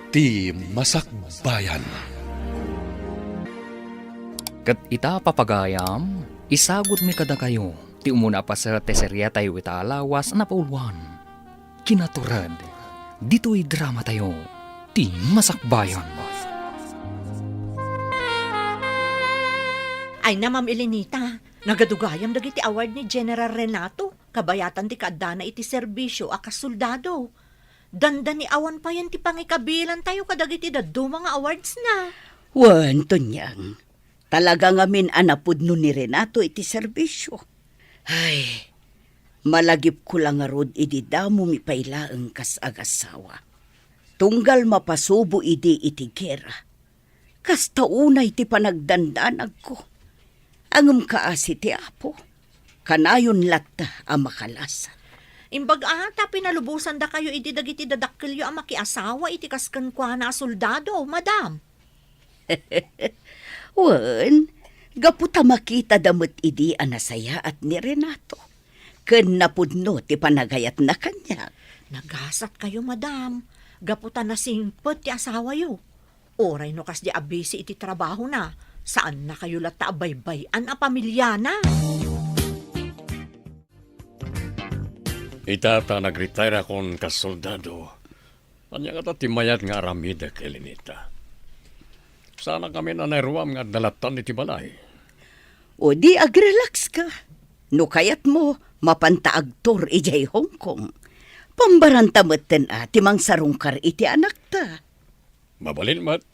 Ti Masakbayan. Kat ita papagayam, isagot mi kada kayo. Ti umuna pa sa teserya tayo italawas na pauluan. Kinaturad, dito'y drama tayo. Ti Masakbayan. Ay na, Ma'am Elenita, nagadugayam dagiti award ni General Renato. Kabayatan ti kaadana iti serbisyo a kasoldado. Danda ni awan pa yan ti pangikabilan tayo kadagiti daddo mga awards na. Wan, Tonyang. Talaga nga min anapod no ni Renato iti serbisyo. Ay, malagip ko lang nga rod iti damo mi pailaeng kas agasawa. Tunggal mapasubo iti gera. Kas taunay ti panagdandanag ko. Angem kaasi ti apo. Kanayon latta ang makalasan. Imbag ata pinalubusan da kayo iti dagiti dadakkelyo a makiasawa iti kasken kwa na soldado, madam. Wan, gaputa makita damot idi anasaya at ni Renato. Ken napudno ti panagayat na kanya. Nagasat kayo, madam. Gaputan na singpet ti asawa yo. Oray no kas di abisi iti trabaho na. Saan na kayo lata baybayan a pamilya na? Itata nag-retire akong kasoldado. Anya nga timayat nga aramida kay Lenita. Sana kami na nairuam nga dalatan iti balay. O di agrelax ka. No kayat mo, mapantaagtor ijay Hong Kong. Pambarantametten timang sarungkar iti anak ta. Mabalin mat.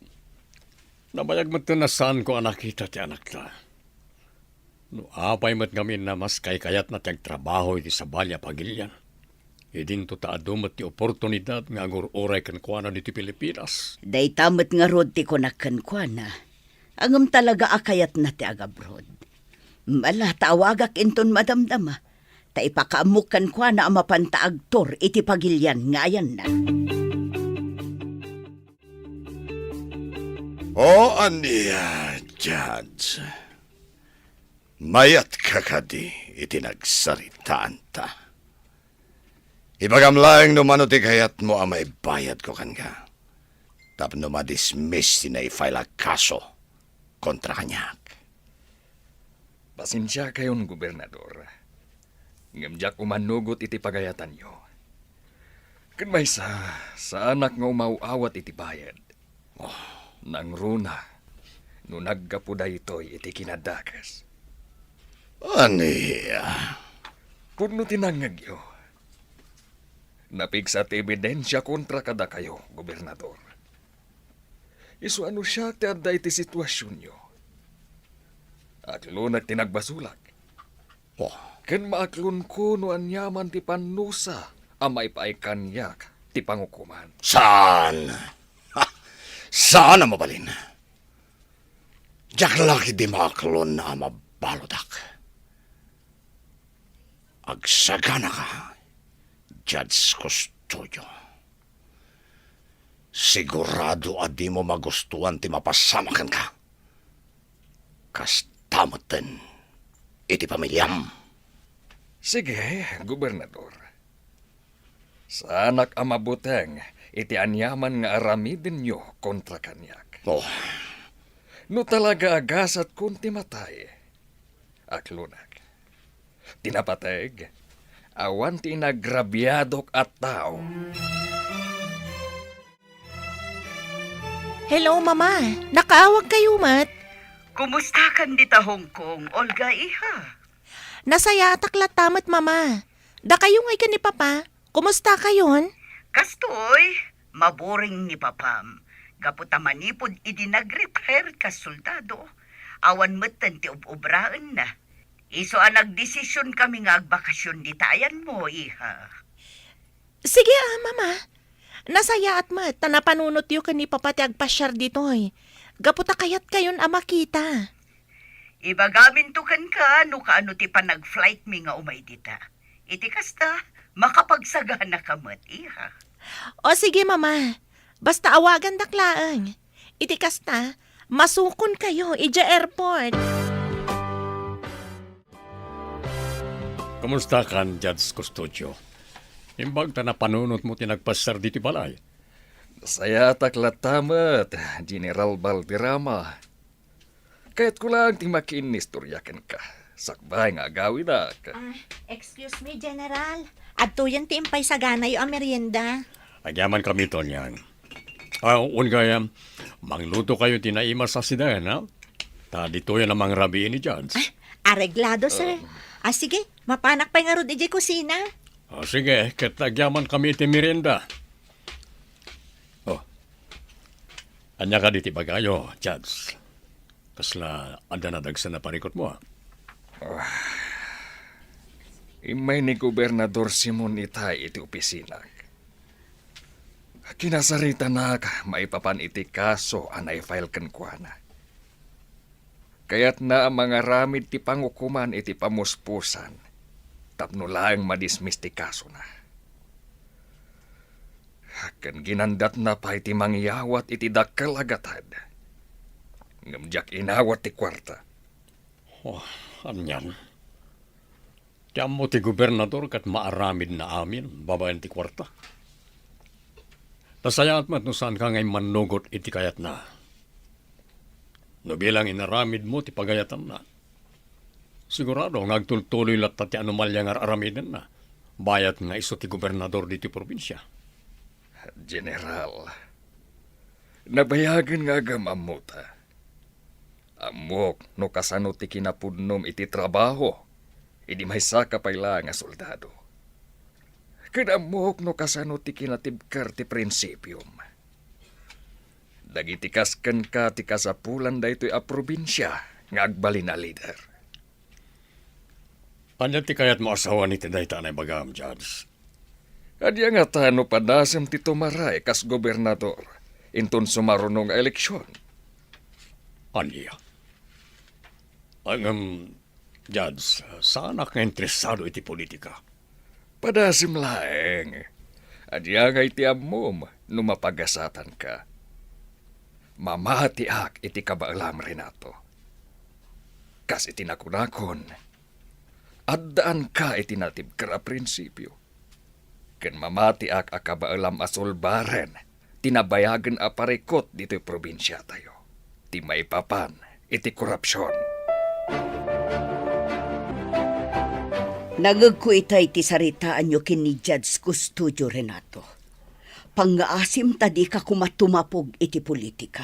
Nabayag mat na saan ko anak kita ti anak ta. No apay mat kami na mas kayat na tiyag trabaho iti sa balya pagilyan. Idin to taadumat ti oportunidad nga agur-oray kan kuana diti Pilipinas. Day tamat nga rod ti konakan kwa na. Angam talaga akayat na ti agabrod. Mala tawagak inton madamdama. Ta ipakaamukan kwa na ang mapantaagtor iti pagilyan ngayan na. O aniya, Judge. Mayat kakadi iti nagsaritaan ta. Ipagamlaeng numano ti kayat mo ang may bayad ko kan ka. Tapno madismiss na i-file a kaso kontra kanyak. Pasensya kayon, Gobernador. Ngamjak umanugot iti pagayatan nyo. Kan may sa anak nga umauawat iti bayad. Nang runa, no naggapuda ito'y iti kinadakas. Aniya. Puno tinangag yo. Napigsat ebidensya kontra kada kayo, Gobernador. Isu ano siya ti adda iti sitwasyon nyo. Aklo na tinagbasulag. Ken maaklon ko no anyaman ti panusa amay paaikanyak ti pangukuman. Saan? Ha? Saan na mabalin? Diyak laki di maklon na mabalodak. Agsagana ka, Judge Custodio. Sigurado adi mo magustuhan ti mapasamakan ka. Kastamoten iti pamilyam. Sige, Gobernador. Sa anak amabuteng, iti anyaman nga aramidin nyo kontra kanyak. No talaga agasat kunti matay. Aklunak. Tinapateg, awan ti nagrabyadok at tao. Hello, Mama. Nakaawag kayo, Mat. Kumusta kan dita Hong Kong, Olga iha? Nasaya ataklat tamat, Mama. Da kayo ngay ka ni Papa. Kumusta kayon? Kastoy, maboring ni Papam. Gaputa manipod idi nag-retire ka soldado. Awan metten ti ubraan na. Iso ang nagdesisyon kami nga agbakasyon di tayan mo, iha. Sige, Mama. Nasaya at Mat. Tanapanunot yu ka ni Papa ti agpasyar ditoy. Gaputa kayat kayon makita. Ibagamin to kan ka, no kaano ti pa nag-flight mi nga umay dita. Iti kasta, makapagsagana ka mat, iha. O sige, Mama. Basta awagan daklaang. Iti kasta, masukon kayo ija airport. Kumusta kan, Judge Custodio? Imbag ta na panunot mo tinagpasar diti balay. Saya taklatamat, General Balderrama. Kahit ko lang ti makinistoryakan ka. Sakbay nga gawin na ka. Excuse me, General. Adto yan ti impay sa ganay ang merienda. Agyaman kami to niyan. Kaya, mangluto kayo tinaima sa sidayan, ha? Ta dito yan ang mga rabiin ni Judge. Areglado, sir. Sige, mapanak pa nga ron iji kusina. Sige, katagyaman kami ti merienda. Anya ka diti bagayo, Judge. Kasla, anda na dagsa na parikot mo, ha? Imay ni Gobernador Simon Itay iti opisina. Kinasarita na maipapan iti kaso anay file kan kuana. Kaya't na ang mga ramid ti pangukuman iti pamuspusan. Tapno laeng madismiss ti kaso na. Kan ginandat na pa iti mangyawat iti dakkel agatad. Ngamjak inawat ti kwarta. Anyan. Tiyam mo ti gobernador kat maaramid na amin, babayan ti kwarta. Nasayaat mat no saan ka ngay manugot iti kayat na. No bilang inaramid mo ti pagayatan na. Sigurado ngagtultuloy lat ti anomalya nga aramiden na. Bayat nga iso ti gobernador diti probinsya. General, nabayagan nga gamamuta. Amok no kasano ti kinapudnom iti trabaho, idi may saka payla nga soldado. Kadamok no kasano ti kinatibkar ti prinsipyum. Dagiti kasken ka ti kasapulan daytoy a probinsya nga agbalin na leader. Anya ti kayat mo asawa ni tinday tanay bagam, Judge. Adya nga tano padasem ti tumaray kas gobernador inton sumarunong eleksyon. Anya? Ang, Judge, saan ka interesado iti politika? Padasim laeng. Adya nga iti amom numapagasatan ka. Mamati ak iti kabaalam Renato. Kas iti nakunakon. Addaan ka iti natib kara prinsipyo. Ken mamati ak akabaalam asulbaren. Tinabayagan aparikot dito'y probinsya tayo. Ti maipapan iti korupsyon. Nagagko itay ti saritaan nyo kini Judge Custodio Renato. Pangaasim tadi ka kumatumapog iti politika.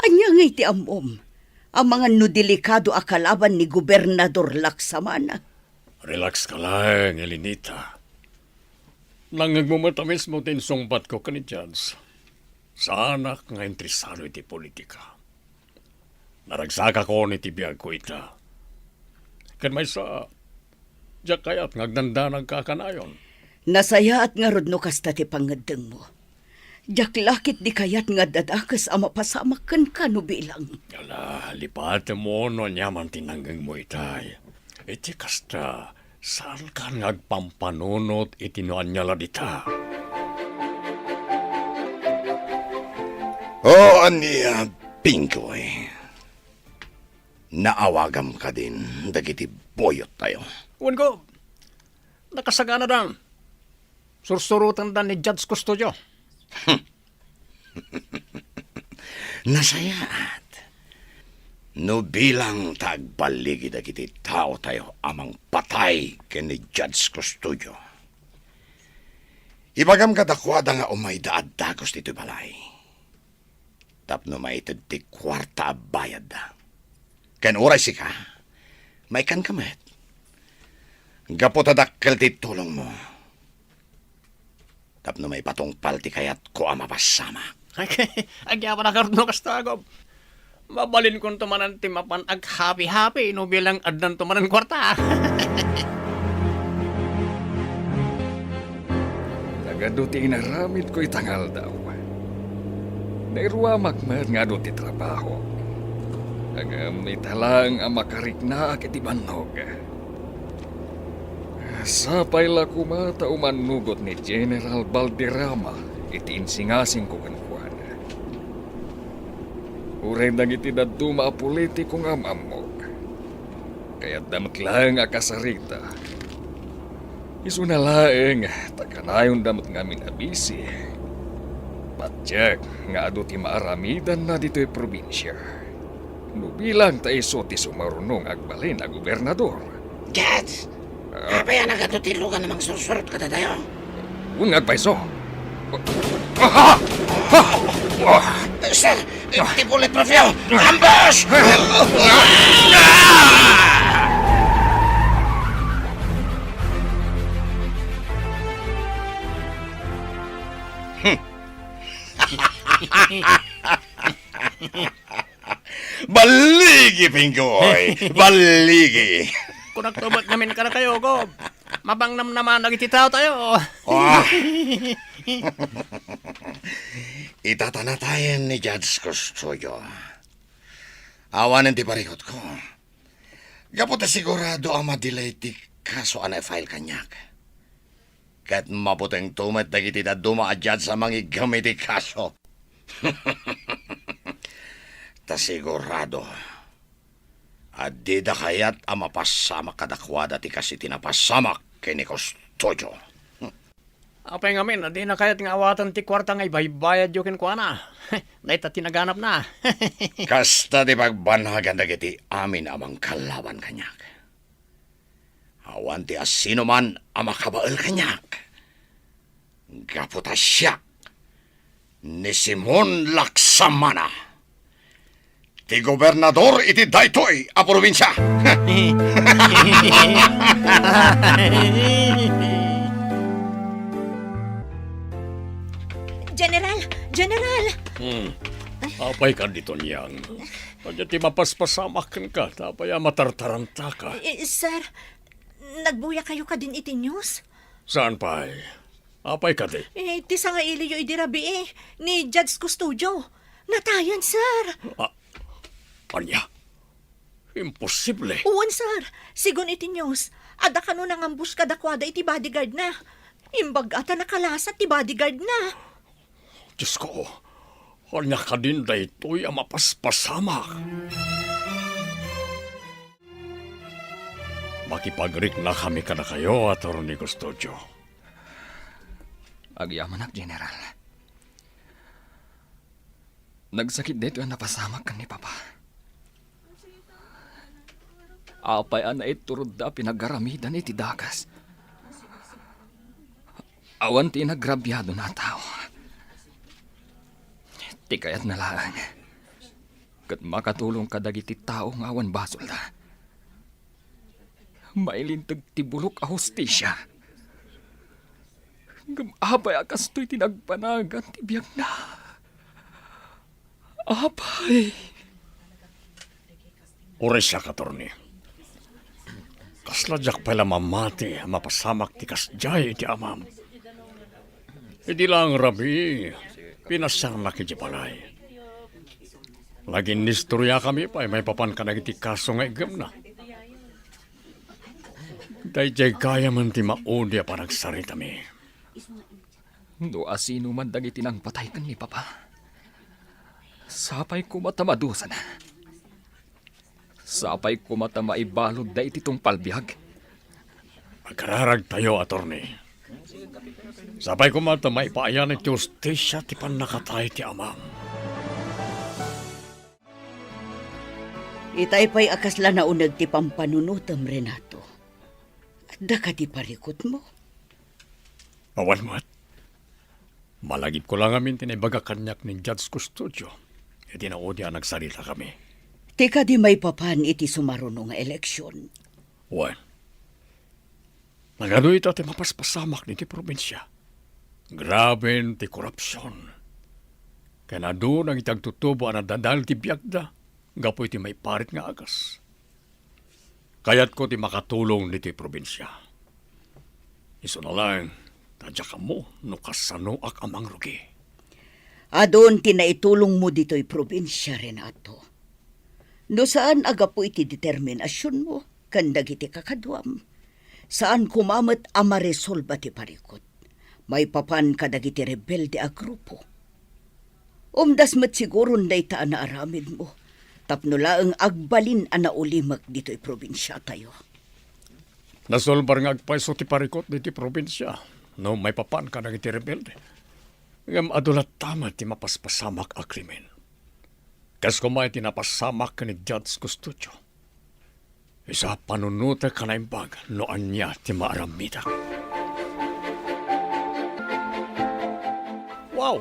Anya nga iti amom, ang mga nudelikado akalaban ni Gobernador Laksamana. Relax ka lang, Elinita. Nangagmumatamis mo din sungbat ko kani Judge. Sana nga interesado iti politika. Naragsaka ko ni tibiyag ko ita. Kan may sa... Diyak kaya't ngagdanda nagkakanayon. Nasaya at nga rod no kasta ti pangadeng mo. Diyak lakit di kayat nga dadakas ang mapasamakan ka no bilang. Yala, lipat mo no nyaman tinanggang mo itay. Iti kasta, saan ka ngagpampanunot itinuan niya ladita? Ania, Pinkoy. Naawagam ka din, dagiti boyot tayo. Uwan ko, nakasagana dan. Sursurutan dan ni Judge Custodio. Nasayaat. No bilang tagbaligi dagiti tao tayo amang patay ken ni Judge Custodio. Ibagam kadakwada nga umay daad dagos dito balay. Tapno maited ti kwarta bayad da. Ken oray si ka, may kan kamet. Gapotadakkel ti tulong mo. Tapno may patungpal ti kayat ko ang mapasama. Agya pa na karno kastagom. Mabalin kong tumanan ti mapan ag happy-happy no bilang adnan tumanan kwarta. Nagaduti inaramid ko itangal daw. Nairuamak man nga do ti trabaho. Agamit halang ang makarikna iti banog. Sapay la kumata umanugot ni General Balderrama iti insingasing ko kankuan. Uray nang iti daduma a politiko nga mamog. Kaya damat lang akasarita. Isu na laeng, takanayon damat ngamin abisi. Matyak, nga ado ti maaramidan na dito'y probinsya. Nubilang ta iso ti sumarunong agbalin a gobernador. Judge, apa yan nagatutilugan namang susurot ka tayo? Ungag pa iso. Sir, ti bulletproof yun! Ambush! Baligi, Pinggoy! Baligi! Kung nagtubat namin ka na kayo, Gob. Mabangnam naman nagititaw tayo. Oh. Itatanatayan ni Judge Custodio. Awanan ti parikot ko. Gaputa sigurado ang madelay ti kaso anay file kanyak. Kat maputeng tumat dagiti da duma a judge sa mga gamit ti kaso. Ta sigurado. Adida kayat ang mapasamak kadakwada ti kasi tinapasamak kay ni Custodio. Apay ngamin, di na kaya't nga awatan ti kwarta nga ibaybayad yokin ko na. Dahil ta tinaganap na. Kasta di pagbanhagan dagiti amin amang kalaban kanyak. Awan ti asino man ang makabaal kanyak. Gaputa siya ni Simon Laksamana. Ti gobernador iti daytoy a probinsya. General! Apay ka dito niyang. Kanya ti mapaspasamakan ka, tapay matartaranta ka. Sir, nagbuya kayo ka din iti news? Saan pa ay? Apay ka di? Ti sa nga iliyo idirabi ni Judge Custodio. Natayan, sir! Anya? Imposible. Uwan, sir. Sigon iti news. Ada ka nun ang ambush kadakwada iti bodyguard na. Imbag ata nakalasa ti bodyguard na. Diyos ko, kanya ka din daytoy ang mapaspasamak. Makipagrik na kami ka na kayo, Atty. Custodio. Agyamanak, General. Nagsakit dito ang napasamak kan ni Papa. Apay na iturod da pinaggaramidan iti dagas. Awan ti nagrabyado na tao. Ti kayat na lang. Kat makatulong ka dagiti tao ng awan basol da. Mailintag ti bulok a hostisya. Gamabay akas to'y tinagpanagan ti biyag na. Apay. Oray siya, Atty. Kasladyak pala mamati, mapasamak ti kasjay ti amam. Hindi lang rabi, pinasang nakidya palay. Laging nistorya kami pa, may papan ka nagiti kaso nga igam na. Dahil kaya man ti maudi pa nagsarita mi. No asino man dagiti nang patay kan ni Papa. Sapay ko matamadusan. Sapay ko matamaibalod da iti tong palbihag. Magkararag tayo, Atty. Sapay ko matamaipayan iti justisya ti panakatay ti amam. Itay pa'y akasla na unag ti pampanunutam, Renato. Da ka ti parikot mo. Awan mo't. Malagip ko lang amin tinibaga kanyak ni Judge Custodio. E tinaudi ang nagsalita kami. Tika di may papan iti sumaruno nga eleksyon. Wan. Nagano ito ti mapaspasamak ni ti probinsya. Grabe ti korupsyon. Kaya na doon ang itagtutubo ang nadadal ti biyagda. Gapoy ti may parit nga agas. Kayat ko ti makatulong ni ti probinsya. Iso na lang, tadya ka mo, no kasano ak amang rugi. Adon tinaitulong mo dito'y probinsya, Renato. No saan aga po iti determinasyon mo, kandag iti kakadwam. Saan kumamat amaresolba ti parikot. May papan kadag iti rebelde a grupo. Umdas mat siguro na itaan na aramid mo. Tapno laang agbalin ana ulimag dito'y probinsya tayo. Nasolbar nga agpaiso ti parikot ni ti probinsya. No may papan ka nang iti rebelde. Ngam adulat tama ti mapaspasamak a krimen. Kas kumay ti napasamak ka ni Judge Custodio. Isa panunuta ka na imbag noan niya ti maaramida. Wow!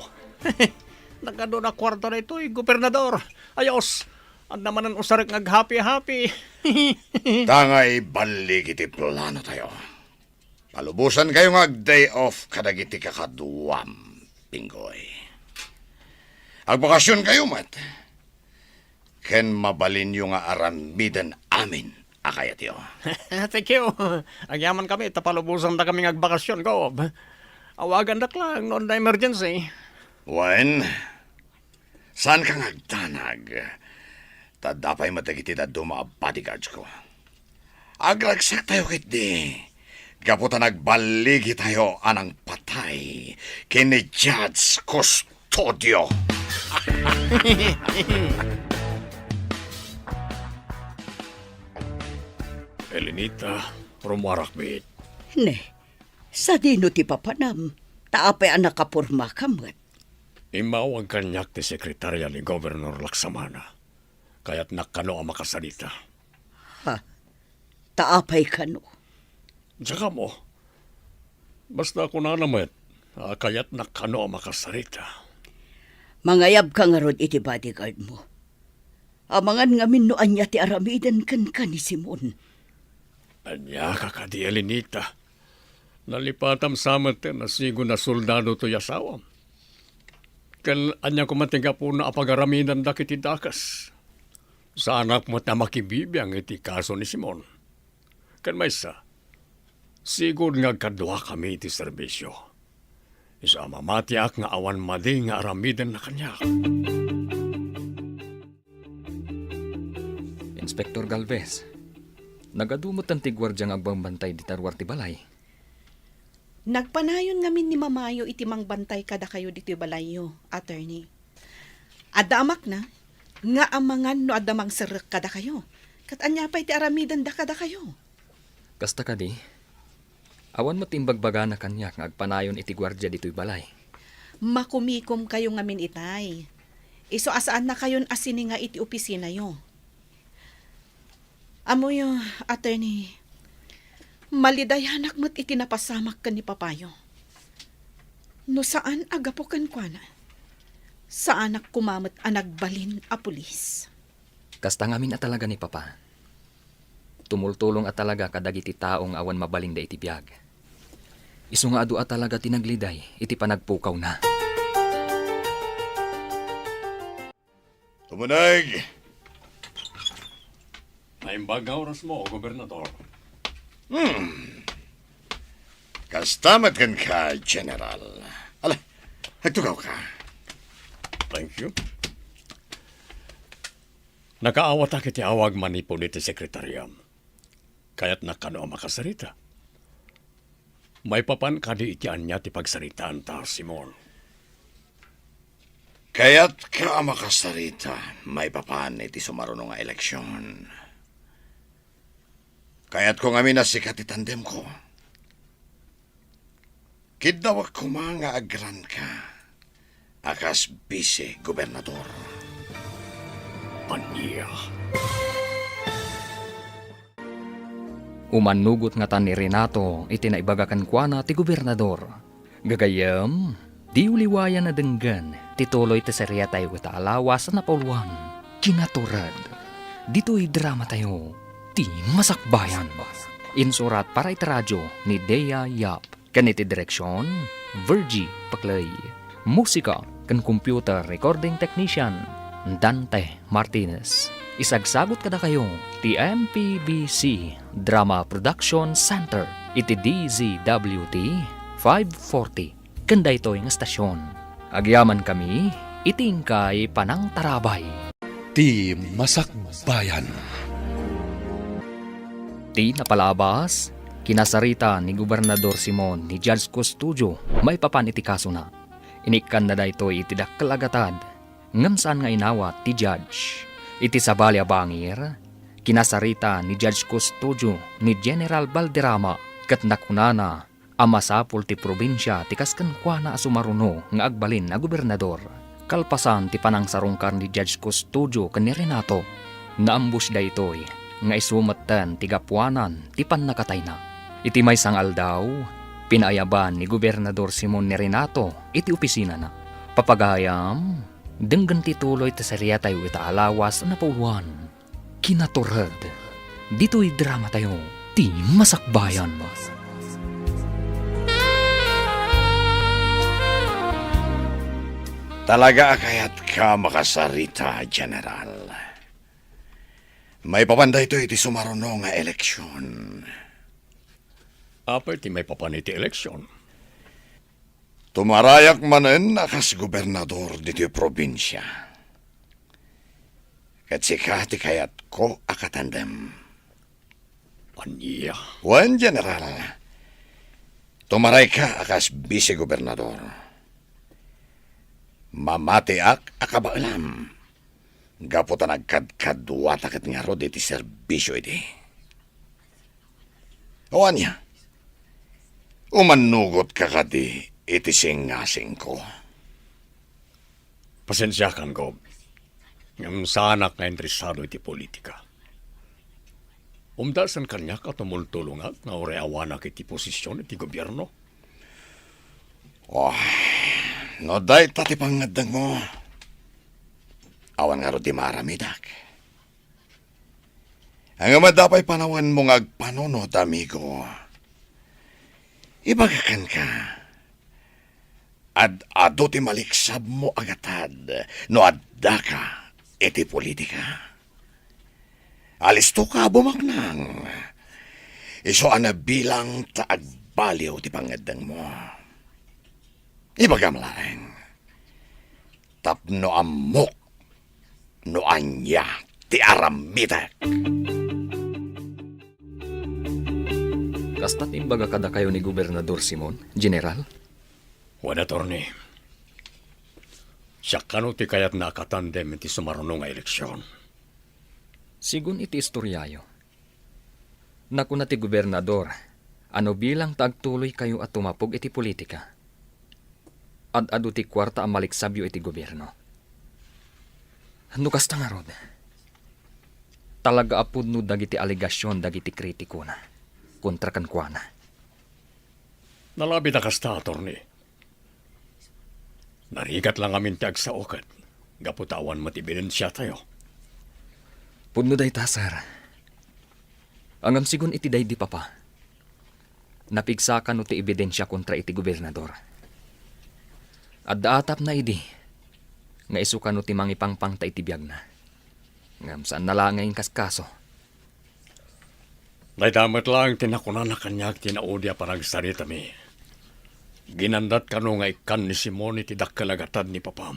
Nagado na kwarta na ito, gobernador. Ayos! Ang naman ang usarik ngag-happy-happy. Tangay balik iti plano tayo. Palubusan kayo day off kadagiti kakaduwam, Pinggoy. Agbakasyon kayo, mat. Ken mabalin yung nga aramidan amin, akayat yo. Thank you. Agyaman kami, tapalubusan na kami ngagbakasyon ko. Awagan na lang, noon na emergency. Wen, saan ka ngagtanag? Tadapay matagiti na duma bodyguards ko. Agragsak tayo kit di. Gaputa nagbaligi tayo anang patay kini Judge Custodio. Elenita, rumarakbit. Ne, sa dino ti papanam, taapay ang nakapurma kamat. Imaw ang kanyak ti sekretarya ni Governor Laksamana. Kaya't nakano ang makasalita. Taapay kano. Tsaka mo, basta ako na naman, kaya't nakano ang makasalita. Mangayab ka nga rod iti bodyguard mo. Amangan nga minuan niya ti aramidan kan ni Simon. Anya ka ka di Elenita. Nalipatam samat na sigo na soldado to yasawam. Kan anya ko matiga po na apagaramidan da kiti dakas. Sa anak mo na makibibiyang iti kaso ni Simon. Kan maysa, sigod nga kadwa kami iti serbisyo. Isa mamatiak nga awan madi nga aramidan na kanya. Inspektor Galvez, nagadumot ang tigwardya nga agbambantay di tarwar ti balay. Nagpanayon ngamin ni Mamayo iti mangbantay kada kayo dito balayo, attorney. Adamak na, nga amangan no adamang serak kada kayo. Kat anya pa iti aramidan da kada kayo. Kasta ka di, awan mo timbagbaga na kanya nga agpanayon iti gwardya dito'y balay. Makumikom kayo ngamin itay. Iso asaan na kayon asini nga iti opisina yo. Amoy, attorney, malidayanak mo't itinapasamak ka ni Papayo. No saan agapokan kwa na? Sa anak kumamot ang nagbalin a pulis. Kasta ngamin at talaga ni Papa. Tumultulong at talaga kadagiti taong awan mabaling da iti biyag. Isu nga adu at talaga tinagliday, iti panagpukaw na. Tumunag! Naimbag nga oras mo, Gobernador. Kastamat kan ka, General. Ala, nagtugaw ka. Thank you. Nakaawat kiti awag manipon iti sekretariam. Kaya't nakano ang makasarita. May papan kadi itian niya ti pagsaritaan ta, Simon. Kaya't ka makasarita, may papan iti sumarunong nga eleksyon. Kaya't kung amin na sikat itandem ko, kidawak ko mga agran ka, akas bise, Gobernador. Anya. Umanugot nga tan ni Renato, iti naibagakan kwa na ti gobernador. Gagayam, di uliwayan na denggan, tituloy ti serya tayo kita alawas na pauluan. Kinaturad, dito'y drama tayo, ti masakbayan. Insurat para iti radyo ni Dea Yap. Kaniti direksyon, Virgie Paklay. Musika kan computer recording technician, Dante Martinez. Isagsagot kada kayo, ti MPBC Drama Production Center, iti DZWT 540. Kanda ito yung estasyon. Agyaman kami, itingkay panang tarabay. Ti Masakbayan. Ti napalabas, kinasarita ni Gobernador Simon ni Judge Custodio, may papan iti kaso na. Inikan na da ito iti dakalagatad, ngamsaan nga inawat ti Judge. Iti sabalya bangir, kinasarita ni Judge Custodio ni General Valderrama, kat nakunana, Amasapol ti probinsya ti kaskan kwa na sumaruno nga agbalin na gobernador. Kalpasan ti panangsarungkar ni Judge Custodio ken ni Renato. Naambus da itoy nga isumatan ti gapuanan ti pannakatay na. Iti may sangal daw, pinayaban ni Gobernador Simon ni Renato iti opisina na. Papagayam, denggan ti tuloy ti serya tayo ita alawas na pauluan. Kinaturad, dito'y drama tayo, ti masakbayan. Talaga kaya't ka makasarita, General. May papanday ito iti sumaruno nga eleksyon. Apay ti may papaniti eleksyon. Tumarayak manen akas gobernador dito probinsya. Kat sika ti kayat ko akatandem. Anya. Wan, General. Tumaray ka akas vice-gobernador. Mamatiak akabaalam. Gaputan nagkadkadwata kat nga ro iti serbisyo iti. Awan niya. Umanugot ka kadi iti singasing ko. Pasensyakan ko. Ngam sanak nga interesado iti politika. Umdasan kanya ka tumultulungat nga oreawanak iti posisyon iti gobyerno. No day tati pangadang mo. Awan nga ro di maramidak. Ang amadapay panawan mo nga agpanunod, amigo. Ibagakan ka. Ado ti maliksab mo agatad no adda ka iti politika. Alisto ka bumaknang. Iso ana bilang taagbaliw ti pangadang mo. Ibagam laeng. Tapno amok no anya ti aramidak. Kasta't imbaga kada kayo ni Gobernador Simon, General? Wan, attorney. Siya kano ti kayat nakatandem iti sumaruno nga eleksyon. Sigun iti istoryayo. Naku na ti Gobernador, ano bilang tagtuloy kayo at tumapog iti politika? Ad-ado ti kwarta ang maliksabyo iti gobyerno. Nukas ta nga rod. Talaga apod no dagiti aligasyon dagiti kritiko na. Kontra kan kwa na. Nalabi na kasta, attorney. Narigat lang amin ti agsaokat. Gaputawan matibidensya tayo. Pudno day tasar. Angam sigun iti day di papa. Napigsakan no ti ebidensya kontra iti gobernador. At daatap na idi, nga isuka no ti mangipangpang ta iti biyag na. Ngam saan nalangay kaskaso. Naidamat lang tinakunan na kanyak tinaudya parang sarita mi. Ginandat ka no nga ikan ni Simon iti dakkalagatad ni Papam.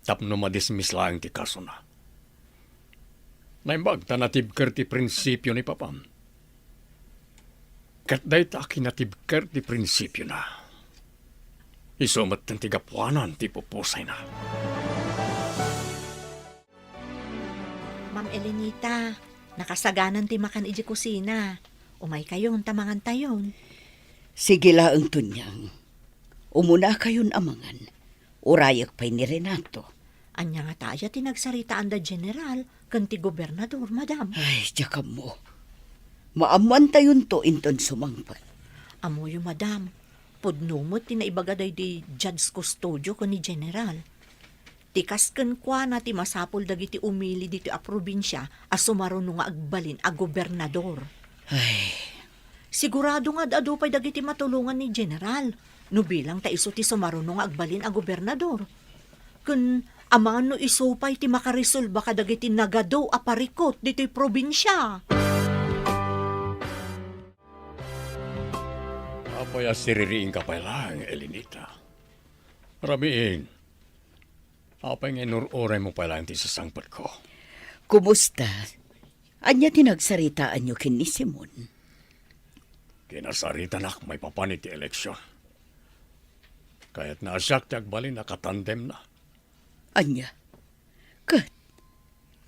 Tapno madismiss lang ti kaso na. Naimbag tanatibker ti prinsipyo ni Papam. Kat day ta kinatibker ti prinsipyo na. Isumat ng tigapuanan ti pupusay na. Ma'am Elenita, nakasaganan ti makan iji kusina. Umay kayon tamangan tayon. Sige laang tunyang. Umuna kayon amangan. Urayak pa'y ni Renato. Anya nga tayo tinagsaritaan da general kan ti gobernador, madam. Ay, tsaka mo. Maaman tayon to inton sumangpat. Amoyo, madam. Pudnumot tinaibagaday di Judge Custodio ko ni general. Tikas ken kwa na ti masapol dagiti umili dito a probinsya a sumaruno nga agbalin a gobernador. Ay, Sigurado nga dado pa'y dagiti matulungan ni general. No bilang ta iso ti sumaruno nga agbalin a gobernador. Kun aman no iso pa'y ti makarisolba ka dagiti nagado a parikot dito'y probinsya. Apaya siririing ka pa lang, Elenita. Ramiin. Apay nga inuroray mo pa lang ti sasangpat ko. kumusta? Anya tinagsaritaan nyo kin ni Simon? Kinasarita nak may papanit ti eleksyon. Kaya't naasyak ti agbalin nakatandem na. Anya? Kat?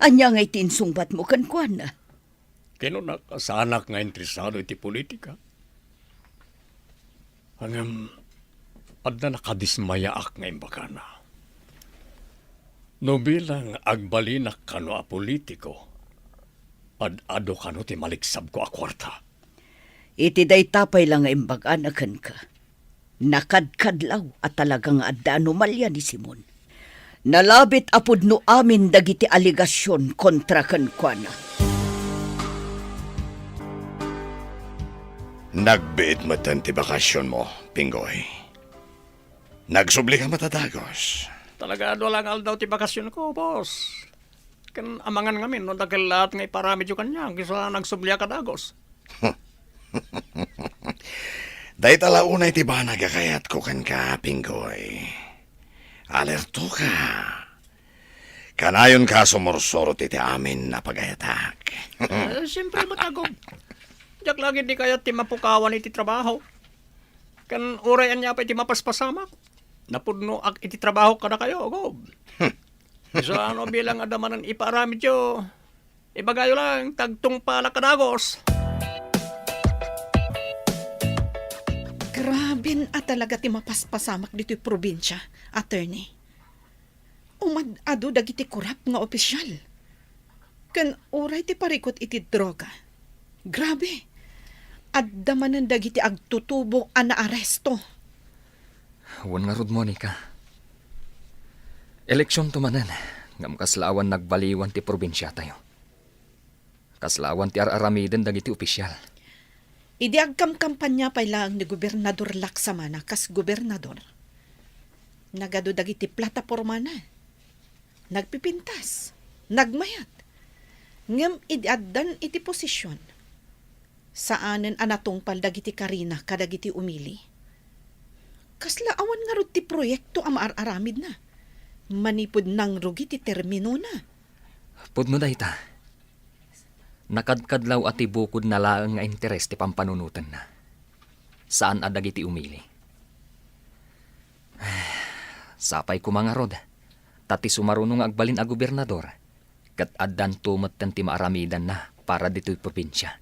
Anya nga'y tinsungbat mo kan kuan na? Kino nakasanak nga interesado iti politika. Hangam, adda nakadismaya ak ngayon baka na. No bilang agbalinak kano a politiko, ad-ado kano ti maliksab ko a kwarta. Iti day tapay lang nga imbag-anakan ka. Nakadkadlaw at talagang adda anomalya ni Simon. Nalabit apod no amin dagiti aligasyon kontra kankwana. Nagbiit mo ti bakasyon mo, Pinggoy. Nagsubli ka matadagos. Talaga do lang daw ti bakasyon ko, boss. Kan amangan ngamin, no dagel lahat nga iparamidyo kanya, kisa nagsubliya ka dagos. Day talaunay ti ba nagakayat ko kan ka, Pinggoy. Alerto ka. Kanayon ka sumursorot iti amin na pagayatak. Siyempre matagog. Diyak lagi di kaya ti mapukawan iti trabaho. Kan urayan niya pa iti mapaspasamak. Napudno ak iti trabaho kada kayo, gob. So ano bilang adamanan iparamidyo, ibagayo lang, tagtung pala kadagos. Grabe at talaga ti mapaspasamak dito'y probinsya, attorney. Umad-ado dagiti kurap nga opisyal. Kan uray ti parikot iti droga. Grabe. Adda manan dagiti agtutubo a naaresto. Wan nga rod, Monica. Eleksyon tumanan. Ngam kaslawan nagbaliwan ti probinsya tayo. Kaslawan ti araramiden dagiti opisyal. Idi agkam-kampanya pa lang ni Gobernador Laksamana kas gobernador. Nagado dagiti plataporma na. Nagpipintas. Nagmayat. Ngam idi addan iti posisyon. Saanen anatungpal dagiti Karina kadagiti umili. Kasla awan nga rod ti proyekto ang maararamid na. Manipod nang rugi ti termino na. Pudno da ita. Nakadkadlaw at ibukod na laang nga interes ti pampanunutan na. Saan adagiti umili? Sapay ko mga rod. Tati sumarunong agbalin a gobernador. Kat addan tumat ti maaramidan na para dito'y probinsya.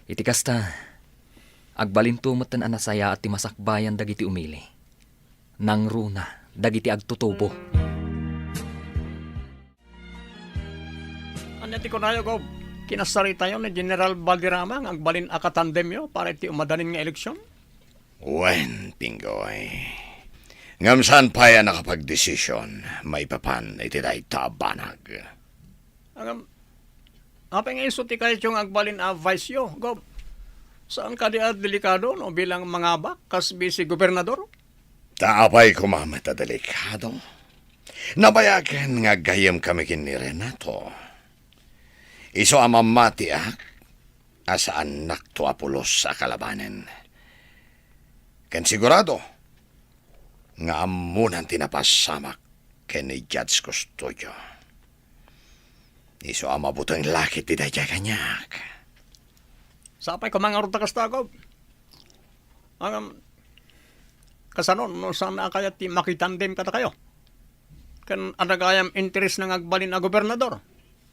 Iti kasta, agbalin tumat tan anasaya at ti masakbayan dagiti umili. Nang runa, dagiti agtutubo. Anya ti kunayo, gob. Kinasari tayo ni General Valderrama ang agbalin akatandem yo para iti umadanin nga eleksyon. Wen, Pinggoy. Ngam saan pa yan nakapag-desisyon, may papan iti day tabanag. Agam, apay nga iso ti kayo yung agbalin a vice yo, gob. Saan ka di delikado no bilang mangabak kas si gobernador? Taapay kumamata delikado. Nabayagan nga gayam kami kin ni Renato. Iso amamati asaan nakto apulos sa kalabanen. Ken sigurado, nga amunan tinapasamak ken ni Judge Custodio. Iso amabutang lakit ti dayjay kanyak. Sapay ko mga ruta kastagob. Ang kasanon, no saan na kaya ti makitandem kata kayo? Kan adagayam interes ng agbalin na gobernador.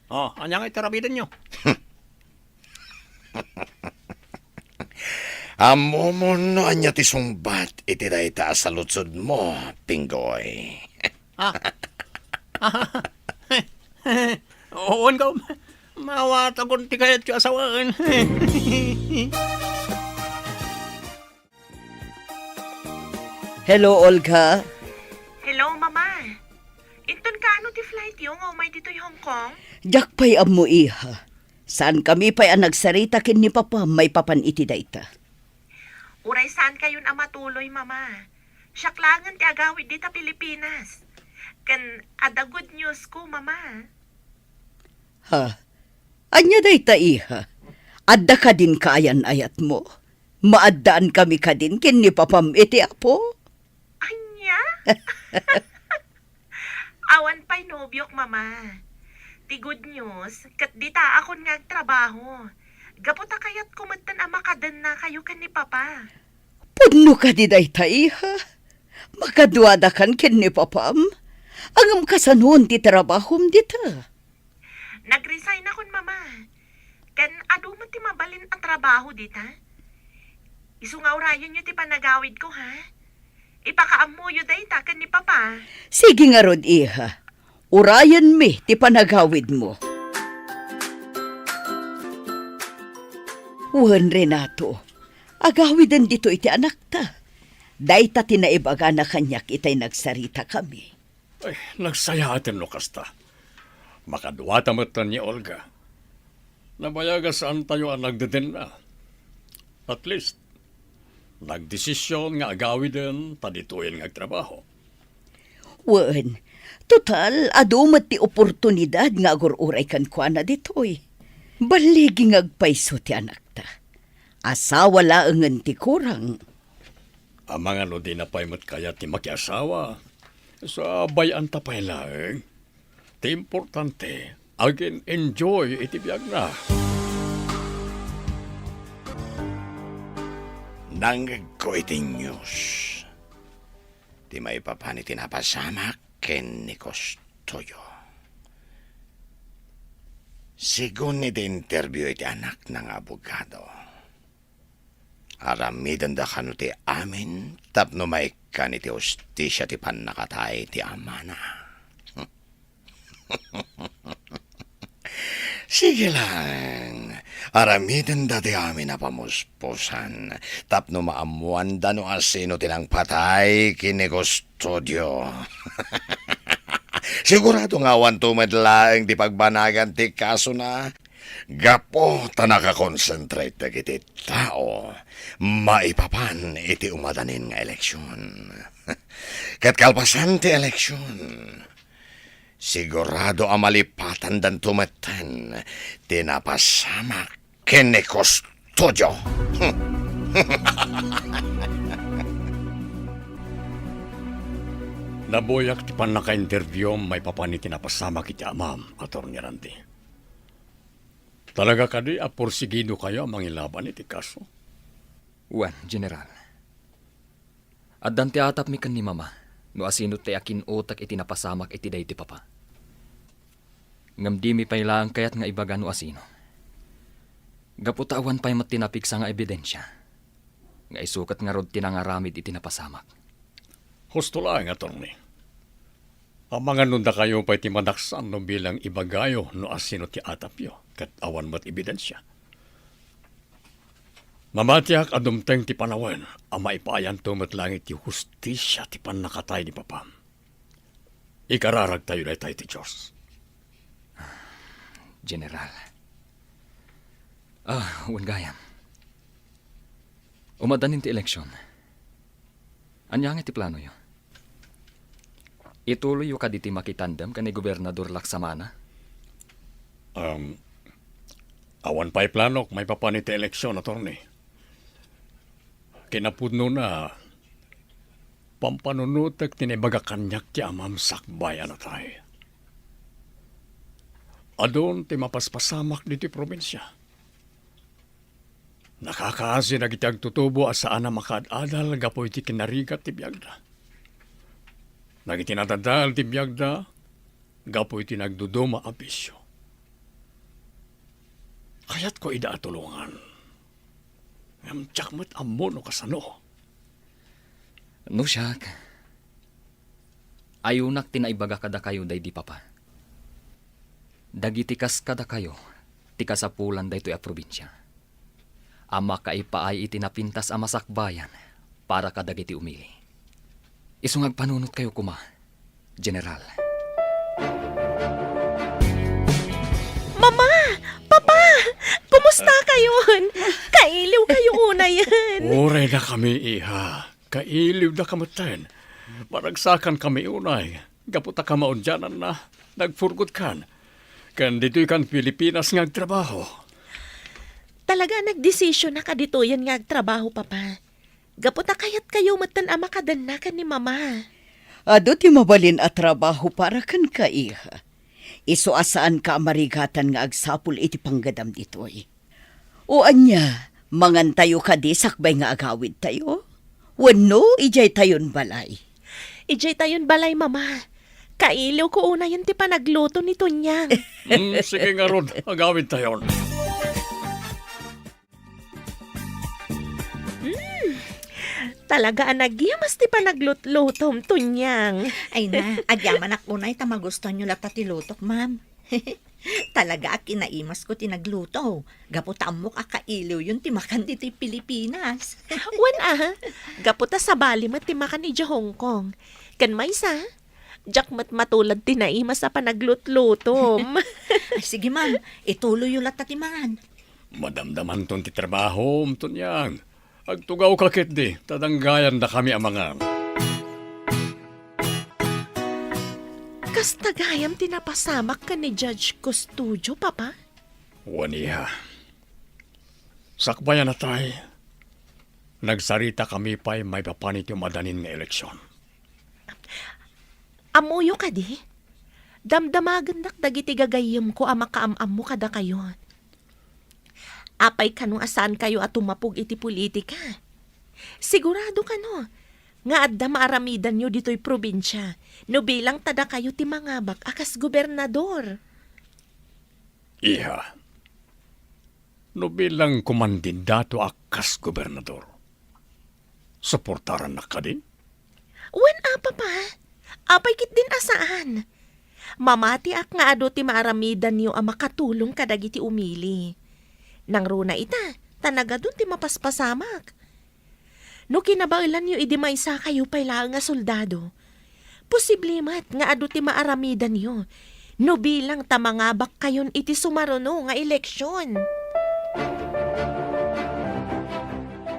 Oh, anya nga itarabidan nyo. Amo mo no anya ti sungbat iti dayta sa lutsod mo, Pinggoy. Oo, ka. Mawatagon ti kayat yung asawaan. Hello, Olga. Hello, Mama. Inton ka ano ti flight yung umay dito yung Hong Kong? Jak pa'y amo iha. Saan kami pa'y ang nagsarita kin ni Papa may papan iti dayta. Uray saan kayon ang matuloy, Mama? Syaklangan ti agawid dita Pilipinas. Kan ada good news ko, Mama. Ha? Anya dayta iha. Adda ka din kaayan ayat mo. Maaddaan kami ka din kin ni Papam iti apo. Anya? Awan pa'y nobyok, Mama. Ti good news, kat dita akon nga trabaho. Gaputa kayat kumatan ang makadan na kayo kan ni Papa. Pudno ka di dayta iha. Makadwada kan kin ni Papam. Angam kasanuon ti trabahom dita. Nag-resign akon, Mama. Kan adu man ti mabalin ang trabaho dita. Isu nga orayon nyo ti panagawid ko, ha? Ipakaamuyo day takan ni Papa. Sige nga rod, iha. Urayan mi, ti panagawid mo. Wan, Renato. Agawidan dito iti anak ta. Day ta tinaibaga na kanyak itay nagsarita kami. Ay, nagsaya atin no kasta. Makaduwata mo ni Olga. Nabayaga saan tayo ang nagdeden na. At least, nagdesisyon nga agawiden tadituin nga trabaho. Wan, total, adumat ti oportunidad nga agururay kan kwa na ditoy. Baligi ngagpaiso ti anak ta. Asawa laangan ti kurang. Ang mga no di na paimot kaya ti makiasawa. Sa bayan tapay laeng. Ti importante, agin enjoy iti biyag na. Nanggag ko iti news. Di may papani tinapasamak ken ni Kostoyo. Sigun iti interview iti anak ng abogado. Aramidan da kanu ti amin tapno maikan iti ustisya ti panakatay ti amana. Sige lang. Aramidan da ti amin na pamuspusan. Tapno maamuan da no asino tilang patay kini Kustodio. Sigurado nga awan tumadlaeng di pagbanagan ti kaso na gapo ta nakakonsentrate dagiti tao maipapan iti umadanin nga eleksyon. Kat kalpasan ti eleksyon, sigurado ang malipatan dan tumeten tinapasama kene Kustodio. Naboyak ti pan naka-interview may papani tinapasama kiti amam, Atty. Randy. Talaga kadi apursigido kayo mangilaban iti kaso. Wan, General. Addan ti atap mi kan ni Mama, no asino ti akin utak iti napasamak iti day ti Papa. Ngam di mi pailaang kayat nga ibaga no asino. Gaputawan pa'y matinapiksa nga ebidensya. Nga isukat nga rod tinangaramid iti napasamak. Husto lang, Atty. Ang mga nunda kayo pa'y timanaksan no bilang ibagayo no asino ti atapyo kat awan mo't ebidensya. Mamatiak adumteng ti panawen ang maipayan tumot langit ti hustisya ti panakatay ni Papa. Ikararag tayo na tayo ti Diyos. General. Wan gayam. Umadanin ti eleksyon. Anyang iti plano yo? Ituloy yu kaditi makitandem ka ni Gobernador Laksamana? Awan pa'y planok, may papaniti eleksyon, Atty. Kinapudno na pampanunutek tinibaga kanyak ti amam sakbayan na tayo. Adon ti mapaspasamak diti probinsya. Nakakaasi na kitag tutubo asaan na makadadal gapoy ti kinarigat ti biyagda. Nagitinatadal ti biyagda gapoy ti nagduduma abisyo. Kaya't ko ida tulungan. Ngam tiyakmat ammo no kasano. No siyak. Ayunak tinaibaga kada kayo day di Papa. Dagitikas kada kayo, tikasapulan day to'y a probinsya. Ama kaipaay itinapintas ama sakbayan para kadagiti umili. Isungag panunot kayo kuma, General. Mama! Papa! Kumusta kayon? Kailiw kayo una yan. Uray na kami, iha. Kailiw na kamatan. Maragsakan kami unay. Gaputa ka maundyanan na. Nagfurgot kan. Kan dito'y kan Pilipinas nga trabaho. Talaga nagdesisyon na kadituyan nga agtrabaho, Papa. Gaputa kayat kayo matan ama kadanakan ni Mama. Ado ti mabalin at trabaho para kan ka, iha. Iso asaan ka marigatan nga agsapul iti panggadam ditoy. O anya, mangan tayo ka di sakbay nga agawid tayo? Wano, ijay tayon balay. Ijay tayon balay, Mama. Kailiw ko una yun ti panagluto ni Tunyang. Sige nga Rod, agawid tayon. Talaga anagyamas ti pa naglutlutom tunyang. Ay na, agyaman ako na ita magustuhan nyo lata ti lutok, ma'am. Talaga kinaimas ko tinagluto. Gaputan mo kakailiw yun timakan dito Pilipinas. Wan gaputa sa bali mat timakan ni Hong Kong. Kan may sa, jak mat matulad tinaimas sa panaglutlutom. Ay sige ma'am, ituloy yung lata timangan. Madamdaman ton ti trabaho, ton yang. Agtugaw kakit di, tadanggayan na kami amangan. Kas tagayam tinapasamak ka ni Judge Custodio, papa? Waniha. Sakbayan na tayo. Nagsarita kami pa'y may papanit yung madanin ng eleksyon. Amuyo ka di? Damdamagan dagiti gagayam ko ama kaamam mo kada kayo. Apay kanong asan kayo at tumapog iti politika. Sigurado ka no, nga adda maaramidan nyo dito'y probinsya, no bilang tada kayo ti mangabak akas gobernador. Iha. No bilang kumandidato akas gobernador. Suportaran na ka din? Wen apa pa? Apay kit din asaan? Mamati ak nga ado ti maaramidan nyo ang makatulong kadagiti umili. Nang runa ita, tanaga dun ti mapaspasamak. No kinabailan nyo idi maysa kayo pala nga soldado. Posible mat nga ado ti maaramidan nyo. No bilang tamangabak kayon iti sumaruno nga eleksyon.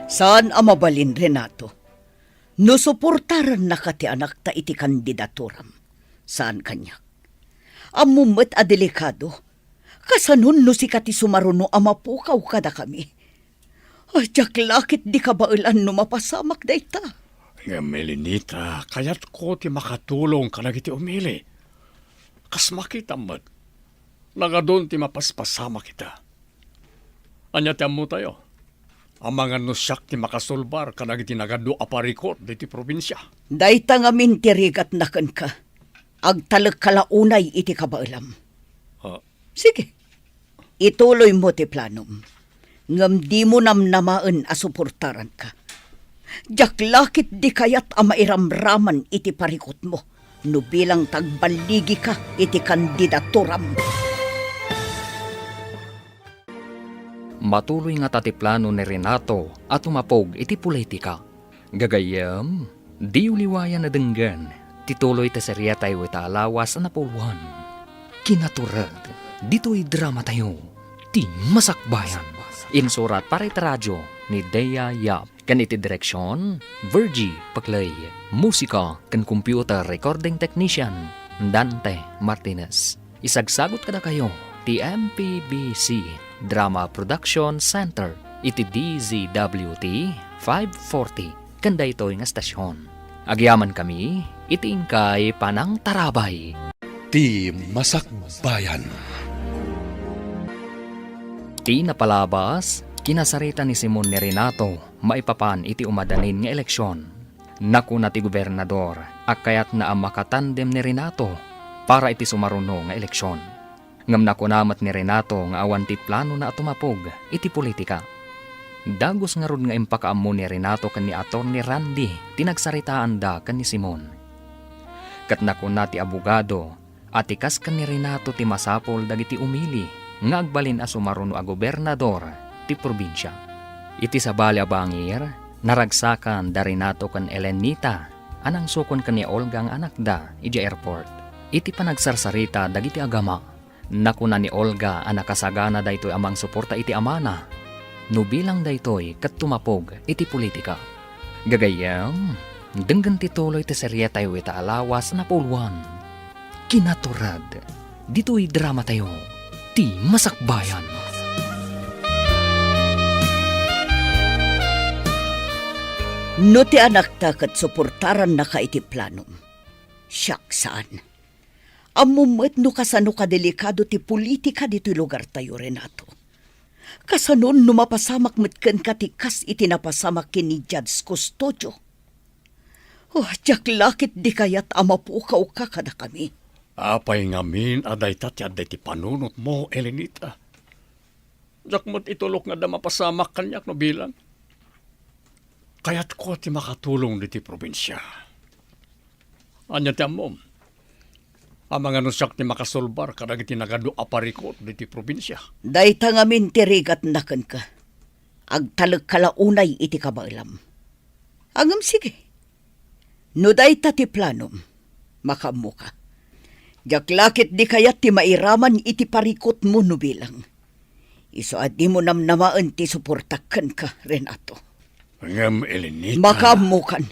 Saan ang mabalin, Renato? No suportaran na ka ti anak ta iti kandidaturam. Saan kanya? Amumet a delikado. Kasanon no si kati sumaruno amapukaw kada kami. Ajak lakit di ka bailan no mapasamak da ita. Nga Melinita, kayat ko ti makatulong ka iti umili. Kas makita mat. Nagadon ti mapaspasama kita. Anya ti mo tayo. Ang mga nusyak ti makasulbar ka iti nagado aparikot di ti probinsya. Dayta nga mintirigat na kan ka. Agtalag kalaunay iti kabailam. Sige. Ituloy mo ti planom. Ngam di mo namnamaan a suportaran ka. Jaklakit di kayat a mairamraman iti parikot mo. No bilang tagbaligi ka iti kandidaturam. Matuloy nga tatiplano ni Renato at umapog iti politika. Gagayam, di uliwayan na denggan, tituloy ta serya tayo ita alawas na pulwan. Kinaturad, dito'y drama tayo, ti masakbayan. Insurat para iti radyo ni Dea Yap. Kan iti direksyon, Virgie Paklay. Musika kan computer recording technician, Dante Martinez. Isagsagot kada kayo, ti MPBC Drama Production Center, iti DZWT 540, kanda ito'y nga stasyon. Agyaman kami, iti ingkay Panang Tarabay. Ti Masakbayan. Ti napalabas, kinasarita ni Simon ni Renato, maipapan iti umadanin nga eleksyon. Naku na ti gobernador, akayat na ang makatandem ni Renato para iti sumaruno nga eleksyon. Ngam nakunamat ni Renato nga awan ti plano na atumapog iti politika. Dagos nga rod nga impakaammo ni Renato kan ni Atty. Randy, tinagsaritaan da kan ni Simon. Kat nakuna ti abogado, atikas kan ni Renato ti masapol dagiti umili, nga agbalin a sumaruno a gobernador ti probinsya. Iti sabali a bangir, naragsakan da Renato kan Elenita, anang sukon kan ni Olga ang anak da, iti airport. Iti panagsarsarita dagiti agama, nakuna ni Olga ang nakasagana da ito'y amang suporta iti amana, no bilang da ito'y kat tumapog iti politika. Gagayam, denggan tituloy ti serya tayo ita alawas na pulwan. Kinaturad, dito'y drama tayo, ti masakbayan. No ti anak ta kat suportaran na ka iti planom. Siyak saan? Amumet no kasano ka delikado ti politika dito'y lugar tayo, Renato. Kasanon no mapasamak metken katikas iti napasamak kini Judge Custodio. Jak lakit di kayat amapukaw ka kada kami. Apay ngamin aday tatyad ti panunot mo, Elenita. Jak mo't itulok nga da mapasamak kanyak no bilang. Kaya't ko ti makatulong diti probinsya. Anya ti amom. Ang mga nusak ti makasolbar kadag iti nagado aparikot diti probinsya. Dayta ngamin tirigat naken ka. Agtalag kalaunay iti kabailam. Agam sige. No dayta ti planom, makamu ka. Jaklakit di kayat ti mairaman iti parikot mo no bilang. Iso at di mo namnamaan ti suportakan ka, Renato. Ngam Elenita. Makamukan.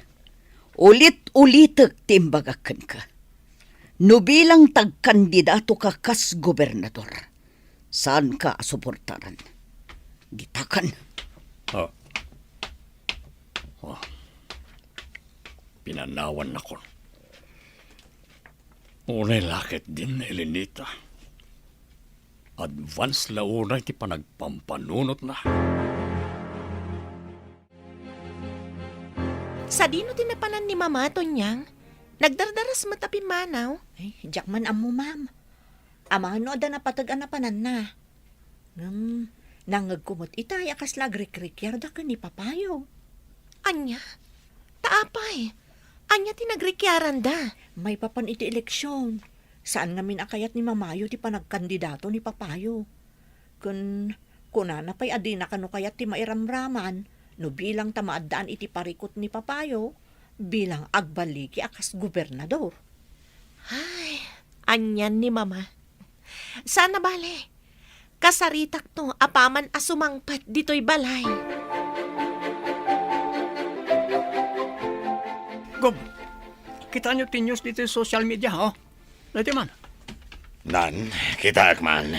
Ulit-ulitek timbagakan ka. No bilang tagkandidato ka kas gobernador. Saan ka suportaran? Gitakan. Oh. Pinanawan ako. Unay lakit din, Elenita. Advance launay ti panagpampanunot na. Sa dino tinapanan ni Mama Tonyang, nagdardaras matapi manaw. Ay, jakman amo, ma'am. Amano da napatag-anapanan na. Nangagkumot itay akas lagrik-rikyar da ka ni Papayo. Anya? Taapay. Anya tinagrekyaran da. May papan iti eleksyon. Saan ngamin akayat ni Mamayo ti panagkandidato ni Papayo. Kunana pa'y adi na kano kayat ti mairamraman, no bilang tamaadaan iti parikot ni Papayo, bilang agbaliki akas gobernador. Ay, anyan ni Mama. Sana bale, kasaritak to apaman asumangpat dito'y balay. Gob, kita nyo ti news dito sa social media, ha? Dati man. Nan, kita akman.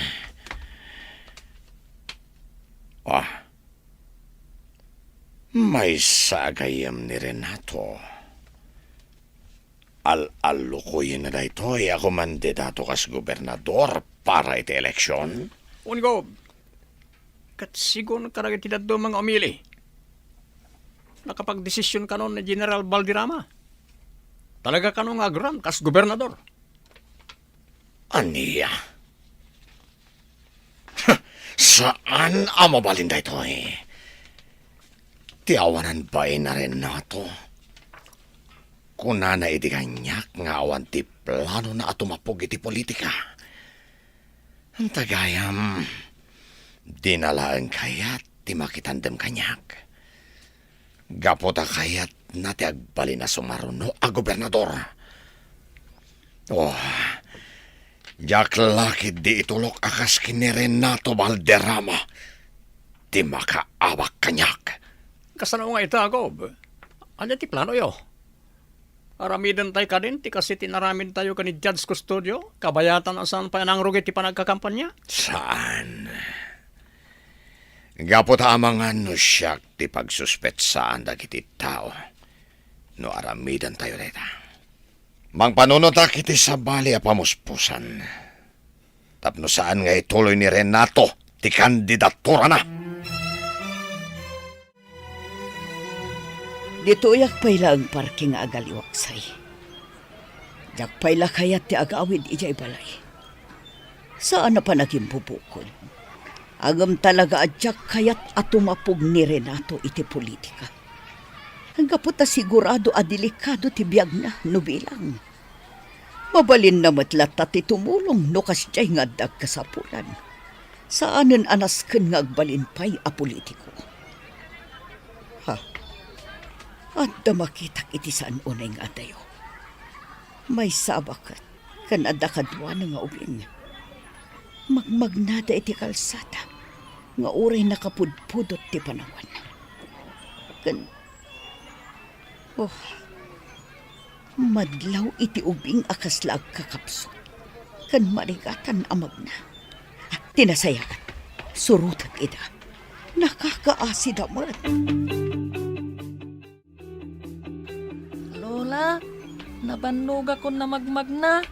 May sagayam ni Renato. Al-alukuyin na daytoy ako mandidato kas gobernador para iti eleksyon. Gob, kat sigon karagay ti daddo mga umili. Nakapag-desisyon ka nun ni General Valderrama. Talaga ka nung agram kas gobernador. Aniya? Saan amo balinda ito eh? Tiawanan ba na rin nato? Kuna na iti kanyak nga awan ti plano na atumapog iti politika. Ang tagayam, dinalaan kayat ti makitandem kanyak. Gapota kayat na ti agbali na sumaruno a gobernador. Jak lakit di itulok akas kini Renato Valderrama. Di makaawak kanyak. Kasano nga ita, Gob? Ano ti plano yo? Aramidan tayo ka din, ti kasi tinaramid tayo ka ni Judge Custodio, kabayatan asan pa nang rugit ti panagkakampanya? Saan? Gapot amangan no siyak ti pagsuspetsaan dagiti tao. No aramidan tayo dita. Mang panunutak iti sabali a pamuspusan. Tapno saan nga ituloy ni Renato ti kandidatura na. Dito yak payla ang parking nga agaliwaksay. Jak payla kayat ti agawid ijay balay. Saan na pa naging pupukol? Agam talaga adyak kayat atumapog ni Renato iti politika. Hanggaputa sigurado a delikado ti biyag na no bilang. Mabalin na matlat ti tumulong no kasjay nga dagkasapulan. Saanen anasken nga agbalinpay a politiko. At damakitak iti saan unay nga dayo. May sabakat kan adakadwa na nga ubing. Magmagnada iti kalsata nga uray nakapudpudot ti panawan. Madlaw iti ubing akaslag kakapsot. Kan marigatan amag na. Tinasayaan, surutan ida. Nakakaasi damat. Lola, nabannog ako na magmagna.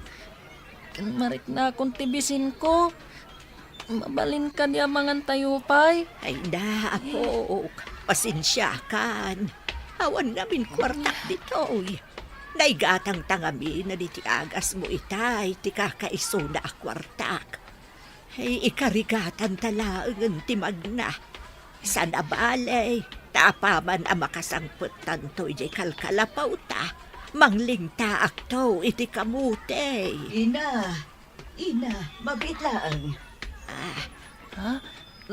Marik na akong tibisin ko. Mabalin ka niya mangan tayo pay. Ay da, apo. Pasensya kan. Awan namin kwartak dito. Naigatang tangami na di ti agas mo itay, ti kakaiso na akwartak. Ay ikarigatan talaang ti magna. Sa nabalay, tapaman ang makasangpot tanto iti kalkalapaw ta. Manglingta akto iti kamute. Ina, mabitlaang. Ha?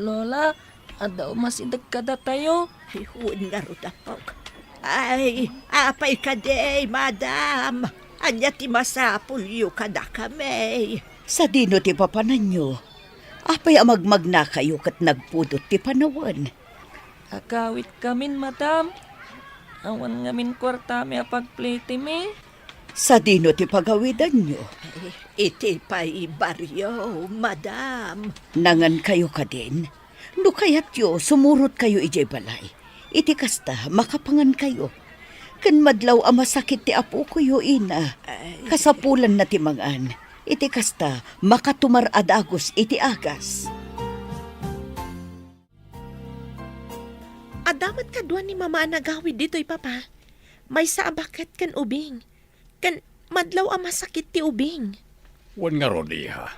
Lola, adaw masidag kada tayo. Ay, huwag nga rutapok. Ay, apay ka day, madam. Anya ti masapulyo kada kami. Sa dino ti papanan nyo, apay amagmag na kayo kat nagpudot ti panawan. Akawit kamin, madam. Awan ngamin kwarta mi apagpliti mi. Sa dino ti pagawidan nyo, Iti pa'y baryo, madam. nangan kayo ka din. No kayat yo, sumurot kayo ijay balay. Iti kasta, makapangan kayo. Kan madlaw ang masakit ti apo ko yo, ina. Kasapulan na ti mangan. Iti kasta, makatumar adagos iti agas. Adamat kadwa ni mama ang nagawid dito'y papa. May saabakat kan ubing. Kan madlaw ang masakit ti ubing. Wan nga rodi ha.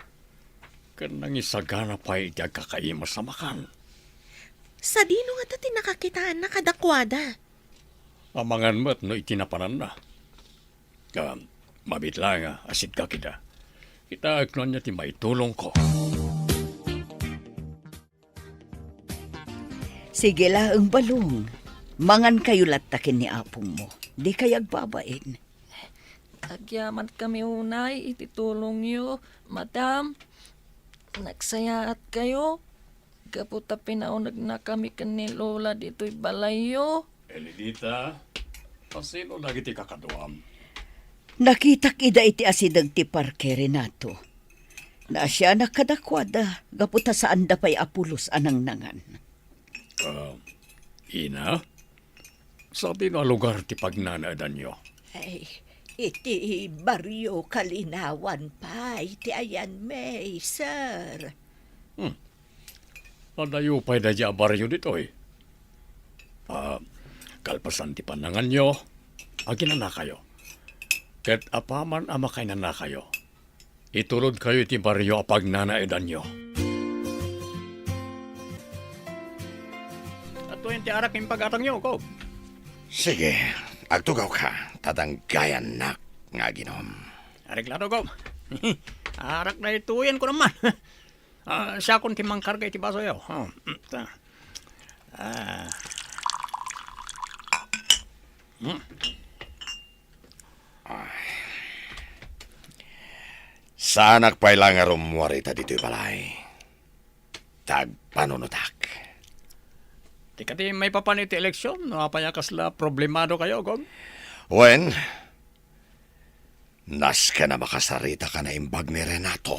Kan nangisagana pa iti agkakaimas sa makan. Sa dino nga tati nakakitaan na kadakwada. Amangan mo't no itinapanan na. Mabitla nga, asid ka kita. Kita agnon niya ti maitulong ko. Sige la ang balong. Mangan kayo latakin ni apong mo. Di kayag babain. Agyaman kami unay, ititulong yo. Madam, nagsayaat kayo. Kaputa pinaunag na kami ni Lola dito'y balayo. Elidita, pasino lagi ti kakaduam? Nakitak ida iti asidag ti parke Renato. Na siya nakadakwada, gaputa saan da pa'y apulos anang nangan. Ina? Sa tino lugar ti pagnanaadan nyo? Ay, iti baryo kalinawan pa. Iti ayan may, sir. Padayo pa'y da dya baryo dito eh. Kalpasan ti panangan nyo, agin na kayo. Ket apaman ama kay na kayo. Itulod kayo ti baryo apag nanaedan nyo. At tuwing ti arak yung pag-atang nyo, ko. Sige, agtugaw ka. Tatanggayan na nga ginom. Areklado ko. Arak na ituyan ko naman. Siya kung timangkarga iti baso yaw. Sanak pa'y lang nga rumwari ta dito'y balay. Tagpanunutak. Di ka ti may papaniti eleksyon. Napayakas la problemado kayo, Gom. Wen, nas ka na makasarita ka na imbag ni Renato.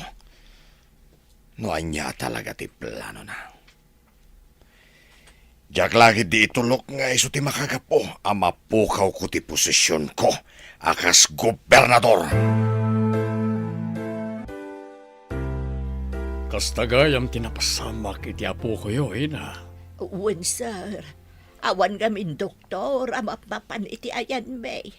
No anya talaga ti plano na. Diyak lagi di itulok nga iso ti makagapo ang mapukaw ko ti posisyon ko akas gobernador. Kastagayam tinapasamak iti apo ko yo, ina. Uwan, sir. Awan gamin doktor, amapapan iti ayan may.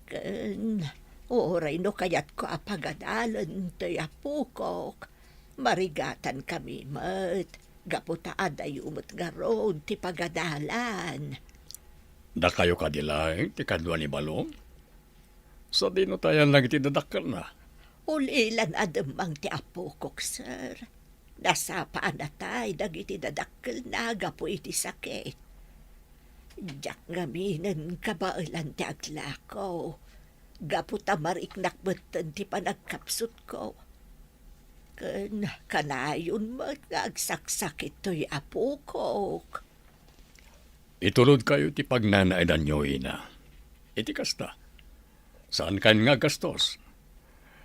Kan, oray no kayat ko apagadalan tayo apukok. Marigatan kami mat. Gaputa aday umot garod ti pagadalan. Da kayo kadilaeng ti kadwa ni Balong? Sa dino tayan lang iti dadakkel na. Ulilan ademang ti apukok, sir. Nasapaan na tayo dagiti dadakkel na gapo iti sakit. Diyak ngaminan kabailan ti aglako. Gaputa mariknak betan ti panagkapsut ko. Kanayon mo agsaksak ito'y apukok. Itulod kayo ti pagnanaidan nyo, ina. Iti kasta. Saan kan nga gastos?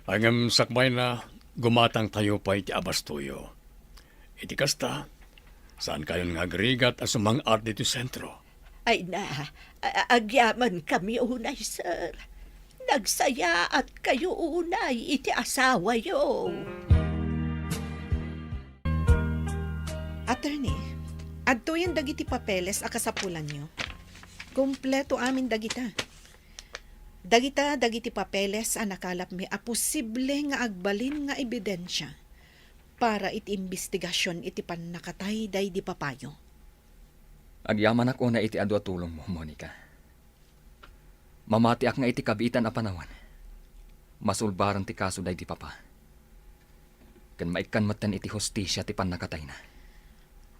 Angam sakbay na gumatang tayo pa iti abastuyo. Iti kasta. Saan kayo nga agrigat as umang art dito sentro? Ay na, agyaman kami unay, sir. Nagsaya at kayo unay iti asawa yo. Attorney, adto yan dagiti papeles a kasapulan nyo. Kompleto amin dagita. Dagiti papeles a nakalap mi a posible nga agbalin nga ebidensya para iti investigasyon iti pannakatay day di papayo. Agyaman ako na iti adu at tulong mo, Monica. Mamati ak nga iti kabitan a panawan. Masulbaran ti kaso day ti papa. Kan maikan matan iti hostisya ti panakatay na.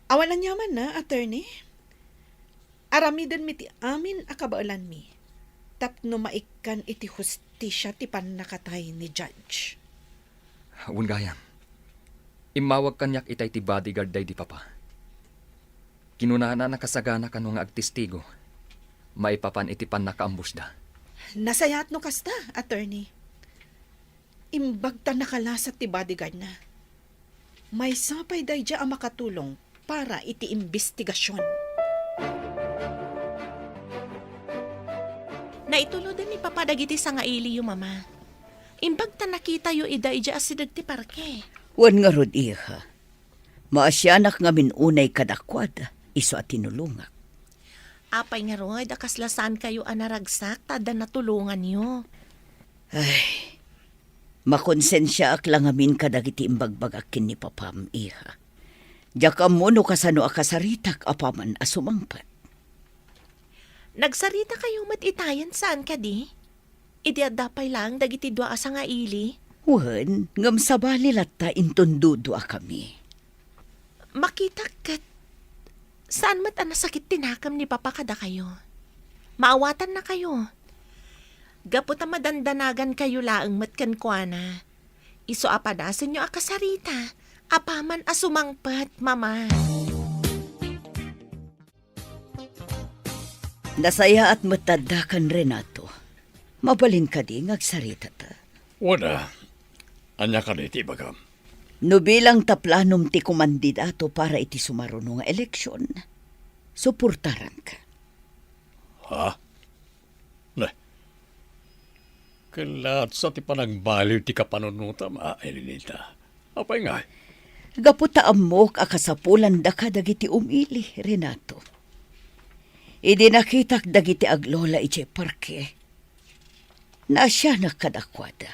Awalan yaman na, attorney. Aramidan mi ti amin akabaalan mi. Tapno maikan iti hustisya ti panakatay ni judge. Awan gayam. Imawag kanyak itay ti bodyguard day di papa. Kinunana nakasagana kano nga agtistigo. Maipapan iti panakaambus da. Nasayat no kasta, attorney. Imbag ta nakalasat ti bodyguard na. May sapay day dya ang makatulong para iti investigasyon. Naitulodan ni Papa dagiti sa nga ili yu, Mama. Imbag ta nakita yu ida ija asidag ti parke. Wan nga rod iha. Maasyanak nga minunay kadakwad, iso at tinulungak. Apay nga roy, dakaslasan kayo anaragsak, tada natulungan yu. Ay, makonsensya ak lang amin kadagiti imbagbagakin ni papam, iha. Jakam mo no kasano akasaritak apaman asumangpat. Nagsarita kayo matitayan saan ka di? Idiadapay lang dagiti dua asa nga ili. Wan, ngam sabali latta intundudo kami. Makita kat, saan mat anasakit tinakam ni Papa kada kayo? Maawatan na kayo. Gapot na madandanagan kayo laang matkan kwa na. Iso apadasan nyo akasarita. Apaman asumangpat, Mama. Nasaya at matadakan Renato. Mabalin ka di ngagsarita ta. Wala. Anya ka na iti bagam. No bilang taplanom ti kumandidato para iti sumaruno nga eleksyon, suportaran ka. Ha? Ne. Kalat sa ti panagbaliw ti kapanunuta, Elenita. Apay nga. Gaputa amok akasapulan da ka dagiti umili, Renato. Idi nakitak dagiti aglola iti parke. Na siya nakadakwada.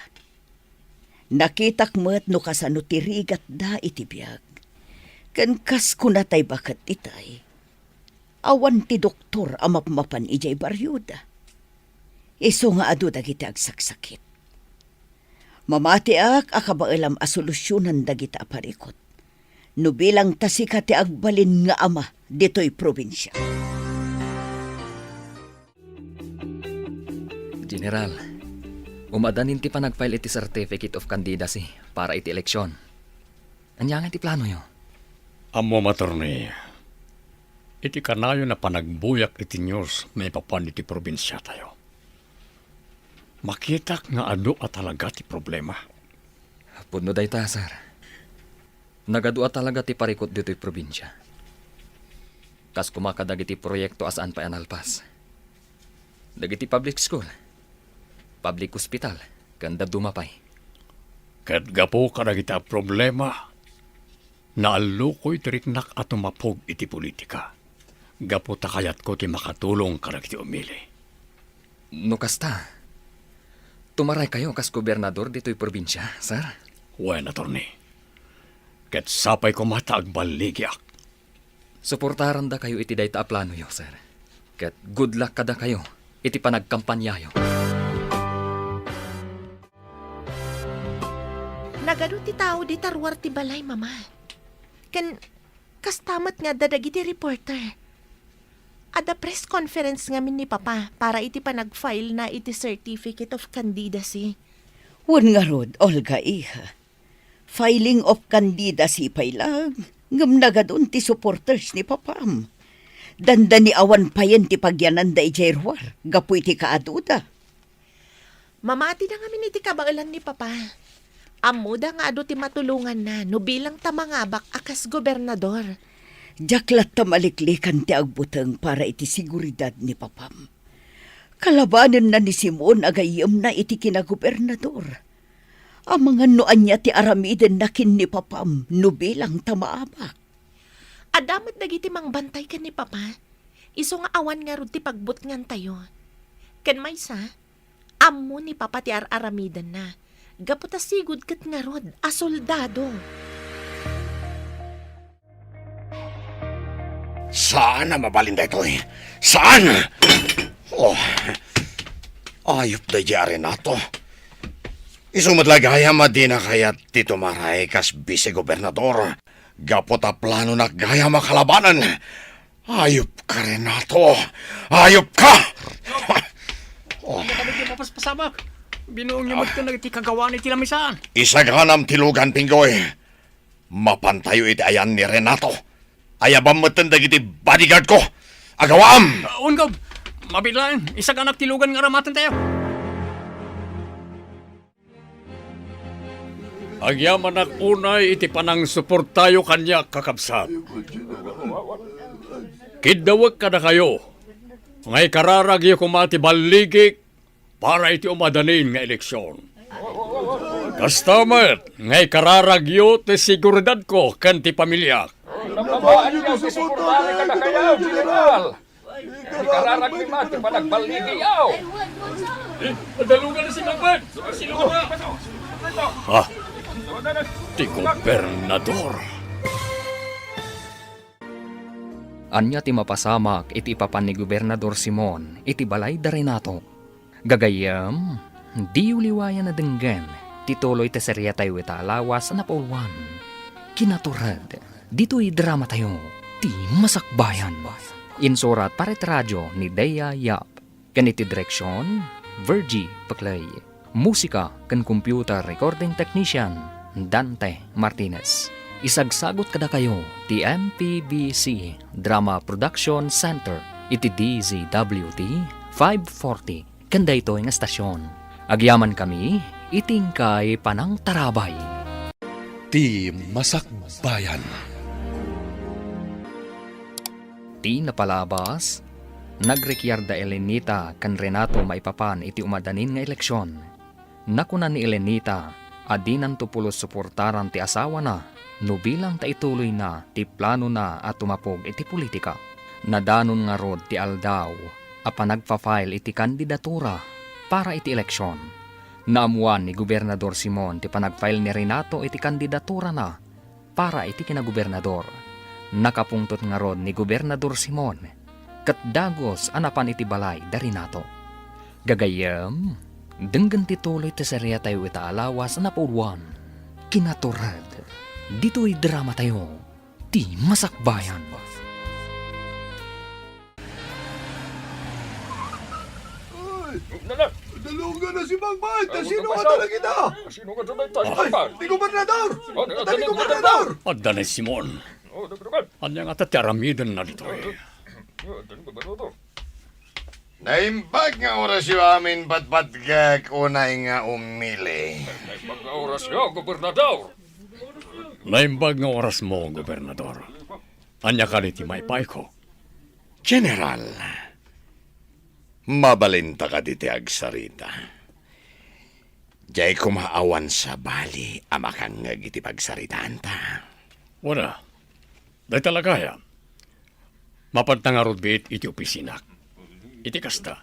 Nakitak mo't no kasano tirigat da iti biyag. Kan kas kunatay bakat itay. Awan ti doktor amapmapan ijay baryuda. Iso nga adu dagiti agsaksakit. Mamati ak akabailam a solusyonan dagiti aparikot. No bilang tasika ti agbalin nga ama dito'y probinsya. General, umadanin ti panagfile iti certificate of candidacy para iti eleksyon. Anyangan ti plano yo? Amo matorni. Iti kanayo na panagbuyak iti news may papan iti probinsya tayo. Makitak nga adu at talaga ti problema. Puno day ta, sir. Nagadua talaga ti parikot dito'y probinsya. Kas kumakadag iti proyekto asaan pa analpas. Dagiti public school, public hospital, ganda dumapay. Kat gapo ka na kita problema, naalukoy tiriknak at umapog iti politika. Gapo takayat ko ti makatulong ka na kiti umili. No kasta, tumaray kayo kas gobernador dito'y probinsya, sir. Wen, attorney. Kat sapay ko mataag baligyak. Suportaran da kayo iti dayta a plano yo, sir. Kat good luck kada kayo iti panagkampanyayo. Nagado ti tao di tarwar ti balay, Mama. Kastamat nga dadagiti reporter. Ada press conference ngamin ni Papa para iti panag-file na iti certificate of candidacy. Wan nga rod, Olga iha. Filing of candidacy pay lang. Ngam nagadun ti supporters ni Papam. Danda ni awan payen ti pagyanan da ijerwar. Gapu iti kaaduda. Mamati na ngamin iti kabailan ni Papa. Amuda nga ado ti matulungan na no bilang tamangabak akas gobernador. Jaklat ta maliklikan ti agbuteng para iti seguridad ni Papam. Kalabanan na ni Simon agayam na iti kinagobernador. Ang mga noan niya ti aramiden na kin ni Papam no bilang tamaabak. Adamat dagiti mangbantay ka ni Papa. Iso nga awan nga rod ti pagbutngan tayo. Ken maysa, ammo ni Papa ti aramidan na. Gaputa sigud ket nga rod a soldado. Saan na mabalinda ito eh? Saan? Oh, ayop da jari na to. Isumadlagaya madina kaya Tito Maray kas vice-gobernador. Gapota plano na gaya makalabanan. Ayop ka rin na to. Ayop ka! Oh. Kami di mapaspasamak. Binuong niyo magto na iti kagawa ni tilamisaan. Isaganam tilugan pinggoy. Mapantayo iti ayan ni Renato. Ayabam matandag iti bodyguard ko. Agawam! Ungob, mabilain. Isag anak tilugan nga ramatan tayo. Agyaman ak unay iti panang suportayo kanya kakabsat. Kidawag ka na kayo. Ngay kararagyo kumati baligik para iti umadanin nga eleksyon. Kastamat, ngay kararagyo ti siguridad ko kan ti pamilya. Nababaan niyo si suportari ka na kayaw, General. Di kararag ni Mati pa nagbaligiyaw. Padalugan na si Magban! Sino ka ba? Ha? Ti gobernador. Anya ti mapasamak iti ipapan ni Gobernador Simon iti balay da Renato. Gagayam, di uliwayan na denggan ti tuloy ti serya tayo ita alawas na pauluan. Kinaturad, dito'y drama tayo, ti masakbayan. Insurat paret radyo ni Dea Yap. Ganiti direksyon, Virgie Paclay. Musika kan computer recording technician, Dante Martinez. Isagsagot kada kayo ti MPBC Drama Production Center iti DZWT 540 kanda ito nga estasyon. Agyaman kami iting kay Panang Tarabay. Ti Masakbayan. Ti napalabas, nagrekyarda Elenita kan Renato maipapan iti umadanin nga eleksyon. Nakuna ni Elenita, adinan tupulos suportaran ti asawa na, no bilang ta ituloy na, ti plano na at tumapog iti politika. Nadanon nga rod ti aldaw, apa nagpa-file iti kandidatura para iti eleksyon. Naamuan ni Gobernador Simon ti panag-file ni Renato iti kandidatura na para iti kinagobernador. Nakapungtot nga rod ni Gobernador Simon, kat dagos anapan iti balay da Renato. Gagayam, denggan ti tuloy ti serya tayo ita alawas na pauluan. Kinaturad, dito'y drama tayo, ti masakbayan. Dalugan na si Magman! Sino ka talaga ito? Sino ka talaga? Di gobernador! Di gobernador! Adda ni Simon. Anya nga tatyaramidan na dito eh. Naimbag nga oras yung amin patpatgag unay nga umili. Mag-auras yo, gobernador. Naimbag nga oras mo, gobernador. Anya ka ni Timaypay ko. General, mabalinta ka diti agsarita. Diyay kumaawan sa bali amakang iti pagsaritaan ta. Wala. Dahil talaga ya. Mapagtangarod bit iti opisinak. Iti kasta.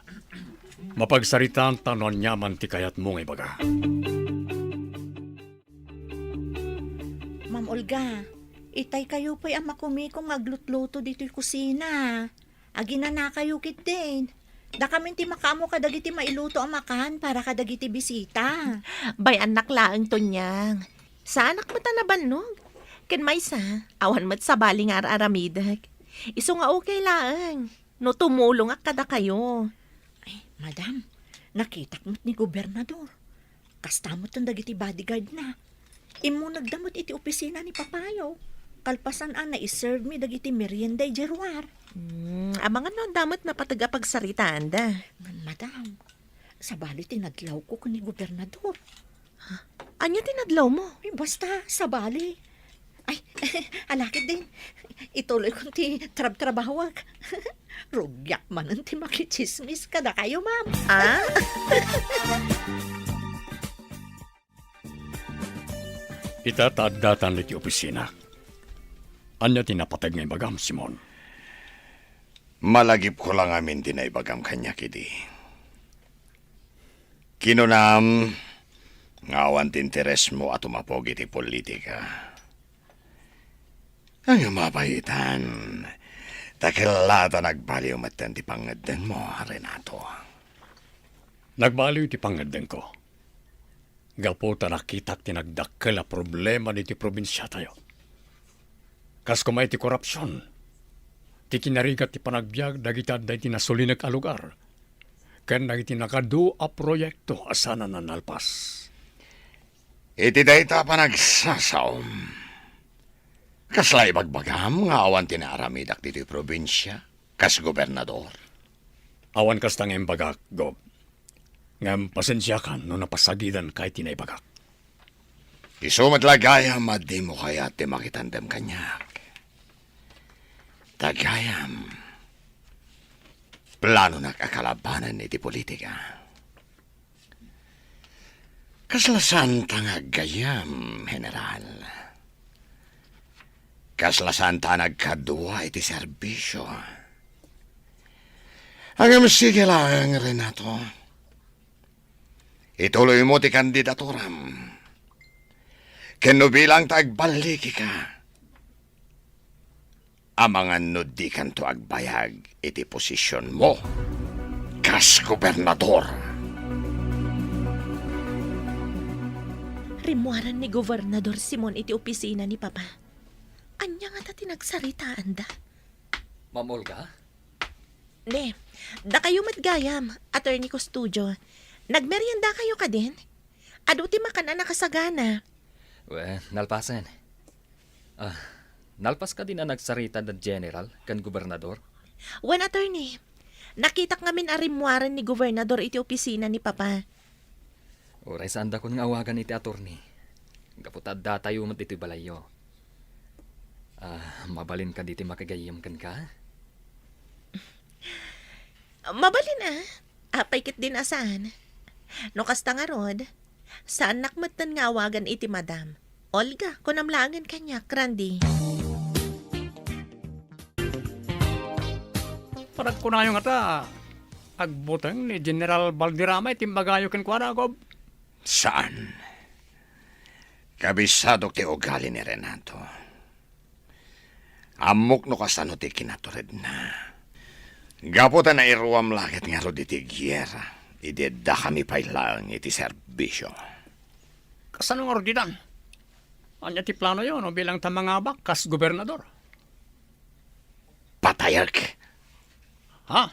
Mapagsaritaan tanon nyaman ti kayat mong ibaga. Ma'am Olga, itay kayo pa'y ang makumikong aglutluto dito'y kusina. Agina na kayo kit din. Da kami ti makamo kadagiti mailuto ang makan para kadagiti bisita. Bay anak laang to niyang. Sa anak mo tanaban no? Ken maysa, awan mat sa baling aramidag. Iso nga okay laang. No tumulong ak kada kayo. Ay, madam, nakitak mo't ni gobernador. Kastamot ang dagiti bodyguard na. Imo nagdamot iti opisina ni Papayo. Kalpasan ang na-serve mi dagiti merienda jerwar. Amangan no damot na patagapagsaritaan da. Madam, sa bali tinadlaw ko ni gobernador. Anya tinadlaw mo? Ay, basta, sa bali. Ay, alakit din. Ituloy kong ti trab-trabawag. Rugyak man ang ti makichismis kada kayo, ma'am. Ah? Itatadatan iti opisina. Anya tinapatag nga ibagam, Simon. Malagip ko lang amin dinaibagam kanya kidi. Kinunam, ngawan tinteres mo at umapog iti politika. Ang mapahitan, Takilata nagbaliw matan ti pangadden mo, Renato. Nagbaliw ti pangadden ko. Gapo ta nakita tinagdakkel a problema ni ti probinsya tayo. Kas kumay ti korupsyon. Ti kinarigat ti panagbiag dagita day ti nasulinag a lugar. Ken dagiti nakadu a proyekto asana na nalpas. Iti dayta pa nagsasaom. Kasla ibagbagam nga awan tinaramidak dito probinsya, kas gobernador. Awan kas tangem bagak, Gob. Ngam pasensya kan no napasagidan kay tinaybagak. Isumat lagayam at di mo kaya ti makitandem kanyak. Tagayam. Plano na kakalabanan iti politika. Kaslasan tangag gayam, General. Kaslasan tanag kadwa iti serbisyo. Hanggang sige lang, Renato. Ituloy mo ti kandidaturam. Keno bilang tagbaliki ka. Amangan no di kanto agbayag iti posisyon mo. Kas gobernador. Rimuaran ni Gobernador Simon iti opisina ni Papa. Anya nga ta tinagsaritaan da? Ma'am Olga? Ne, da kayo matgayam, attorney ko studio. Nagmerienda kayo ka din? Ado ti makana nakasagana. Nalpasan. Nalpas ka din na nagsarita da general kan gobernador? Wen attorney, nakita ngamin arimwaran ni Gobernador iti opisina ni Papa. Oray saan da ko nga awagan iti attorney. Kaputad da tayo mat iti balayo. Mabalin ka diti makagayam kan ka? Mabalin apay kit din asan. No kasta nga rod, saan nakmatan nga awagan iti madam? Olga, kunamlangan kanya, Randy. Parag ko na yung ata, agbutang ni General Valderrama iti magayo ken kuara, Gob. Saan? Kabisado ti ugali ni Renato. Amok no kasano ti kinatured na. Gaputa na iruam lakit nga ro iti gyera. Ideda kami pailang iti serbisyo. Kasano nga rodidan? Anya ti plano yon no, bilang tamangabak kas gobernador. Patayak. Ha?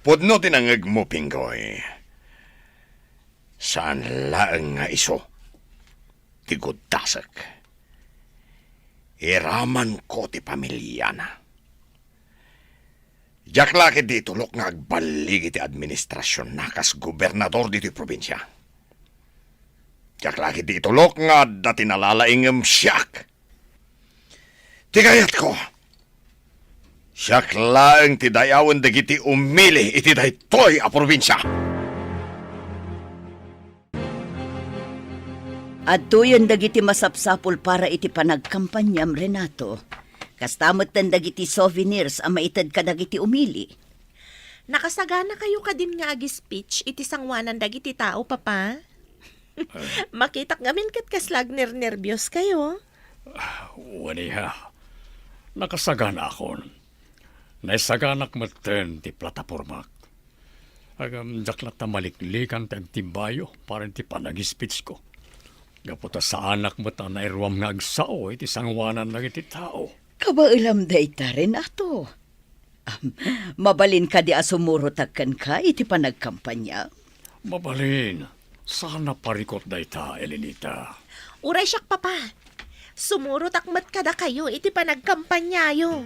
Pudno tinangag mo, Pinggoy. Saan laang nga iso? Tigudasak. Iraman ko ti pamilya na. Diyak laki di tulok nga agbaligi ti administrasyon na kas gobernador dito probinsya. Diyak laki di tulok nga dati nalalaingam siyak. Tigayat ko. Siyak laang ti dayawan dagiti umili iti daytoy a probinsya. At tuyon dagiti masapsapul para iti panagkampanyam, Renato. Kastamot tan dagiti souvenirs ang maitad ka dagiti umili. Nakasagana kayo ka din nga agi speech iti sangwanan dagiti tao, Papa. Makitak ngamin kat kaslag nervyos kayo. Waniha. Nakasagana akon. Naisaganak maten ti platapormak. Agam jaklat na maliklikan tag timbayo para ti panag-speech ko. Gaputa sa anak mo ta na irwam nga agsao iti sangwanan na iti tao. Kabailam dayta, Renato. Mabalin ka di asumurotagkan ka iti panagkampanya. Mabalin. Sana parikot dayta, Elenita. Uray siyak, Papa. Sumuro takmat kada kayo iti panagkampanyayo.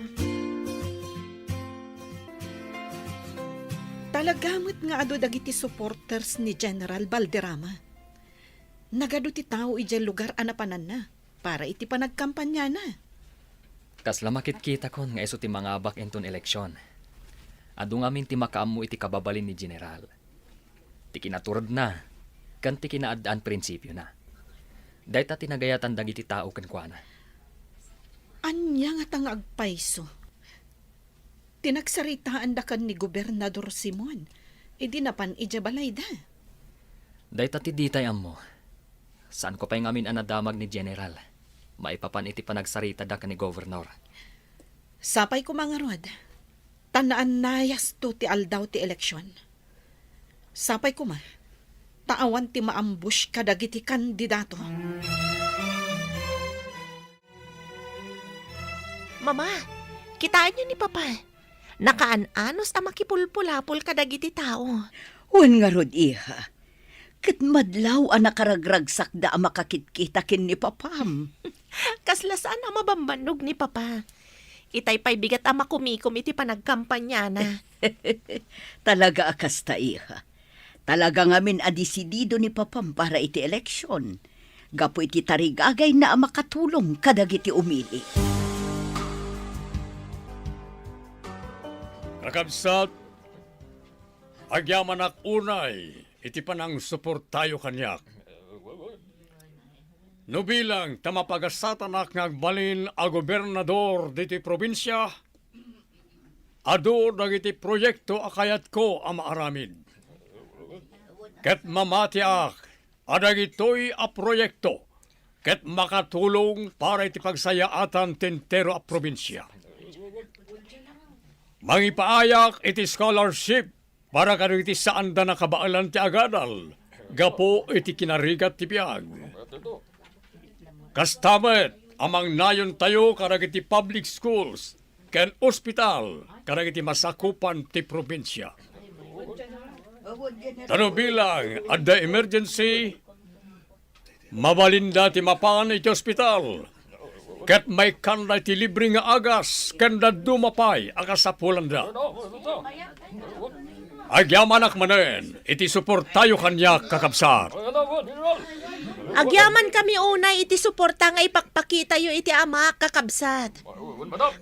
Talagamot nga ado dagiti supporters ni General Valderrama. Nagado ti tao ijay lugar anapanan na para iti panagkampanya na. Kasla makitkita kon nga iso ti mga abak enton eleksyon. Adu ngamin ti makaamu iti kababalin ni General. Ti kinaturod na, kan ti kinaadaan prinsipyo na. Dahit tinagayatan dagiti tao kenkwana. Anya nga tang agpaiso. Tinagsaritaan da kan ni Gobernador Simon. Idi napan ijabalay da. Dahit ti ditay ammo. Saan ko pa yung amin anadamag ni General? Maipapan iti panagsarita da ka ni Governor. Sapay ko mga rod. Tanaan nayas to ti aldaw ti eleksyon. Sapay ko ma, taawan ti maambush kadagiti kandidato. Mama, kitaan niyo ni Papa. Nakaanos a makipulpulapol kadagiti tao. Wan nga rod, iha. Kat madlaw ang nakaragragsak da ang makakitkitakin ni papam. Kaslasaan ang mabambanog ni Papa. Itay pa'y bigat ang makumikom iti panagkampanya na. Talaga akas ta, iha. Talaga ngamin adisidido ni papam para iti eleksyon. Gapo iti tarigagay na ang makatulong kadagiti umili. Kakabsat, agyaman ak unay, iti panang suportayo kanyak. No bilang tamapagasatan ak ngagbalin a gobernador diti probinsya, adu dagiti proyekto akayat ko ang maaramid. Ket mamati ak, adagitoy a proyekto, ket makatulong para iti pagsayaatan tentero a probinsya. Mangipaayak iti scholarship para kadagiti saan da nakabaalan ti agadal, gapo iti kinarigat ti biyag. Kastamet, amang nayon tayo kadagiti public schools, ken ospital, kadagiti masakupan ti probinsya. Tano bilang, adda emergency, mabalinda ti mapan iti ospital, ket may kanda ti libre nga agas, kanda dumapay, akasapulan da. Agyamanak manen, iti suportayo kanya kakabsat. Agyaman kami unay iti suporta nga ipakpakita yo iti ama kakabsat.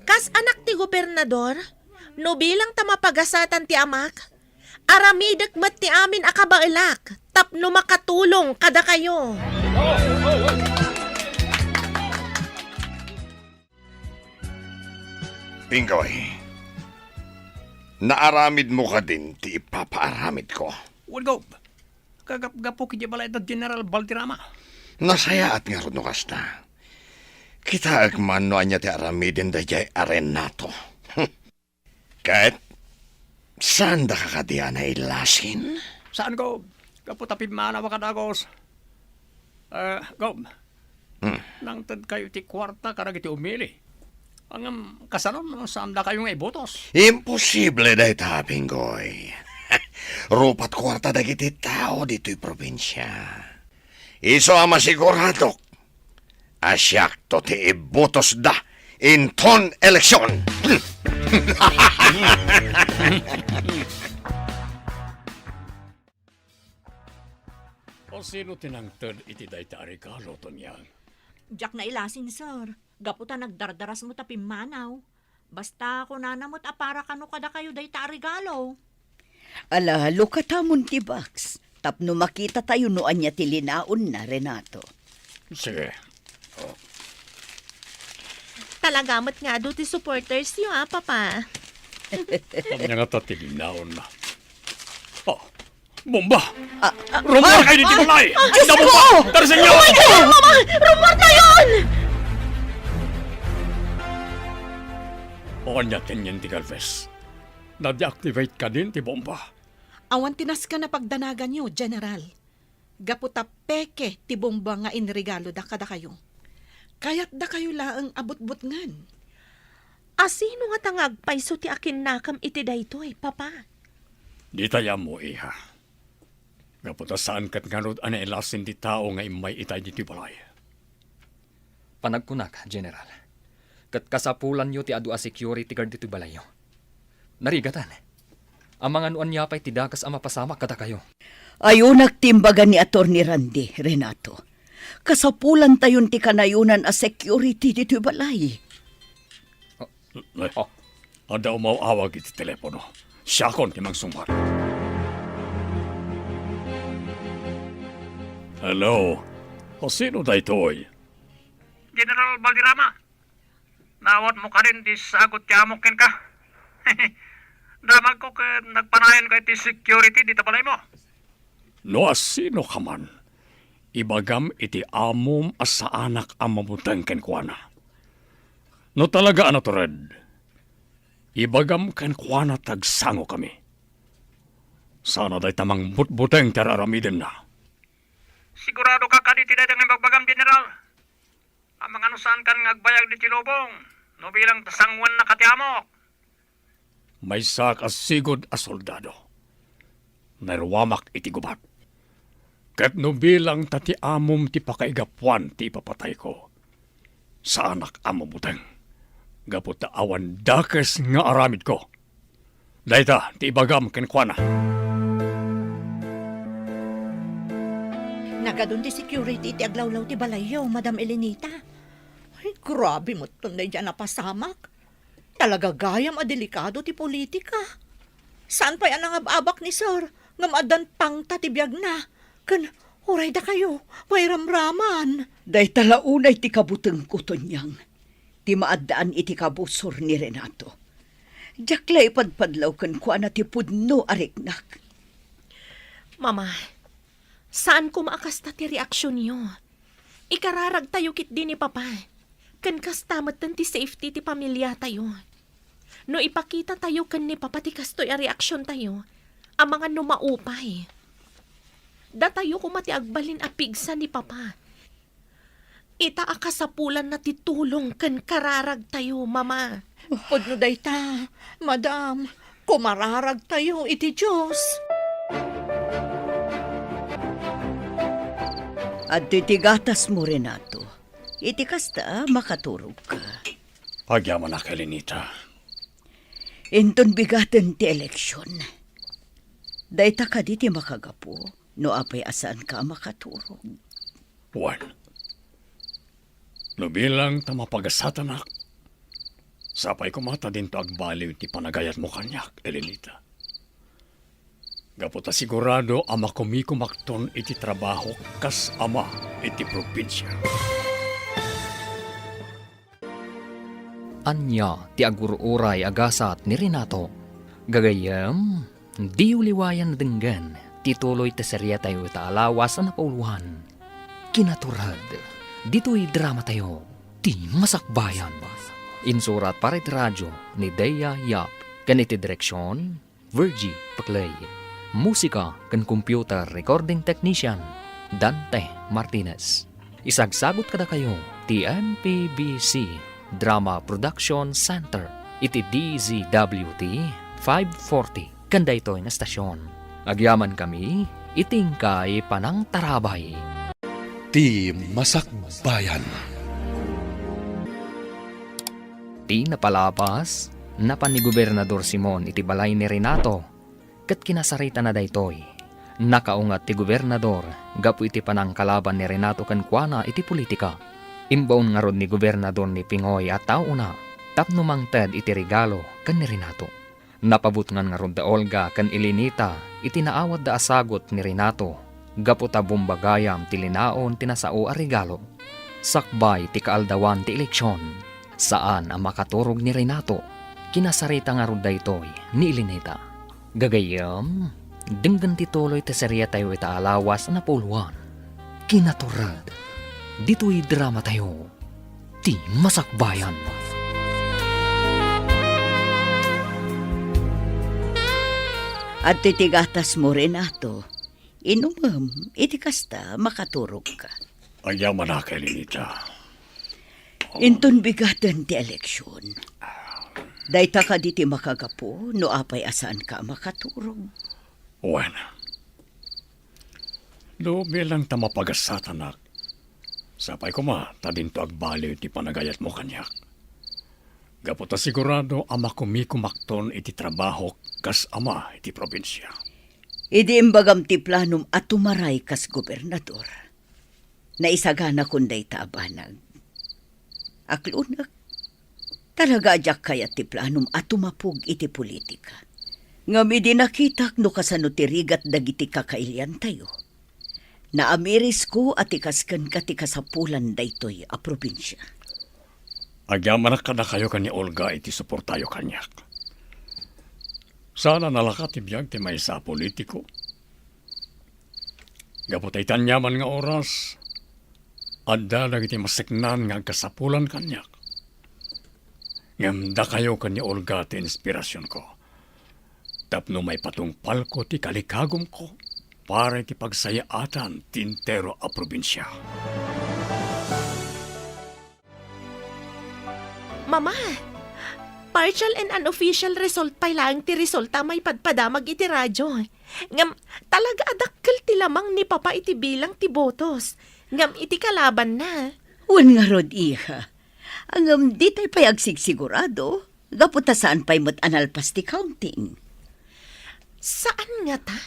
Kas anak ti gobernador, no bilang tamapagasatan ti amak, aramidak met ti amin akabailak, tapno makatulong kada kayo. Pingoy, naaramid mo ka din ti ipapaaramid ko. Walgo, kagap-gapo kiti balay da General Balderrama. Nasaya at nga ron no kasta. Kita agman no anya ti aramidin da jay Renato. Kahit saan da kakadiyan na ilasin? Saan go? Gapo tapid mana wakadagos. Go. Nang tad kayo ti kwarta karag iti umili. Ang kasanon, saan da kayong ibotos? Imposible da ita, Pingoy. Rupat kwarta da kiti tao dito'y probinsya. Iso ang masigurado. Asyak to ti ibotos da in ton eleksyon. O sino tinangtad iti dayta regalo to niyang? Jack na ilasin, sir. Gaputa nagdardaras mo tapim manaw. Basta ako nanamot para kano kada kayo day ta regalo. Ala, lukatamon ti Bax. Tapno makita tayo noan niya tilinaon na, Renato. Sige. Talagamot nga do ti supporters yo Papa. Kanya nga tatilinaon na. Oh, bomba! Rumor kayo dito balay! Ay, na bomba! Tarasin niyo! Mama! Rumor na yun! O kanya tinyan ti Galvez. Na-deactivate ka din ti bomba. Awan tinas ka na pagdanagan nyo, General. Gaputa peke ti bomba nga inregalo da kada kayo. Kaya't da kayo laang abot-bot ngan. Asino nga tangagpayso ti akin nakam iti daytoy, Papa? Di taya mo, iha. Gaputa saan kat nga rod ana elasin di tao nga imay itay di ti balay. Panagkunak, General. Kat kasapulan nyo ti adu a security guard dito balayo. Narigatan. Ang mga nuan niya pa'y tidakas ang mapasamak kada kayo. Ayaw nagtimbagan ni Atty. Randy, Renato. Kasapulan tayon ti kanayunan a security dito balay. Ada umawawag iti telepono. Siya kon ti magsumar. Hello? O sino da ito'y? General Balderrama, nawat mo ka rin di sagot yamokin ka. Damag ko ka nagpanayan ka ti security dito palay mo. No, sino ka man? Ibagam iti amom as sa anak ang mamutang kenkwana. No talaga ano to red? ibagam kan kuana tagsango kami. Sana day tamang butbuteng teraramiden na. Sigurado ka kaditi na dengan magbagam, General. Ang mga nusan kan ngagbayag di Tilobong, no bilang tasangwan na katiamok. May sak asigod a soldado. Narwamak iti gubat. Kat no bilang tati amom ti pakaigapuan ti papatay ko. Sa anak amo buteng. Gapot ta awan dakes nga aramid ko. Dayta ti ibagam ken kuana. Nagadun ti security ti aglawlaw ti balayaw, Madam Elenita. Ay, grabe mo tunay dyan napasamak. Talaga gayam a delikado ti politika. Saan pa yan ang ababak ni Sir? Ngamadan pang tatibiyag na. Kan, oray da kayo, may ramraman. Day talaunay ti kabuteng ko tonyang. Ti maadaan iti kabusor ni Renato. Jakla ipadpadlaw kan kuana ti pudno ariknak. Mama, saan ko maakasta ti reaksyon niyo? Ikararag tayo kit din ni Papa. Kan kastamatan ti safety ti pamilya tayo. No ipakita tayo kan ni Papa ti kastoy a reaksyon tayo, ang mga numaupay. Da tayo kumati agbalin a pigsa ni Papa. Ita akasapulan na titulong kan kararag tayo, Mama. Pudno day ta, Madam, kumararag tayo iti Diyos. At titigatas mo, Renato. Iti kasta makaturog ka. Pagyaman na kay Lenita. Inton bigaten ti eleksyon. Dayta ka di ti makagapo, no apay asaan ka makaturog. Juan. No bilang tamapagasatak. Sapay kumata din to agbaliw ti panagayat mo kanyak, Elenita. Gapota sigurado ama kumikumakton iti trabaho kas ama iti probinsya. Anya ti agururay agasat ni Renato. Gagayam, di uliwayan na denggan, tituloy ta serya tayo itaalawas na napauluhan. Kinaturad, dito'y drama tayo, ti masakbayan. Insurat para iti radyo ni Deya Yap, kaniti direksyon, Virgie Paclay. Musika kan computer recording technician, Dante Martinez. Isagsagot kada kayo, ti MPBC Drama Production Center, iti DZWT 540, kanda ito nga stasyon. Agyaman kami, itingkay panang tarabay. Ti Masakbayan. Ti napalapas, napan ni Gobernador Simon iti balay ni Renato, kat kinasarita na daytoy. Nakaungat ti Gobernador, gapu iti panang kalaban ni Renato kan kuana iti politika. Imbaon nga rod ni Gobernador ni Pingoy at tao na, tapno mangted iti regalo kan ni Renato. Napabut nga rod da Olga kan Elenita, iti naawad da asagot ni Renato, gapu ta bumbagayam ti linaon tinasao a regalo. Sakbay ti kaaldawan ti eleksyon, saan ang makaturog ni Renato, kinasarita nga rod daytoy ni Elenita. Gagayam, denggan tituloy ti serya tayo itaalawas na puluhan. Kinaturad, dito'y drama tayo, ti masakbayan. At titigatas mo, Renato. Inumam, iti kasta makaturog ka. Agyaman na kay Lenita. Inton bigaten ti eleksyon. Dayta ka di ti makagapo, no apay asaan ka makaturog. Juan. Do bilang tamapagasatak. Sapay ko tadin to agbaliw ti panagayat mo kanyak. Gapota sigurado ama kumikumakton iti trabaho kas ama iti probinsya. Idi imbagam ti planum at tumaray kas gobernador. Naisagana kunday taabanag. Aklunak, talaga ajak kayat ti planum at tumapog iti politika. Ngam idi nakitak no kasano ti rigat dagiti kakailian tayo. Naamiris ko at ikaskan ka ti kasapulan daytoy a probinsya. Agyaman na kada kayo kanya Olga iti suportayo kanyak. Sana nalakat ibiyag ti may sa politiko. Gapotay tanyaman nga oras, adda dagiti masiknan nga kasapulan kanyak. Ngamda kayo kanya Olga ti inspirasyon ko. Tapno may patungpal ko ti kalikagom ko para ti pagsayaatan ti intero a probinsya. Mama, partial and unofficial result pa lang ti resulta may padpadamag iti radyo. Ngam, talaga adakkel ti lamang ni Papa iti bilang ti botos. Ngam iti kalaban na. Wan nga rod, iha. Ang di tayo pa'y agsigsigurado. Gaputa saan pa'y mat analpas ti counting. Saan nga ta?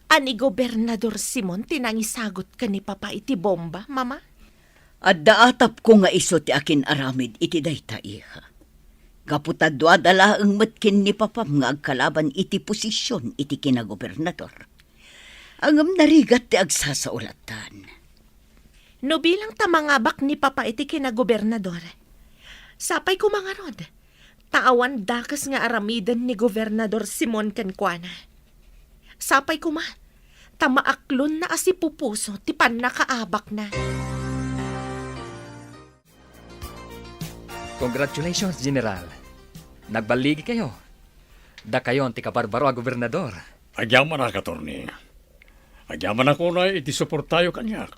Ani Gobernador Simon tinangisagot ka ni Papa iti bomba, Mama? At daatap ko nga iso ti akin aramid iti dayta, iha. Gaputa duadala ang matkin ni Papam nga agkalaban iti posisyon iti kinagobernador. Angam narigat ti agsasaulatan. No bilang tamangabak ni Papa iti kinagobernador, sapay ko mga rod, taawan dakas nga aramidan ni Gobernador Simon Cancana. Sapay ko ma, tamaaklon na asipupuso ti pan nakaabak na. Congratulations, General. Nagbaligi kayo. Da kayon ti kabarbaro a gobernador. Agyaman na, Katorni. Agyaman ako na iti suportayo kanyak.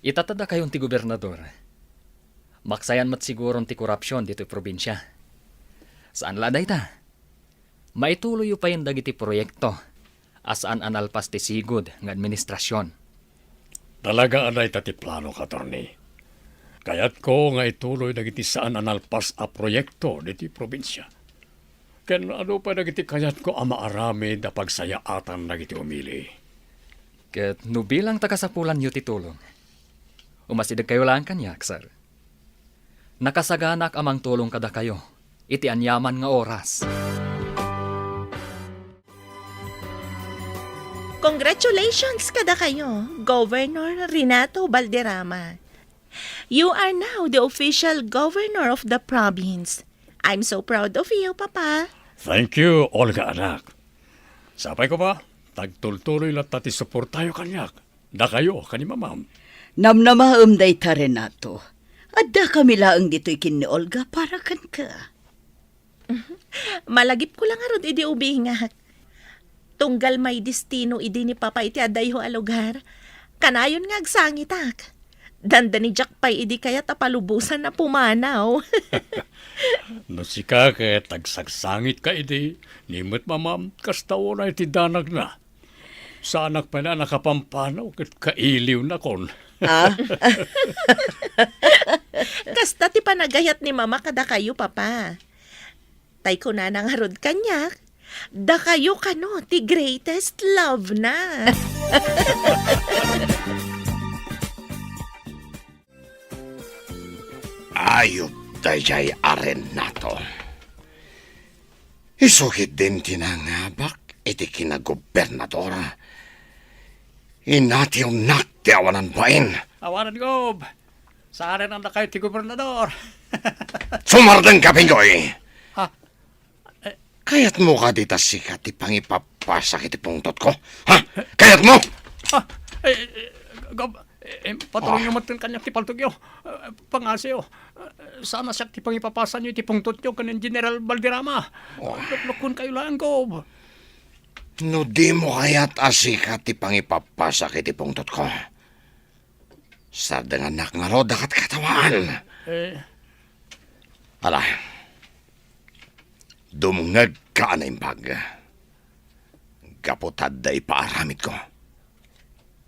Itatada kayon ti gobernador. Maksayan mat siguron ti korupsyon dito probinsya. Saan laday ta? Maituloy pa yung dagiti proyekto. Asaan analpas ti sigud ng administrasyon. Talaga anay tati plano, Katorni. Kayat ko nga ituloy dagiti saan analpas a proyekto diti probinsya. Ken ano pa dagiti kayat ko ama arami da pagsayaatan dagiti umili. Ket no bilang tagasapulan yu ti tulong. Umasidag kayo lang kanyak, sir. Nakasaganak amang tulong kada kayo. Iti anyaman nga oras. Congratulations kada kayo, Governor Renato Valderrama. You are now the official governor of the province. I'm so proud of you, Papa. Thank you, Olga anak. Sapay ko ba? Tagtultuloy lang tati support tayo kanyak. Da kayo, kani mamam. Namnamaam day ta, Renato. Adda kami laang dito'y kin ni Olga para kan ka. Malagip ko lang arod idi ubingak. Tunggal may destino idi ni Papa iti aday ho a lugar. Kanayon nga agsangitak. Danda ni Jack pay idi kaya tapalubusan na pumanaw. No si kake, tagsagsangit ka idi. Nimot mamam, kastawo na iti danag na. Sa anak pa na nakapampanaw, kat kailiw na kon. Kasta ti panagayat ni Mama kada kayo, Papa. Tay ko na nangarod kanyak. Da kayo kano, ti greatest love na. Ayop dayay Arenato. Isukit din tinangabak iti kinagobernadora. Inatiw nakti awanan pain. Awanan, Gob. Saan ang kayo ti gobernador? Sumardeng ka, Pingoy. Ha? Kayat mo ka dita sikat ti pangipapasak iti pungtot ko? Ha? Kayat mo? Ha? Gob, patuloy nyo matun kanyak ti paltugyo. Pangasyo. Sana siya ti pangipapasan nyo ti pungtot nyo kanin General Valderrama. Luklukun kayo lang, Gob. No di mo kayat asikat ti pangipapasak iti pungtot ko. Sa danganak nga ro dakat katawaan. Ala, dumungag ka na impag. Kaputad da ipaaramid ko.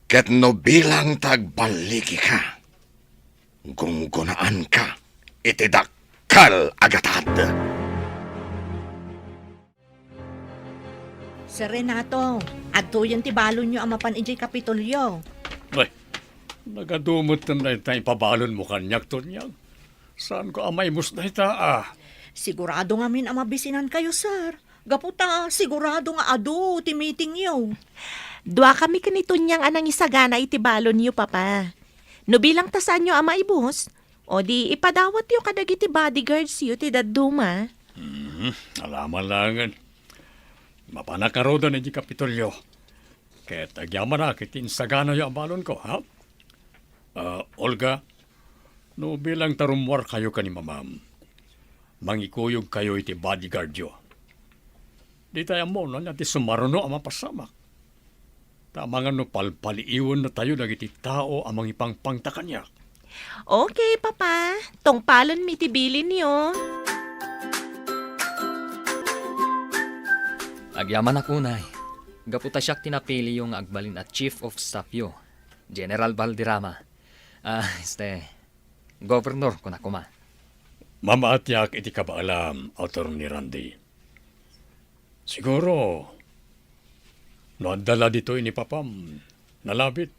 Ket no bilang tagbaliki ka, gunggunaan ka, iti dakkal agatad. Sir Renato, adto yan ti balon nyo ang mapan ijay Kapitolyo. Ay, nagadumot na tayo pabalon mo kanyak to niyang. Saan ko amay mus na ita Sigurado nga min ang mabisinan kayo, sir. Gaputa, sigurado nga ado, ti meeting yo. Dua kami kanito niyang anang isagana iti balon niyo, Papa. No bilang tasan nyo ama ibus, o di ipadawat yo kadagiti bodyguards yo ti daduma. Alaman langan. Mapanakaroda na di Kapitolyo. Kaya tagyaman na kitin sagana yung balon ko, ha? Olga, no bilang tarumwar kayo ka ni mamam. mangikuyog kayo iti bodyguard yo. Di tayo mo na niya ti sumaruno ang mapasamak. Tamangan no palpaliiwan na tayo dagiti tao amang ipangpangta kanya. Okay, Papa. Tong palon mitibilin niyo. Agyaman ako, Nay. Gaputa siyak tinapili yung agbalin at Chief of Staff yo, General Valderrama. Governor ko na kuma. Mamaatyak iti kabaalam, Attorney Randy. Siguro, noandala dito ini papam, nalabit,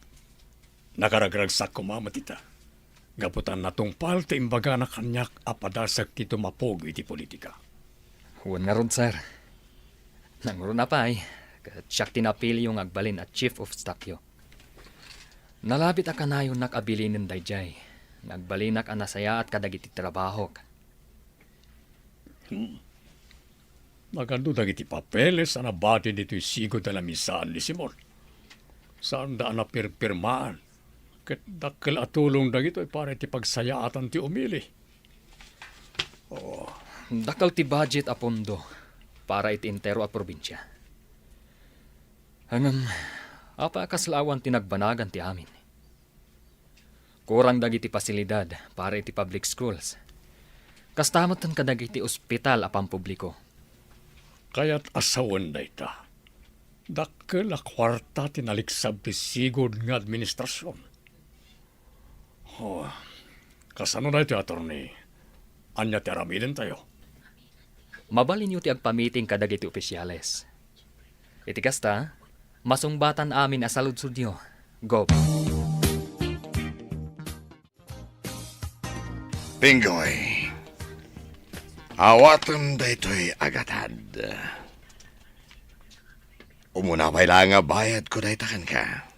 nakaragragsak ko mamatita. Gaputan natungpal ti imbaga na kanyak apadasak ti tumapog iti politika. Huwag nga ron, sir. Nanguro na pa kat siyak tinapili yung agbalin at Chief of Staff yo. Nalabit ka na yung nakabilinin dayjay. Nagbalinak ang nasaya at kadagiti trabaho. Magando dagiti papeles na nabati dito sigo dala misaan ni Simon. Saan daan na pirpirmaan? Kat dakkel atulong dagito para ti pagsayaatan ti umili. Dakal ti budget a pondo para iti intero a probinsya. Hangam, apa kaslawan tinagbanagan ti amin. Kurang dagiti pasilidad para iti public schools. Kastamot tan kadagiti ospital a pampubliko. Kaya't asawan na ita. Dakkel a kwarta tinaliksab ti sigod nga administrasyon. Kasano na iti attorney? Anya ti aramiden tayo. Mabalin yu ti agpamiting kadagiti opisyales. Iti kasta, masungbatan amin asaludsud nyo. Go. Pingoy, awatan da ito'y agatad. Umuna pa'y nga bayad ko da itakan ka.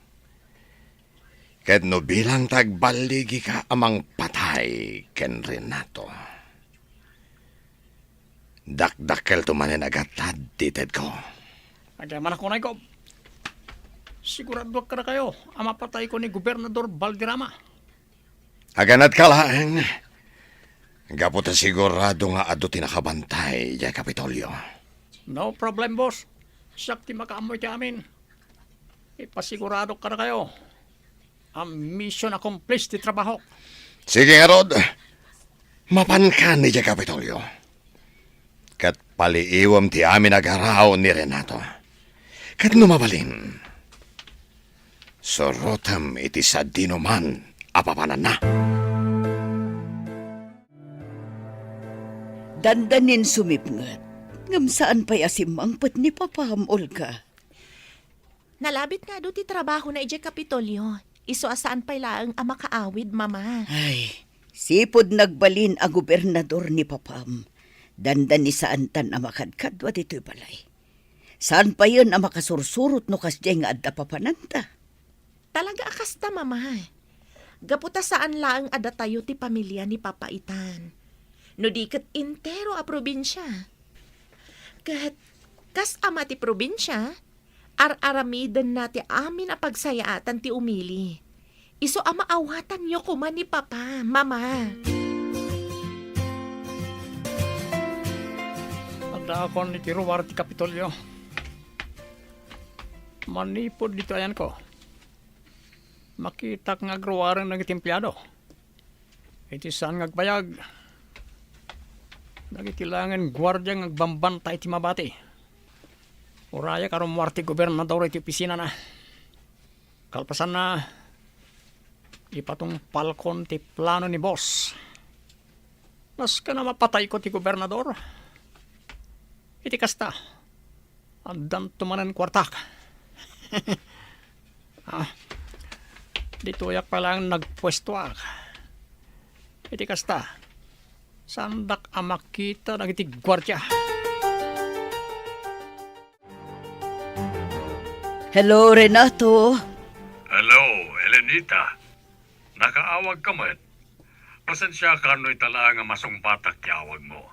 Ket no bilang tagbaligi ka amang patay ken Renato. Dakdakkel tumanin agatad tited ko. Agyaman ako na ikaw. Sigurado ka na kayo, ang mapatay ko ni Gobernador Valderrama. Aganat ka lang. Gaputa sigurado nga ado tinakabantay ya Kapitolyo. No problem, boss. Siyak ti makaamoy ti amin. Ipasigurado ka na kayo. Ang mission accomplished ti trabaho. Sige nga, Rod. Mapankan ni ya Kapitolyo. Kat paliiwam ti amin agaraw ni Renato. Kat numabalin. Sorotam iti sa dinuman apapanan na. Dandanin sumipngat. Ngam saan pa'y asimangpet ni Papam, Olga? Nalabit nga do ti trabaho na ije Kapitolyo. Iso asaan pa'y laang ang makaawid, Mama. Ay, sipod nagbalin ang gobernador ni Papam. Dandan ni saan tan ang makadkadwa dito'y balay. Saan pa yun ang makasursurot no kasjay nga adda papananta? Talaga akasta, Mama. Gaputa saan laang ada tayo ti pamilya ni Papaitan. No di kat intero a probinsya. Kat kas ama ti probinsya, ar-aramidan na ti amin a pagsayaatan ti umili. Iso ama awatan nyo kuman ni Papa, Mama. Tanda ako ni Tiruwar ti Kapitolyo. Manipod dito ayan ko. Makita nga agruwarang ng itimplado. Iti saan ngagbayag. Nagitilangan gwardiya ng agbambantay ti mabati. Uraya karong muarti gobernador iti opisina na. Kalpasan na ipatong palkon ti plano ni boss. Nas ka na mapatay ko ti gobernador. Iti kasta. Andan tumanan kwartak. Dito yak palang nagpwesto ak. Iti kasta. Sandak amakita ng iti gwardya. Hello, Renato. Hello, Elenita. Nakaawag ka man. Pasensya ka no itala nga masungbatak yawag mo.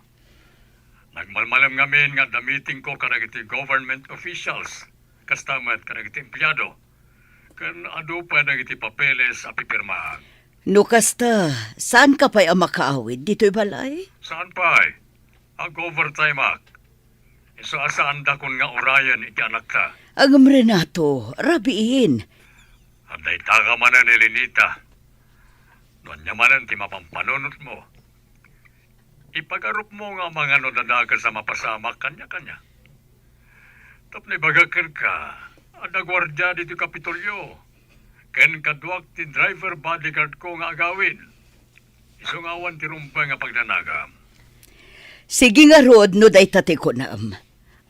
Nagmalmalam ngamin nga damiting ko karagiti government officials. Kastamat karagiti empleyado. Kan ado pa nagiti papeles a pipirmahan. No kasta, saan ka pa'y ang makaawid dito'y balay? Saan pa Ang overtime ak. Isaasaan da kun nga orayan iti anak ta. Agam Renato, rabiin. Anday taga manan ni Lenita. Doon niya manan ti mapampanunot mo. Ipagarup mo nga mga nodadaga sa mapasamak kanya-kanya. Tapos bagakan ka, ada gwardya dito Kapitolyo. Ken kaduak ti driver bodyguard ko nga agawin. Isungawan ti rumpay nga pagnanagam. Sige nga rod, no day tate ko naam.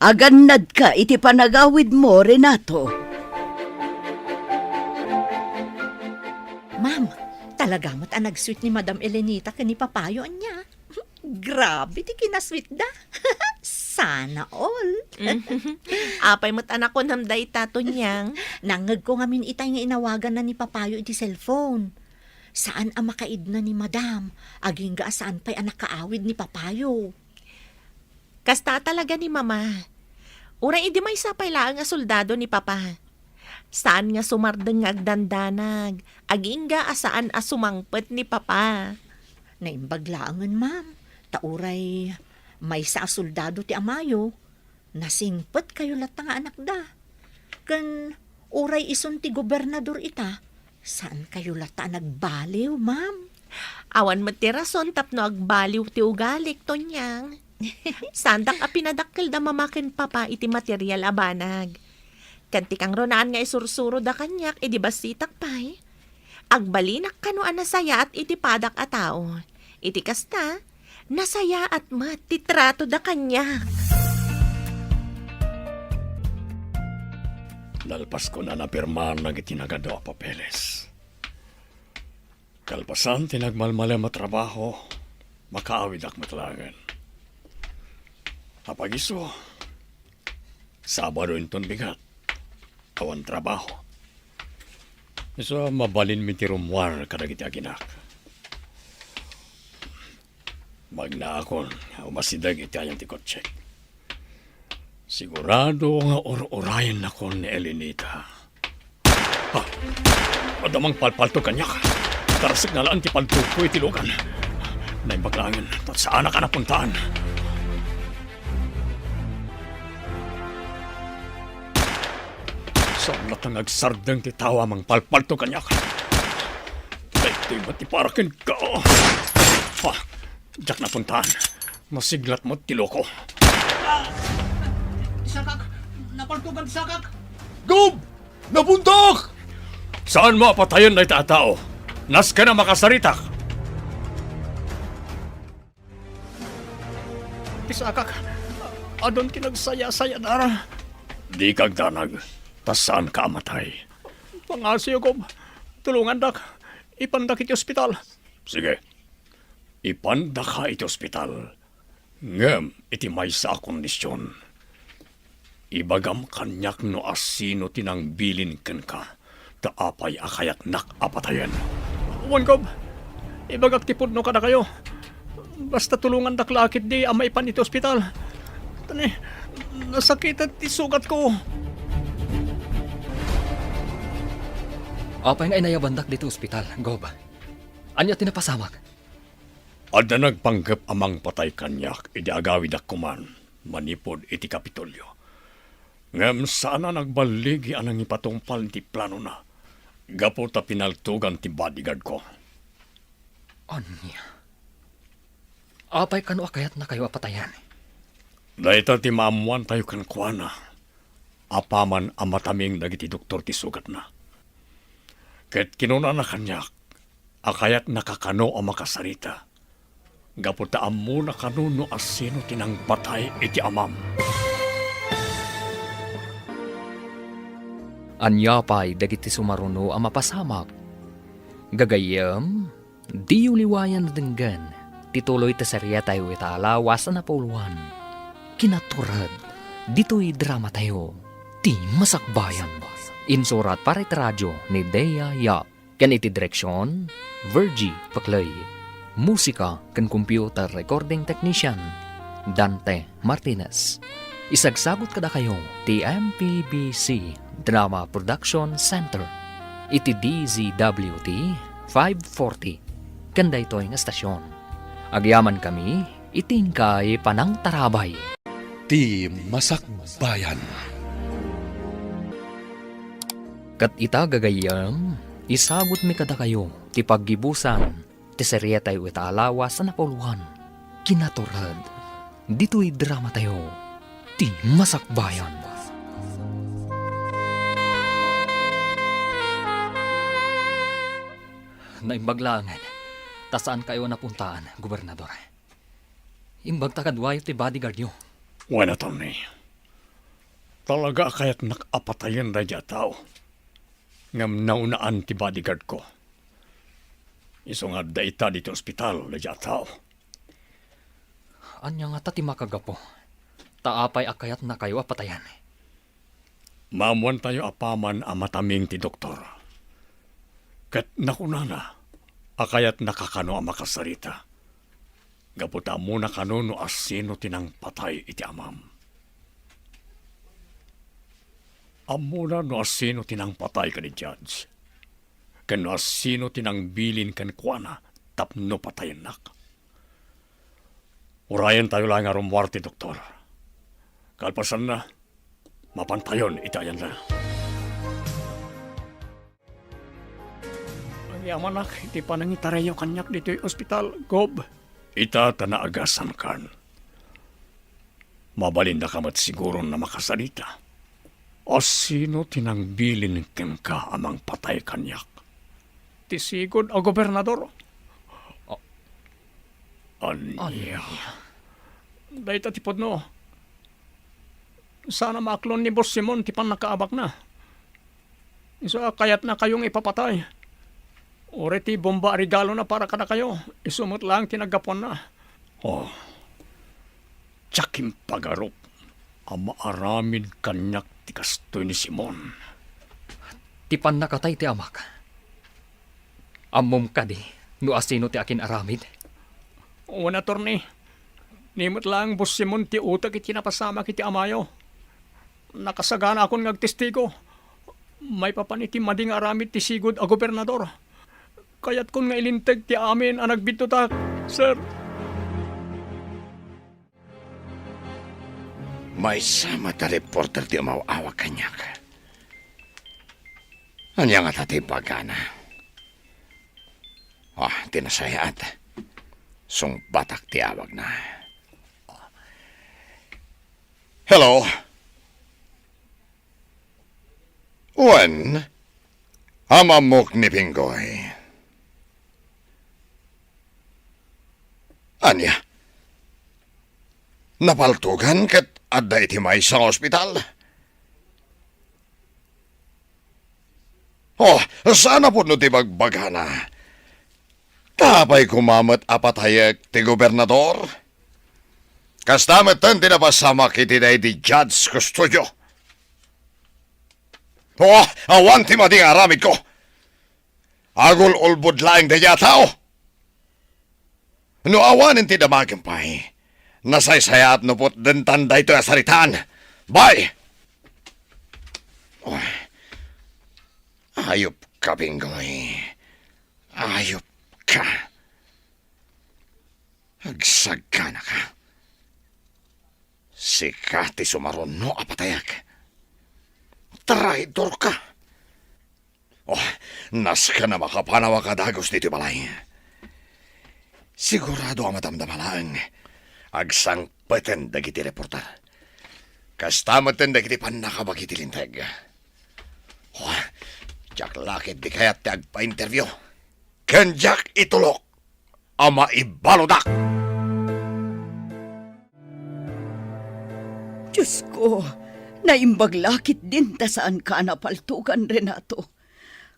Agannad ka iti panagawid mo, Renato. Ma'am, talaga mo't ang nag-sweet ni Madam Elenita kani papayo niya. Grabe, di kinasweet da. Sana all. Apay mo't anak ko namday tato niyang. Nangag ko ngamin itay nga inawagan na ni papayo iti cellphone. Saan ang makaid na ni Madam? Aging ga saan pa'y anak kaawid ni papayo. Kasta talaga ni Mama. Uray idi may sapay laang nga soldado ni Papa. Saan nga sumardeng nga agdandanag? Aging ga asaan asumangpet ni Papa. Naimbaglaangan, ma'am. Tauray, may sa soldado ti amayo. Nasingpet kayo lata nga anak da. Kan uray ison ti gobernador ita. Saan kayo lata nagbaliw, ma'am? Awan mo ti rason tapno agbaliw ti ugalik to niyang. Sandak a pinadakkel da mamaken Papa iti material abanag. Kanti kang ronaan nga isursuro da kanyak iti basitak pay. Agbalinak kano nasaya at iti padak a tao. Iti kasta, nasaya at titrato da kanyak. Lalpas ko na napirmahan na itinagado a papeles. Kalpasan tinagmalmalem at trabaho, makaawid ak matlangan. Apagiso, Sabado inton bigat, awan trabaho. So, mabalin mi ti rumwar kadagiti aginak. Magna akon, umasidag iti ayang ti kotsek. Sigurado nga or-orayan ako ni Elenita. Ha! Madamang palpalto kanyak. Tarasig na laan ti paltuko iti lugan. Naibaglangan, at saan ka napuntaan? Saan natang agsardang ti tawa mang palpalto kanyak. Ito'y matiparakin ka. Ha! Diyak napuntaan. Masiglat mo tiloko. Sakak, napaltugan sakak. Gob! Napuntak! Saan mo apatayan na itatao? Nas ka na makasaritak. Isakak, adon kinagsaya-saya dara. Di kag danag. Tas saan ka amatay? Pangasyo ko, tulungan dak. Ipandak iti ospital. Sige. Ipanda ka iti ospital. Ngem, iti may sa kondisyon. Ibagam kanyak no asino tinang bilin ken ka. Taapay akayat nak apatayan. Wan ko, ibagak tipod no kada kayo. Basta tulungan dak lakit di amay pan iti ospital. Tani, nasakit at isugat ko. Apay nga inayabandak dito ospital, Gob. Anya tinapasamak? Ada nagpanggap amang patay kanyak, iti agawid akuman, manipod iti Kapitolyo. Ngem sana nagbaligi anang ipatungpal ti plano na. Gapo ta pinaltugan ti bodyguard ko. Anya? Apay kano akayat na kayo apatayan? Dahita ti maamuan tayo kan kuana. Apaman amataming dagiti doktor ti sugat na. Ket kinuna na kanyak, akayat nakakano ang makasarita. Gaputa amu na kanuno asino tinang patay iti amam. Anyapay dagiti sumaruno ang mapasamak. Gagayam, di uliwayan na denggan. Tituloy ta serya tayo italawas na napuluan. Kinaturad, dito'y drama tayo. Ti Masakbayan. Insurat para iti radyo ni Dea Yap. Kan iti direksyon, Virgie Paklay. Musika kan computer recording technician, Dante Martinez. Isagsagot kada kayo ti MPBC Drama Production Center. Iti DZWT 540. Kanda ito ang estasyon. Agyaman kami, itingkay panang tarabay. Ti Masakbayan. Kat ita gagayam, isagot mi kada kayo, ti paggibusan, ti serye tayo italawas sa napuluhan. Kinaturad, dito'y drama tayo, ti Masakbayan. Naimbaglangan, tasaan kayo napuntaan, gobernador? Imbag takadwayo ti bodyguard nyo. Wala, Tony. Talaga kaya't nakapatayan na dya tao. Ngam naunaan ti bodyguard ko. Isungad da ita dito ospital na dya tao. Anya nga ta ti makagapo. Taapay akayat na kayo apatayan. Mamuan tayo apaman a mataming ti doktor. Kat nakunana, akayat nakakano ang makasarita. Gaputa muna kano no asino tinang patay iti amam. Amuna no asino tinang patay ka ni Judge. Kano asino tinang bilin kan kuana tapno patayin nak. Urayan tayo lang nga rumwarte, doktor. Kalpasan na, mapantayon itayan na. Ang yaman nak, iti pa nangitarayo kanyak dito'y ospital, Gob. Ita tanaagasan kan. Mabalinda ka mat siguro na makasalita. O sino tinangbilin ken ka amang patay kanyak? Tisigod o gobernador? Anya. Dahil tatipod no. Sana maklon ni Boss Simon tipan nakaabak na. Isa kayat na kayong ipapatay. Oreti bomba regalo na para kada kayo. Isumot lang tinagapon na. Oh. Tsakim pagarop. Ang maaramid kanyak ti kastoy ni Simon. Tipan nakatay ti amak. Amom ka di, no asino ti akin aramid. Una, Torni. Nimot lang, Boss Simon, ti utak iti napasama kiti amayo. Nakasagana akong nagtestigo. May papaniti mading aramid ti sigod a gobernador. Kaya't kung nga ilintag ti amin ang nagbitutak, sir. May sama ta reporter ti umawawa kanyak. Anya nga tati pagana. Tinasayat. Sung batak ti awag na. Hello? Wen? Hamamok ni Pinggoy. Anya? Napaltugan kat adda iti may sa ospital? Sana po no ti bagbagana. Tapay kumamat apatayag ti gobernador. Kastamet tan tinapasamak iti day di Judge Custodio. Awan ti mading aramid ko. Agul ulbud laing daya tao. No awanin ti damagimpay. Nasaysayat no pot den tanday to asaritan. Bye! Ayop ka, Pinggoy. Ayop ka. Agsagana ka. Sikati sumaron no apatayak. Traidor ka. Nas ka na makapanawa ka dagos dito balay. Sigurado ang matamdamalang. Agsang peten dagiti reporter. Kastamatan dagiti panakabagiti lintag. Jack lakit di kayat ti agpa-interview. Ken Jack itulok. Ama ibalodak. Diyos ko, naimbaglakit din ta saan ka napaltugan, Renato.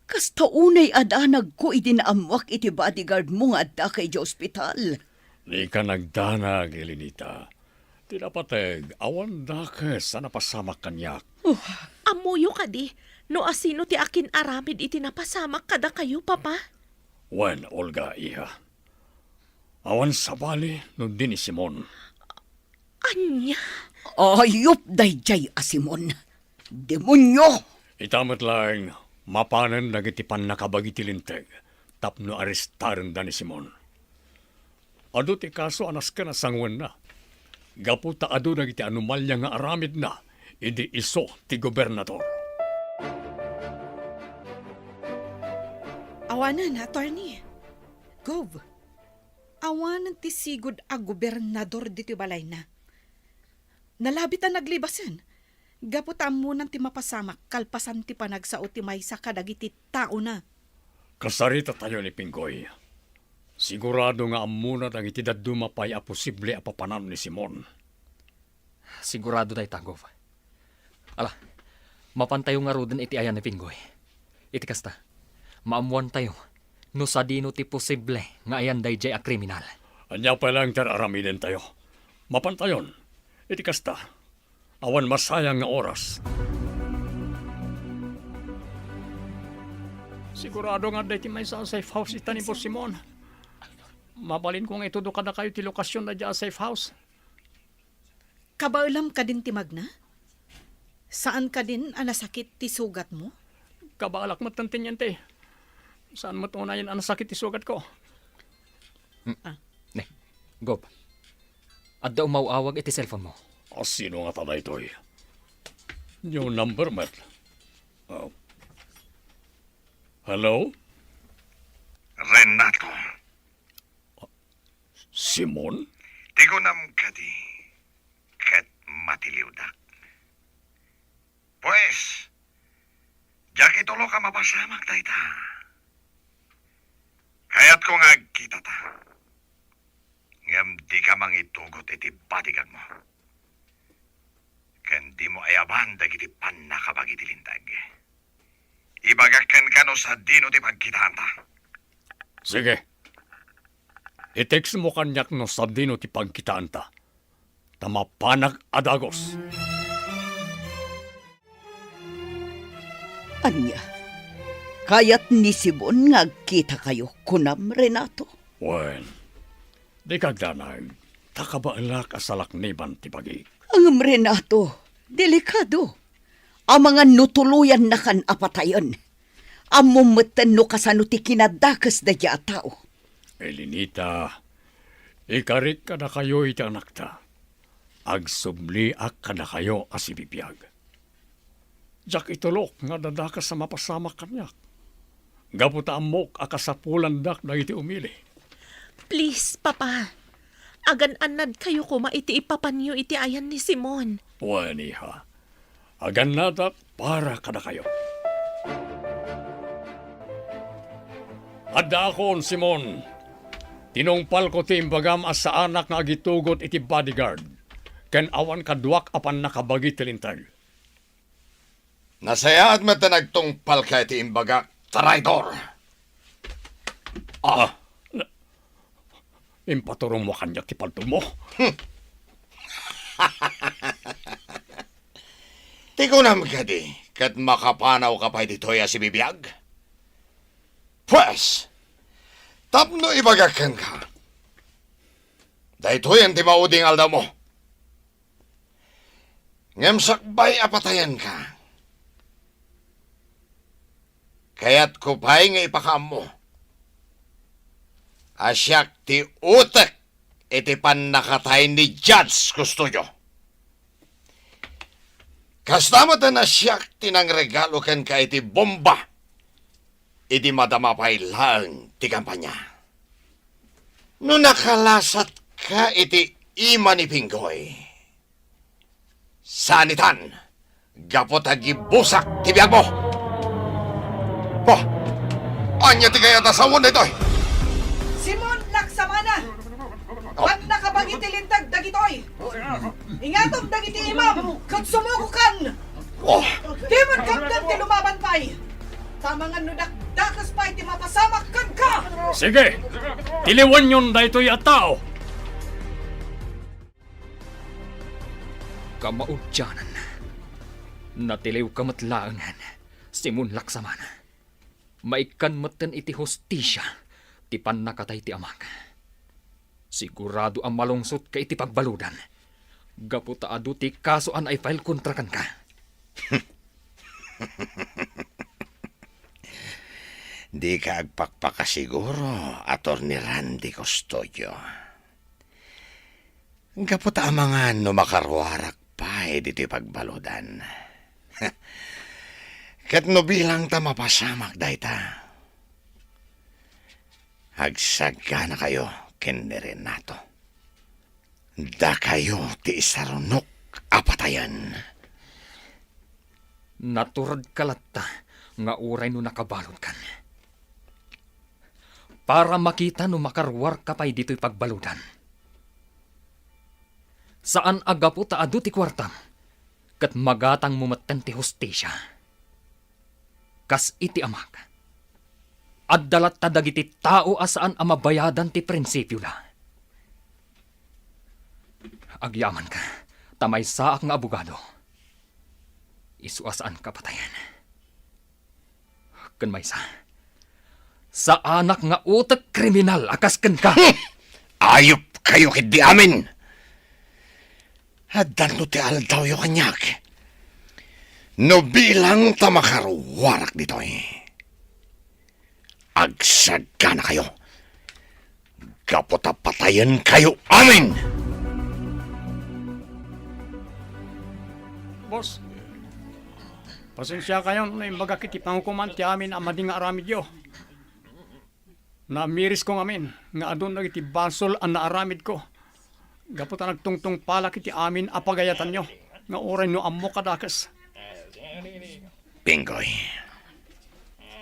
Kasta unay adanag ko idinamwak iti bodyguard mo nga adda kay di ospital. Di ka nagdanag, Elenita. Tinapateg, awan da ka sa napasamak kanyak. Amuyo ka di, no asino ti akin aramid iti napasamak kada kayo, Papa? Wen, Olga, iha. Awan sa bali, no din ni Simon. Anya? Ayop dayjay asimon. Demonyo! Itamat lang, mapanan nagitipan nakabagiti linteg. Tapno arestaran da ni Simon. Ado ti kaso anas ka na sangwan na. Gaputa ado na iti anomalya nga aramid na, idi iso ti gobernador. Awanan, attorney. Gov, awanan ti sigud a gobernador dito balay na. Nalabit ang naglibasan. Gaputaan mo ti mapasamak, kalpasan ti panagsao ti maysa kadagiti tao na. Kasarita tayo ni Pinggoy. Sigurado nga amunat ang itidad dumapay a posible a papanan ni Simon. Sigurado day tagov. Ala, mapantayo nga rodin iti ayan ni Pinggoy. Iti kasta, maamuan tayo, no sa dino ti posible nga ayan day jay a kriminal. Anya pa lang aramiden tayo. Mapantayon, iti kasta, awan masayang nga oras. Sigurado nga day ti may sa safe house ita ni Boss Simon. Mabalin kung itudo ka na kayo ti lokasyon na dyan safe house. Kabaulam ka din ti Magna? Saan ka din anasakit ti sugat mo? Kabalak mo tantin yan te. Saan mo tunayan ang sakit ti sugat ko? Ne, Gob. Adda umawawag iti cellphone mo. Sino nga tada ito'y? Yung number, Matt. Hello? Renato, Simon? tigunam ka di, kat matiliwdak. Pues, jak itulo ka mapasamak dayta. Kaya't ko nga kita ta. Ngam di ka mangitugot iti batigan mo. Kan di mo ayaban dagiti panakabag iti lintag. Ibagakan ka no sa dino ti pagkitaan ta. Sige. I-text mo kanyak no sa dino ti pagkitaan ta. Tamapanag adagos. Anya, kayat ni Simon nga kita kayo kunam, Renato. Wen, di kagdanag, takabaalak asalak niban ti pagi. Ang Renato, delikado. Ang mga nutuluyan na kan apatayon. Amumatan no kasano ti kinadakas da dya tao. Elinita, ikarit ka na kayo iti anak ta. Agsubli-ak ka na kayo asibibiyag. Jak itulok nga dadakas sa mapasamak kanyak. Gaputa amok akasapulan dak na iti umili. Please, Papa. Agan-anad kayo kuma iti ipapanyo iti ayan ni Simon. Waniha, agan nadak para ka na kayo. Adda akon, Simon. Tinungpal ko ti imbagam as sa anak nga agitugot iti bodyguard. Ken awan kaduak apan nakabagi tilintag. Nasaya at matanagtungpal ka iti imbaga, traidor. Impaturong mo kanyak ti paltog mo. Tigunam ka di, kat makapanaw ka pa dito'y asibibiyag. Pues, tapno ibagakan ka. Dahito'y ang timauding aldaw mo. Ngam sakbay apatayan ka. Kaya't kupay nga ipakam mo. Asyak ti utek iti panakatay ni Judge Custodio. Kastamot na asyak tinang regalo ken ka iti bomba. Iti madamapay lang ti kampanya. No nakalasat ka iti ima ni Pinggoy. Sanitan, gapot agibusak ti biyag mo. Anya ti kaya tasawon na ito. Simon, laksamana! Pag nakabagi tilintag dagitoy! Ingatom dagiti imam, kat sumukukan! Timon kapdan ti lumaban pa'y! Tamang ano dakdakas pa'y ti mapasamak kan ka! Sige, tiliwan yun da ito'y atao. Kamaudyanan. Natiliw kamatlaangan. Simon Laksamana. Maikan matan iti hostisya, ti panakatay ti amang. Sigurado ang malungsot ka iti pagbaludan. Gaputa adu ti kasuan ay file kontra kan ka. Di ka agpakpakasiguro, Atty. Randy Custodio. Gaputa ang mga no makarwarak pa dito'y pagbaludan. Kat no bilang ta mapasamak dayta. Hagsaga na kayo, kini Renato. Da kayo ti isarunok apatayan. Naturad kalatta nga uray no nakabalon kan. Para makita no makarwar ka pa'y dito'y pagbaludan. Saan agapo ta adu ti kwartam, kat magatang mumaten ti hostesya. Kas iti amak, at dalat ta dagiti tao asaan amabayadan ti prinsipyo la. Agyaman ka, tamay saak nga abogado. Isuasaan ka patayan. Kan may sa anak nga utak kriminal akas kan ka. Ayop kayo kidi amin. Haddan no ti aldaw yo kanyak. No bilang ta makarwarak dito Agsaga na kayo. Gaputa patayan kayo amin. Boss, pasensya kayo na imbaga kiti pangkuman ti amin amadi nga aramid yo. Namiris ko ngamin, nga adun na iti basol ang naaramid ko. Gaputa nagtungtong pala kiti amin apagayatan nyo, nga oray no ammo kadakas. Pingoy.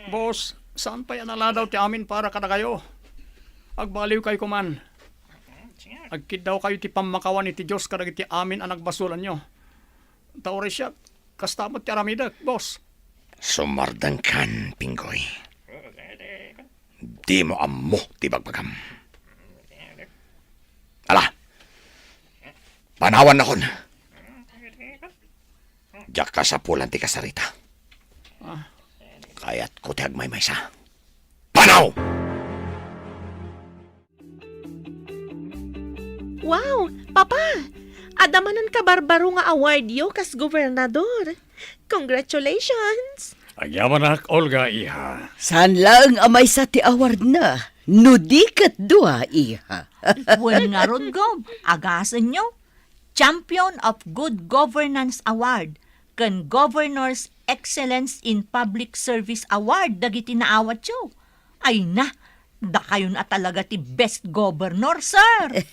Boss, saan pa yan aladaw ti amin para kada kayo? Agbaliw kayo kuman. Agkid daw kayo ti pamakawan iti Diyos kadag iti amin ang nagbasulan nyo. Taore siya, kastamot ti aramidak, boss. Sumardang kan, Pingoy. Di mo ammo ti bagbagam. Ala, panawan na kon. Diyak ka sa pulan ti kasarita. Kaya't ko ti agmay-may sa. Panaw! Wow, Papa! Adamanan ka barbaro nga award yo kas gobernador. Congratulations! Agyaman nak, Olga, iha. Saan lang amay sa ti award na? Nudikat dua, iha. Wen nga ron, Gob. Agasan nyo. Champion of Good Governance Award kan Governor's Excellence in Public Service Award dagiti naawat yo. Ay na, da kayo na talaga ti best governor, sir.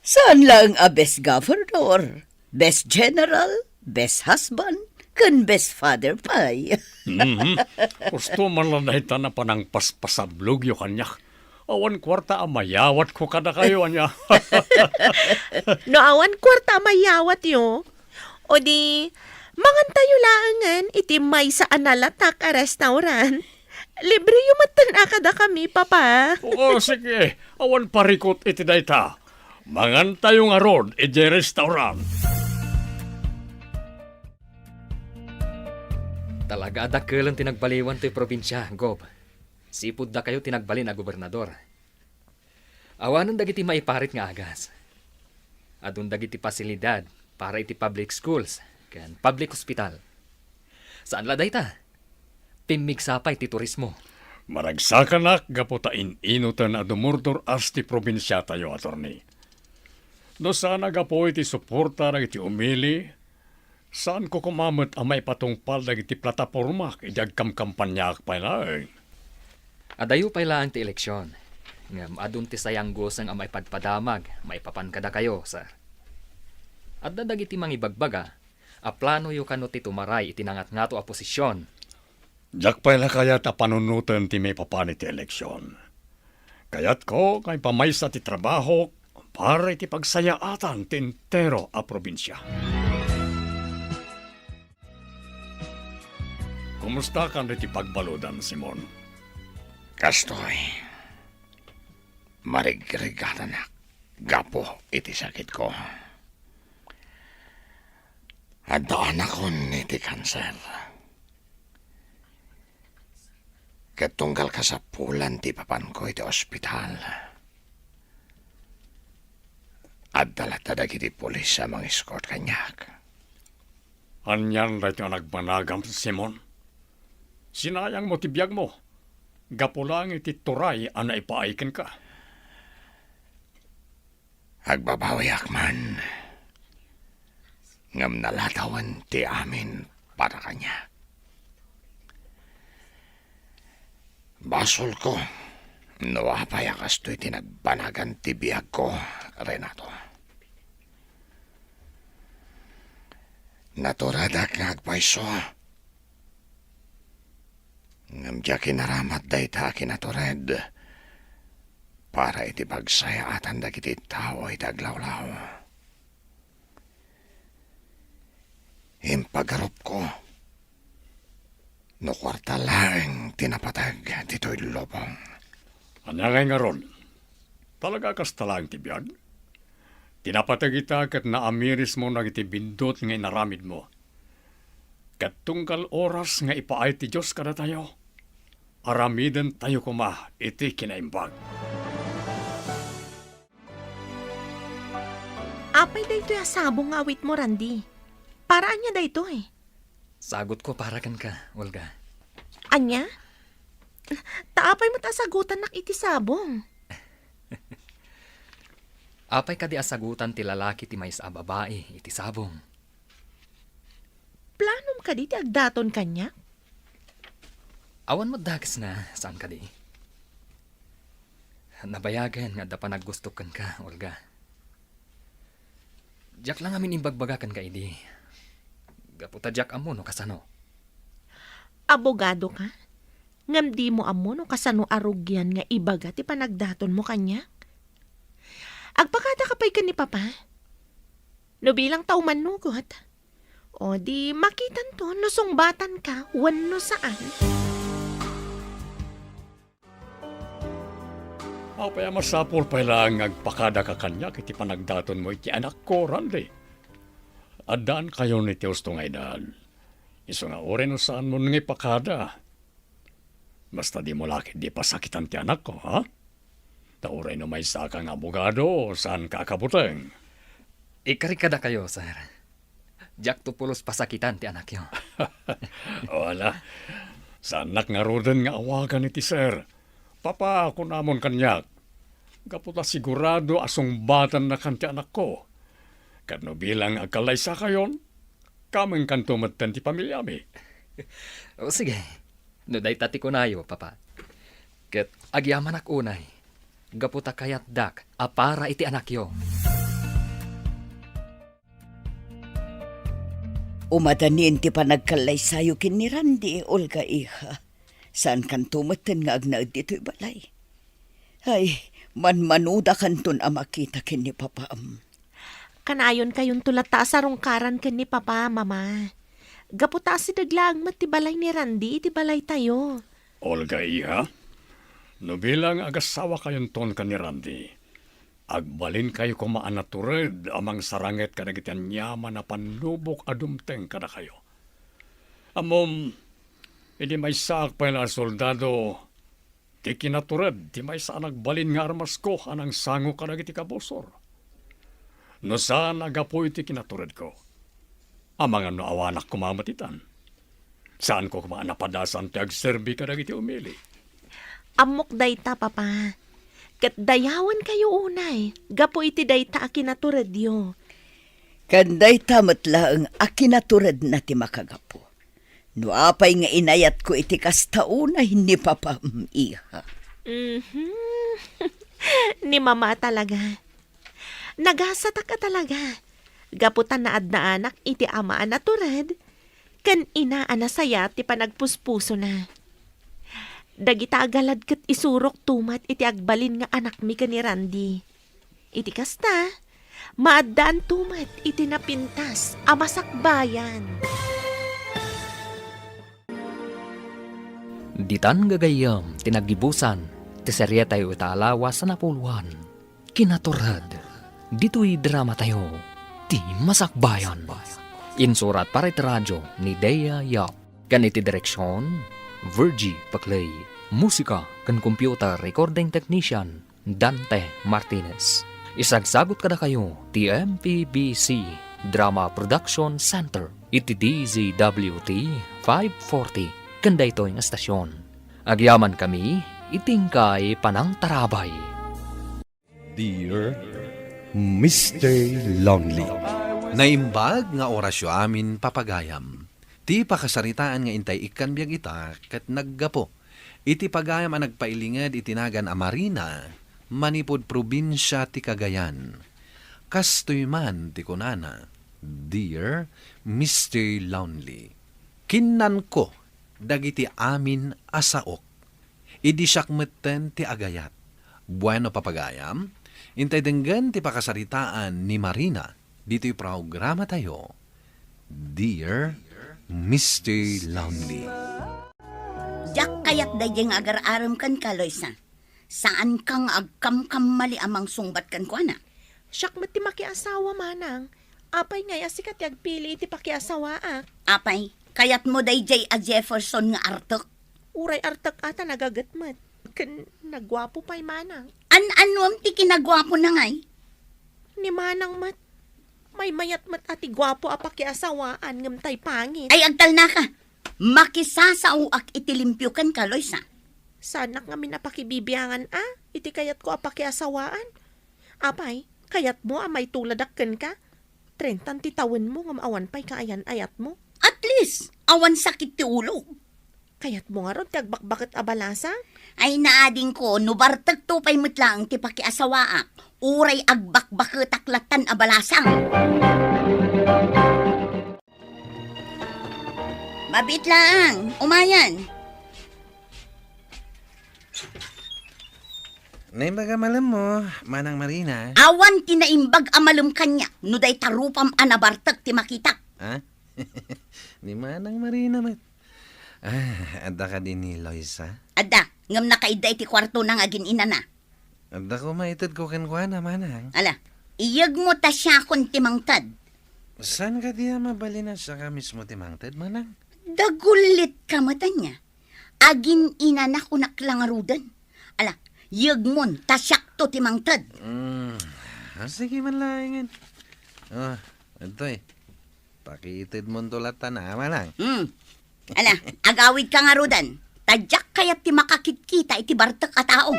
Saan lang a best governor? Best general? Best husband? Kan best father pay. Gusto man lang nahita na panang paspasablog yung kanyak. Awan kwarta amayawat ko kada kayo anya. No awan kwarta mayawat yo. O di, mangan tayo laangan iti may sa analatak a restaurant. Libre yung matan akada kami, Papa. Oo, sige. Awan parikot iti dayta. Mangan tayo nga rod, iti restaurant. Talaga adakkelan tinagbaliwan to'y probinsya, Gob. Sipud da kayo tinagbalin a gobernador. Awanan dagiti maiparit nga agas. Adun dagiti pasilidad para iti public schools, kan public hospital. Saan la dayta? Pimigsapay ti turismo. Maragsaka nak, gaputain inutan na dumurdur as ti probinsya tayo, attorney. No sana gapo iti suporta na iti umili, saan ko kumamot ang may patungpal na iti plataforma idag kamkampanyak pa na Adayo pa ilaan ti eleksyon. Ngam adun ti sayang gosang ang may padpadamag, may papankada kayo, sir. At dadag iti mangibagbaga, a plano yu kano ti tumaray itinangat nga to a posisyon. Jak pa ila kaya ta panunutan ti may papani ti eleksyon. Kayat ko kay pamaysa ti trabaho para iti pagsayaatan ti entero a probinsya. Kumusta kan iti pagbaludan, Simon? Kastoy. Marigregatan na. Gapo iti sakit ko. Adaan ako iti kanser. Katunggal ka sa pulan ti papan ko iti ospital. At dalatadag iti polis sa mga escort kanyak. Anyan rait nga nagbanagam, Simon. Sinayang mo tibiyag mo. Gapo lang iti turay ang naipaikin ka. Agbabawiak man. Ngam nalatawan ti amin para kanya. Basol ko, nawapayakas to'y tinagbanagan ti biyag ko, Renato. Naturadak nga agpaiso. Ngam diya kinaramat day ta kinatured. Para iti pagsaya atan dagiti tao iti aglawlaw. Impagarup ko. No kwarta lang tinapatag dito'y lobong. Anangay nga ron, talaga kas talang ti biyag. Tinapatag ita kat naamiris mo nag iti bindot nga inaramid mo. Kat tungkal oras nga ipaay ti Diyos kada tayo. Aramiden tayo kuma iti kinaimbag. Apay dayto yung sabong nga awit mo, Randy. Paraan niya dayto eh. Sagot ko para kan ka, Olga. Anya? Taapay mo sagutan nak iti sabong. Apay ka di asagutan ti lalaki ti maysa a babae iti sabong. Planom ka di ti agdaton kanya? Awan mo dagas na saan ka di. Nabayagan nga da pa naggustukan ka, Olga. Diyak lang amin imbagbagakan ka idi. Gaputa diyak amo no kasano. Abogado ka? Ngam di mo amo no kasano arugyan nga ibaga ti panagdaton mo kanya? Agpakada ka pa'y ka ni Papa? No bilang tao manugot. O di makitan to no sungbatan ka wano saan. Apaya masapol pa lang agpakada ka kanya kiti panagdaton mo iti anak ko, Randy. Adaan kayo ni Teos to nga edad. Iso nga ore no saan mo nga ipakada. Basta di mo laki di pasakitan ti anak ko, ha? Tauray no may sa kang abogado, saan kakabuteng? Ikarikada kayo, sir. Diyak tupulos pasakitan ti anak yo. Wala. Sanak nga roden nga awagan iti sir. Papa, ako namon kanyak. Kaputa sigurado asong batan na kanti anak ko. Kadno bilang agkalaysa kayon, kameng kantumatan ti pamilya mi. O sige, no day tati ko nayo, Papa. Ket agyaman ak unay. Gaputa kayat dak, apara iti anak yo. Umadanin ti panagkalaysayo kin ni Randy, Olga iha. Saan kan tumatan nga agnaad dito'y balay? Ay, manmanuda kanton amakita kin ni Papa. Kanayon kayong tulata sa rungkaran ken ni Papa, Mama. Gaputa si daglang ti balay ni Randy, iti balay tayo. Olga iha, no bilang agasawa kayon ton ka ni Randy, agbalin kayo kumaanatured amang saranget kadagitian yaman na panlubok adumteng kada kayo. Amom, hindi may saak pa na soldado, di kinatured, di may saan nagbalin nga armas ko anang sango kadagiti kabosor. No saan agapo iti kinatured ko, amang ano awanak kumamatitan. Saan ko kumaanapadasan ti agserbi kadagiti umili. Amok dayta, Papa. Ket dayawan kayo unay. Gapo iti dayta akinatured yo. Kanday tamat laeng akinatured na ti makagapo. No apay nga inayat ko iti kastauna hindi Papa iha. Ni Mama talaga. Nagasata ka talaga. Gaputan na adna anak iti amaan na tured. Kan inaan na saya ti panagpuspuso na. Dagita agalad ket isurok tumat iti agbalin nga anak mi ka ni Randy. Iti kasta, maadaan tumat iti napintas amasakbayan. Ditan gagayam, tinagibusan, ti serye tayo italawas sa napuluan. Kinaturad, dito'y drama tayo, ti masakbayan. Insurat para iti radyo ni Dea Yap. Ganiti direksyon, Virgie Paclay. Musika kan computer recording technician, Dante Martinez. Isagsagot kada kayo, ti MPBC Drama Production Center. Iti DZWT 540. Kanda ito yung estasyon. Agyaman kami, itingkay panang tarabay. Dear Mr. Lonely. Naimbag nga orasyo amin papagayam. Ti pakasaritaan nga intay ikan biyag ita kat naggapo. Iti pagayam ang nagpailingad itinagan a Marina, manipod probinsya ti Cagayan. Kastoy man ti kunana, Dear Mr. Lonely. Kinnan ko, dagiti amin asaok. Idi siyakmetten ti agayat. Bueno papagayam, intay denggan ti pakasaritaan ni Marina, dito'y programa tayo. Dear Mr. Lonely. Jak kayat dayeng agar-aram kan ka, Loisa. Saan kang agkam-kam mali amang sungbat kan ko, na? Siyak ti makiasawa manang. Apay nga sikat yagpili iti pakiasawa Apay, kayat mo dayjay a Jefferson nga artok. Uray artak ata nagagatmat. Kan nagwapo pa'y manang. An-anuam ti kinagwapo na ngay? Ni manang mat. May mayat mat ati gwapo a pakiasawaan ngam tay pangit. Ay, agtal na ka. Makisasao ak itilimpyo kan ka, Loisa. Sana nga minapakibibiyangan iti kayat ko a pakiasawaan. Apay, kayat mo may tuladakken ka. 30 ti tawen mo ngam awan pa'y kaayan ayat mo. At least, awan sakit ti ulo. Kayat mo nga ron tagbakbakit abalasa? Ay naading ko, nubartag to pa'y mutlang ti pakiasawaak. Uray agbakbakit taklatan abalasang. Mabit lang, umayan. Naimbaga malam mo, Manang Marina. Awan tinaimbag amalum kanya, no day tarupam anabartag ti makitak. Ha? Ni Manang Marina, mat. Adda ka din ni Loisa? Adda, ngam nakaiday ti kwarto nang agin ina na. Adda ko maitad ko kenkwana, Manang. Ala, iyag mo ta siya kon timangtad. Saan ka diya mabalina sa ka mismo timangtad, Manang? Dagulit ka mata niya. Agin ina na kunak lang arudan. Ala, iyag mo ta siyak to timangtad. Sige man laingan. Ito pakitid mo tulatan na, Manang. Ala, agawid ka nga rudan. Tadyak kaya't ti makakikita iti bartak a tao.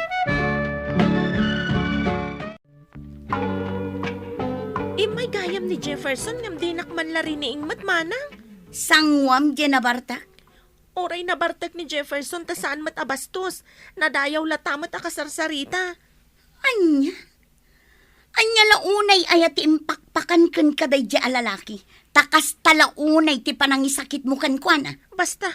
May gayam ni Jefferson ngam dinak man lariniing matmanang. Sangwam di na bartak? Oray na bartak ni Jefferson ta saan mat abastos. Nadayaw latamat a kasarsarita. Anya? Anya launay ayat ti impakpakan kan kaday di alalaki. Takas talaunay ti panangisakit mo kan kuana. Basta,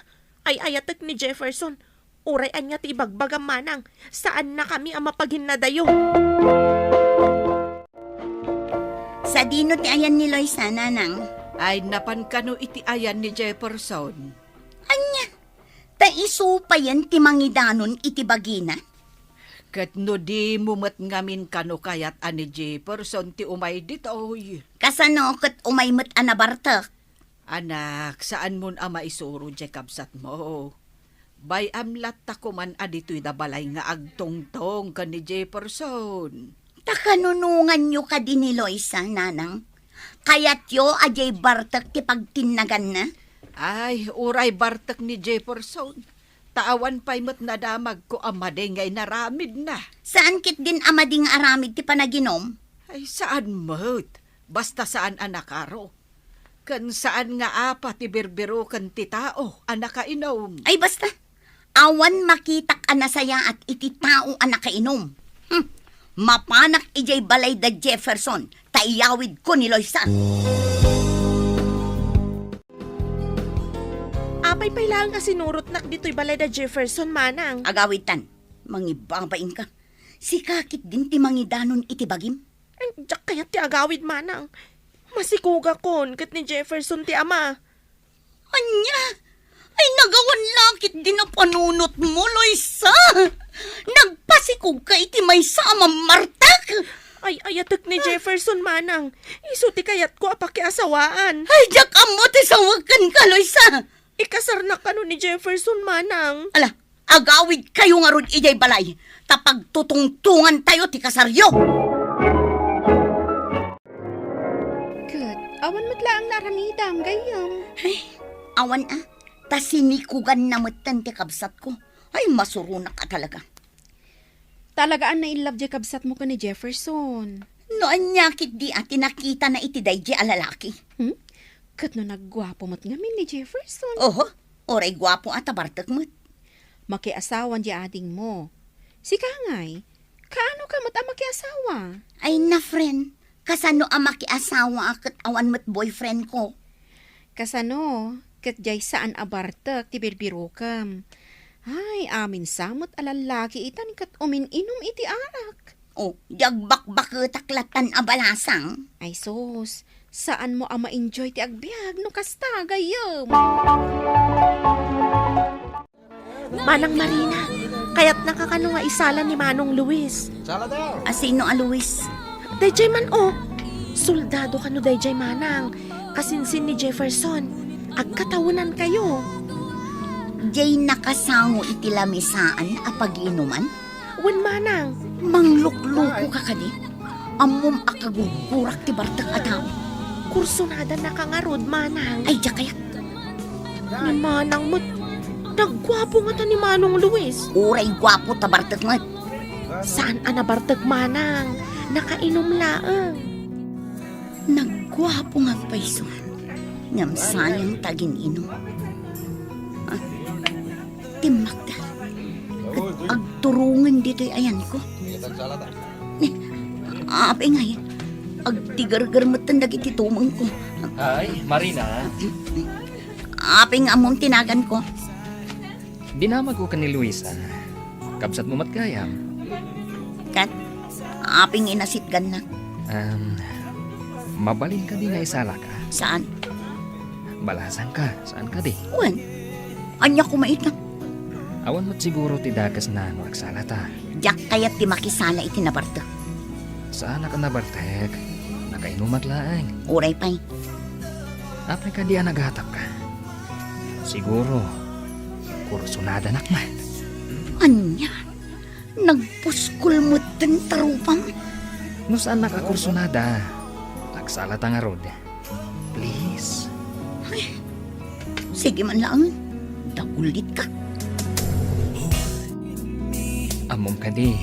ay ayatek ni Jefferson. Uray anya ti ibagbagam manang. Saan na kami ang mapagin na dayo? Sa dino ti ayan ni Loisa, nanang? Ay napankano iti ayan ni Jefferson. Anya? Ta iso pa yan ti mangidanon iti bagina? Kat no di mumat ngamin kano kayat ani Jefferson ti umay ditoy. Kasano kat umaymat anabartak? Anak, saan mon ama isuro di kabsat mo? Bay amlat ta kuman adito'y dabalay nga agtongtong ka ni Jefferson. Takanunungan nyo ka din ni Loisa, nanang. Kayat yo ajay bartak ti pagtinagan na? Ay, uray bartak ni Jefferson. Taawan pa'y mat nadamag ko amaday ngay naramid na. Saan kit din amading aramid ti panaginom? Ay, saan mo't? Basta saan anakaro. Kan saan nga apa ti berbero kan ti tao, anakainom. Ay basta, awan makitak anasaya at iti tao anakainom. Mapanak ijay balay da Jefferson, taiyawid ko ni Loisa. Apay pailang nga sinurot nak dito'y balay da Jefferson manang. Agawitan, mangibabain ka. Si kakit din ti mangidanon iti bagim. Diyak kaya ti agawid manang. Masikuga kon kat ni Jefferson ti ama. Anya? Ay nagawan lakit din na panunot mo, Loisa. Nagpasikog ka iti may sama martak. Ay ayatek ni Jefferson manang. Isu ti kayat ko apakiasawaan. Ay jak amo ti sawagan ka, Loisa. Ikasar na kano ni Jefferson manang. Ala, agawid kayo nga rod ijay balay. Tapag tutungtungan tayo ti kasaryo. Kat, awan matlaang naramidam, gayam. Ay, awan ta sinikugan na matan ti kabsat ko. Ay, masurunak ka talaga. Talagaan na inlove di kabsat mo ka ni Jefferson. Noon nyakit di ati nakita na iti daydi alalaki. Kat no naggwapo mo't ngamin ni Jefferson. Oho, oray gwapo at abartak mo't. Makiasawan di ading mo. Si Kangay, kaano ka mo't ang makiasawa? Ay na friend, kasano ang makiasawa akat awan mo't boyfriend ko. Kasano, kat jay saan abartak ti birbirokam. Ay, amin samot alalaki itan kat umin-inom iti arak. O, jagbak-bak taklatan abalasang. Ay sos, saan mo ang ma-enjoy ti agbyag no kasta gayam? Manang Marina, kaya't nakakano nga isala ni Manong Luis. Asino a Luis? Dayjay man o. Soldado kano dayjay manang. Kasinsin ni Jefferson. Agkatawunan kayo. Jay nakasango iti lamisaan a pag-inuman? Wen manang. Manglukluko ka kadi. Amom akagugurak ti bartak ataw. Kursunada na kangarod manang. Ay, diya kaya. Ni manang mo't. Naggwapo nga ta ni Manong Luis. Uray gwapo ta bartak mo't. Saan anabartag manang? Nakainom laang. Naggwapo nga paiso. Ngam sayang tagin inom. Timakda. Agturungan dito'y ayan ko. Ape nga yan. Agtigar-gar matan dagiti tumang ko. Ay, Marina. Ape nga among tinagan ko. Dinamag ko ka ni Luisa. Kabsat mo matgayam. Kat, aping inasitgan na. Mabalin ka di nga isala ka. Saan? Balasan ka. Saan ka di? Wan, anya kumait na. Awan mo't siguro ti dakas na nagsala ta. Diyak kaya't ti makisala iti nabarta. Saan ka nabartek? Nakainumat laang. Uray pa'y. Apay ka di naghatap ka. Siguro, kursunada nakman. Anya? Nagpuskul mo din tarupang? No saan nakakursunada? Nagsala ta nga rod. Please. Ay, sige man lang. Dagulit ka. Amom ka di.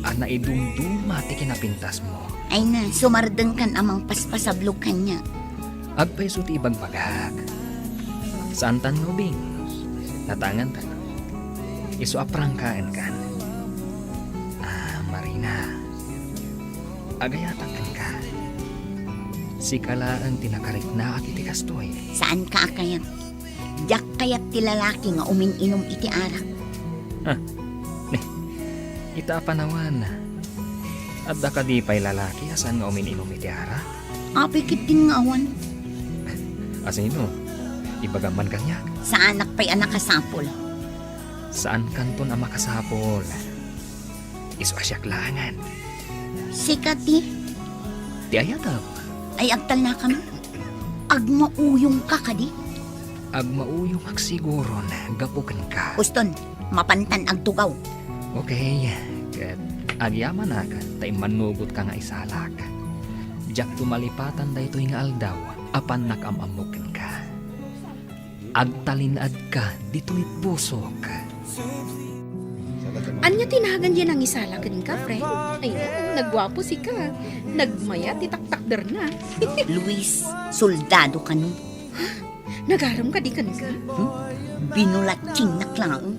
Ana idumduma ti kinapintas mo. Ay na, sumardeng kan amang paspasablog kanya. Agpay ti ibang pagak. Saan tan mo, Bing? Natangan tan. Isu aprangkaan kan. Marina. Agayatan kan ka. Sikala ang tinakarit na iti kastoy. Saan ka kayat? Diyak kayat ti lalaki nga umin-inom iti arak. Ita panawan. At da ka di pa'y lalaki asan nga umin-inom iti arak? Apikit din nga awan. Asino? Ibagaman kanya. Sa anak pa'y anak kasapol. Saan kanton ang makasapol? Isu asyaklangan. Sikat di. Di ayatab. Ay agtal na kami. Agmauyong ka kadi. Agmauyong siguro na gapukan ka. Uston, mapantan agtugaw. Okay. Kat agyaman na ka. Tay manugot ka nga isalak. Diyak tumalipatan da ito'y nga aldaw. Apan nakamamukin ka. Agtalinad ka dito'y busok. Anya tinagan yan ang isala ka din ka, friend? Ay, nagwapo si ka. Nagmaya, titaktakder na. Luis, soldado ka nun. Nagaram ka di ka ka? Binulatsing na klaang.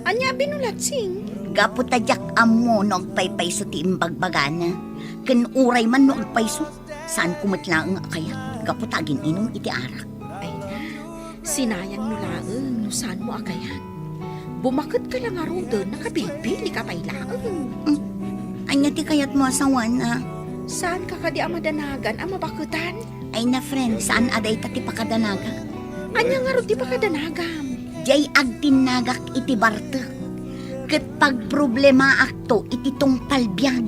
Anya binulatsing? Gaputadyak amo no agpaypayso ti imbagbagana. Ken uray man no agpayso. Saan kumatlaang akayat? Gaputagin inom iti arak. Ay na, sinayang no laeng, no saan mo akayat? Bumakit ka lang araw doon, nakapilpili ka pa'y laeng. Anya ti kayat mo asawan na? Saan ka kadi amadanagan, amabakutan? Ay na friend, saan aday ta ti pakadanaga? Anya nga ro ti pakadanagam? Jay agtinagak iti barte. Ket pag problema akto iti tong palbiag.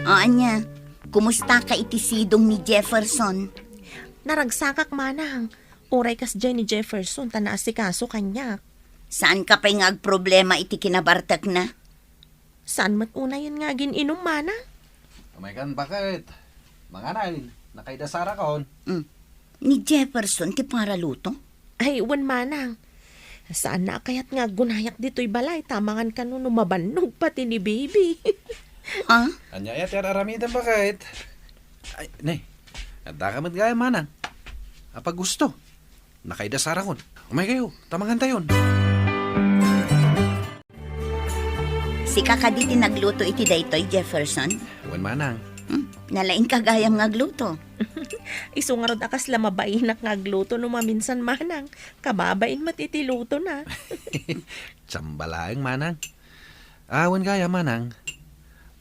Anya, kumusta ka iti sidong ni Jefferson? Naragsakak manang. Uray kas dyan ni Jefferson, tanaasikaso kanya. Saan ka pa'y nga problema iti kinabartak na? Saan mat una yun nga gininom mana? Kumaykan bakit? Mga nain, nakaidasara ka hon. Ni Jefferson ti paraluto? Ay, wan manang. Saan na kayat nga gunayak dito'y balay, tamangan ka no mabanog pati ni baby. Ha? Anya ya tiar aramidan ba kahit? Ay, ne. Anda ka gaya manang. Apa gusto? Nakaidasara kon. Umay kayo, tamangan tayon. Si kakaditi nagluto iti daytoy, Jefferson. Wan manang. Nalaing kagayam nga gluto. Isu nga rod akas lamabainak nga agluto no maminsan manang. Kababain matitiluto na. Tsambalaang manang. Awan gaya manang.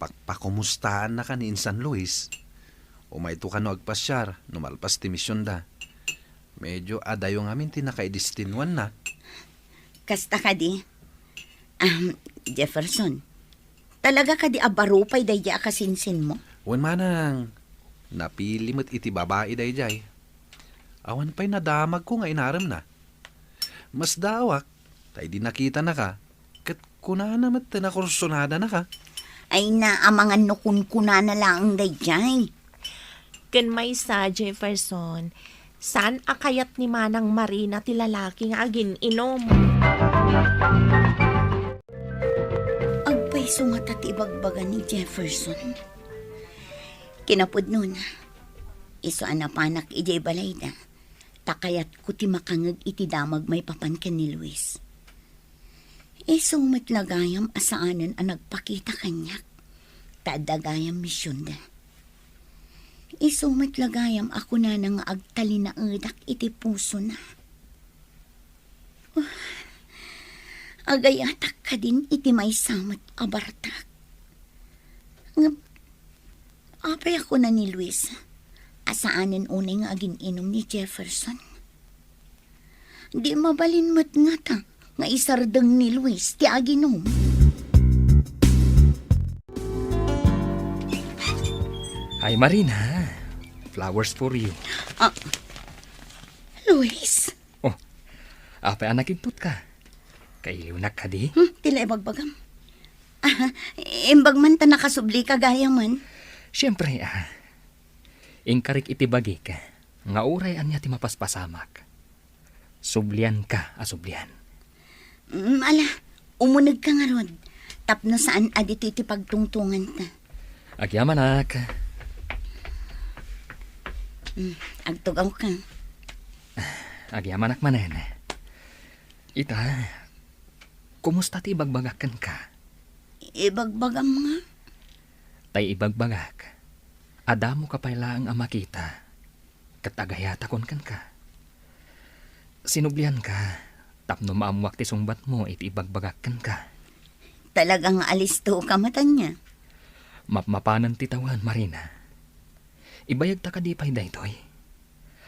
Pakpakumustaan na ka ni San Luis. Umayto ka no agpasyar, numalpas ti misyon da. Medyo adayo ngamin tinakaidistinwan na. Kasta ka di. Jefferson, talaga ka di abarupay dayja akasinsin mo? Wan manang. Napili mo't iti babae dayjay. Awan pa'y nadamag ko nga inaram na. Mas dawak, tay di nakita na ka. Kat kunana mat nakursunada na ka. Ay na amangan no kuna na lang dayjay. Ken may sa Jefferson, saan akayat ni Manang Marina ti lalaki nga agin inom? Agpay sungata ti ibagbaga ni Jefferson. Kinapod nun, iso anapanak ijay balay na, takayat ko ti makangag iti damag may papankan ni Luis. Iso matlagayam asaanan ang nagpakita kanyak, tadagayam misyon da. Iso matlagayam ako na nang agtali na edak iti puso na. Agayatak ka din iti may samat abartak. Apay ako na ni Luis. Asaanan unay nga agin inom ni Jefferson. Di mabalin mat nga ta, nga isardeng ni Luis ti aginom. Hi, Marina. Flowers for you. Luis? Apay anak intut ka. Kayunak ka di? Tila ibagbagam. Imbag man ta nakasubli ka gaya man. Siyempre, ingkarik iti bagi ka. Nga uray anya ti mapaspasamak. Sublian ka, asublian. Ala, umunag ka nga rod. Tapno saan adito iti pagtungtungan ta. Agyaman ak. Agtugaw ka. Agyaman ak manen. Ita, kumusta ti ibagbagakan ka? Ibagbagam nga. Tay ibagbagak. Adamo ka pailaang amakita. Katagayata kon kan ka. Sinublian ka. Tapno maamuak ti sungbat mo iti ibagbagakan ka. Talagang alisto ka matan niya. Mapmapanan ti tawan, Marina. Ibayag ta ka di pa'y daytoy.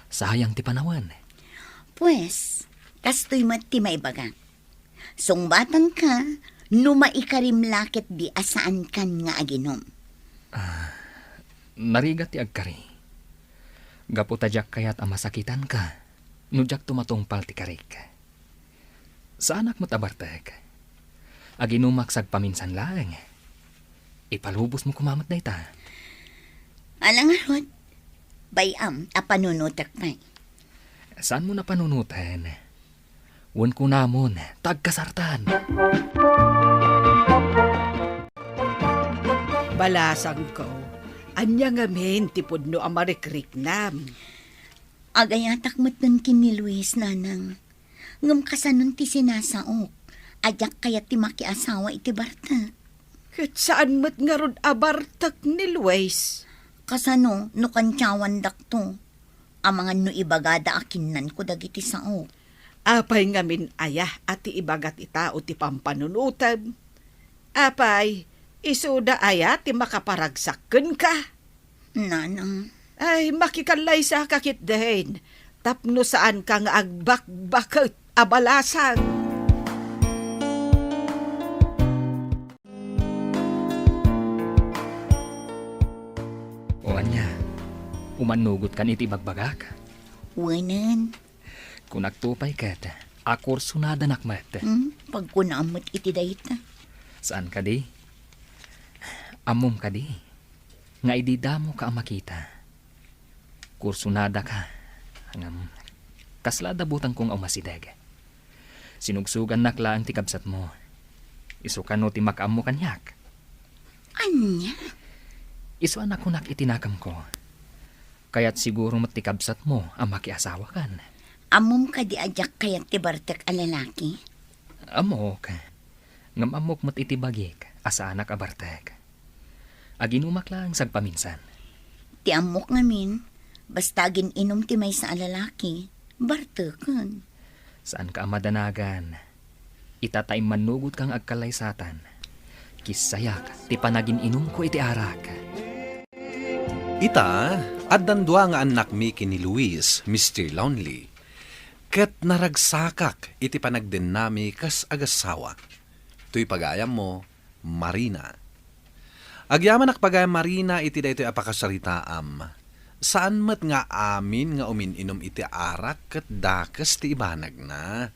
Sayang ti panawan. Pues, kastoy mat ti maibagak. Sungbatan ka, numaikarim lakit di asaan kan nga aginom. Narigat ti agkari. Gapo tadyak kayat amasakitan ka. Nudyak tumatungpal ti karik. Sa anak mo tabartek. Aginumak paminsan lang. Ipalubos mo kumamat na ita. Alang arod, bayam apanunutak pa. Saan mo na panunutan? Wan ko namon, tagkasartan. Balasang ko, anya nga men tipod no amarikrik nam. Agayatak matan kini Luis nanang. Ngam kasanon ti sinasaok. Ajak kaya ti makiasawa iti bartak. Kat saan mat nga rod abartak ni Luis? Kasano, no kantyawan dakto. Amangan no ibagada akinan ko dagiti saok. Apay ngamin ayah at ibagat ita o ti pampanunutan. Apay, isuda aya ti makaparagsakken ka. Nanang. Ay, makikalay sa kakit dahin. Tapno saan ka nga agbakbakot abalasan. O anya, umanugot kan iti bagbagak. Wanan. Kung nagtupay kat, akor sunada nakmat. Pagkunamot iti dayta. Saan ka di? Amom ka di. Nga ididamo ka ang makita. Kursunada ka. Hangam, kaslada butang kong umasidag. Sinugsugan nakla ang tikabsat mo. Isukan no ti makam mo kanyak. Anya? Iswan ako itinakam ko. Kaya't siguro matikabsat mo ang makiasawa kan. Amom ka di ajak kayat ti Bartek a lalaki? Amok. Ngam amok mo't itibagik asa anak abartek. Aginumak lang sagpaminsan. Ti amok ngamin, basta inom ti may sa lalaki, Bartekan. Saan ka madanagan? Itatay manugot kang agkalaysatan. Kisayak ti panagin inom ko iti arak. Ita, at dandwa nga anak mi kini Luis, Mr. Lonely. Ket naragsakak iti panagden nami kas agasawa. Tuy pagayam mo, Marina. Agyaman pagayam Marina iti daytoy apakasaritaam. Saan met nga amin nga umininom iti arak ket dakes ti ibanag na.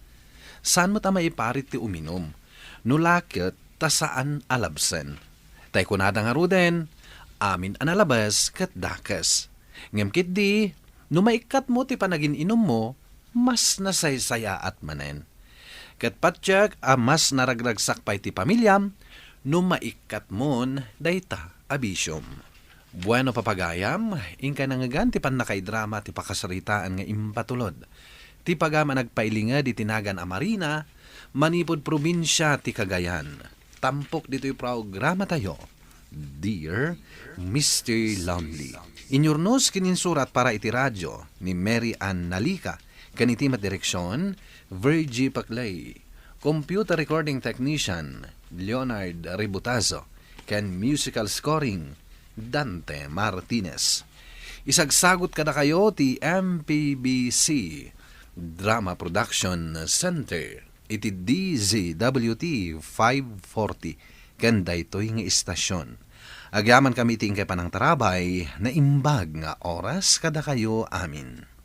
Saan met maiparit ti uminom. Nulaket ta saan alabsen. Tay kunada nga ruden, amin analabas ket dakes. Ngem ket di, numaikat mo ti panagin inom mo, mas nasaysaya at manen. Ket patyak a mas naragragsak pa iti pamilyam, numaikat mon dayta abisyom. Bueno papagayam, ingka nangagan ti panakaidrama ti pakasaritaan nga impatulod. Ti pagama nagpailingad iti nagan a Marina, manipod probinsya ti Cagayan. Tampok dito'y programa tayo. Dear Mr. Lonely. Inyurnos kininsurat para iti radyo ni Mary Ann Nalika. Kaniti direksyon, Virgie Paclay. Computer recording technician, Leonard Ributazo. Ken musical scoring, Dante Martinez. Isagsagot kada kayo ti MPBC Drama Production Center. Iti DZWT 540. Kanda ito'y nga istasyon. Agyaman kami tingkay panang tarabay na imbag nga oras kada kayo amin.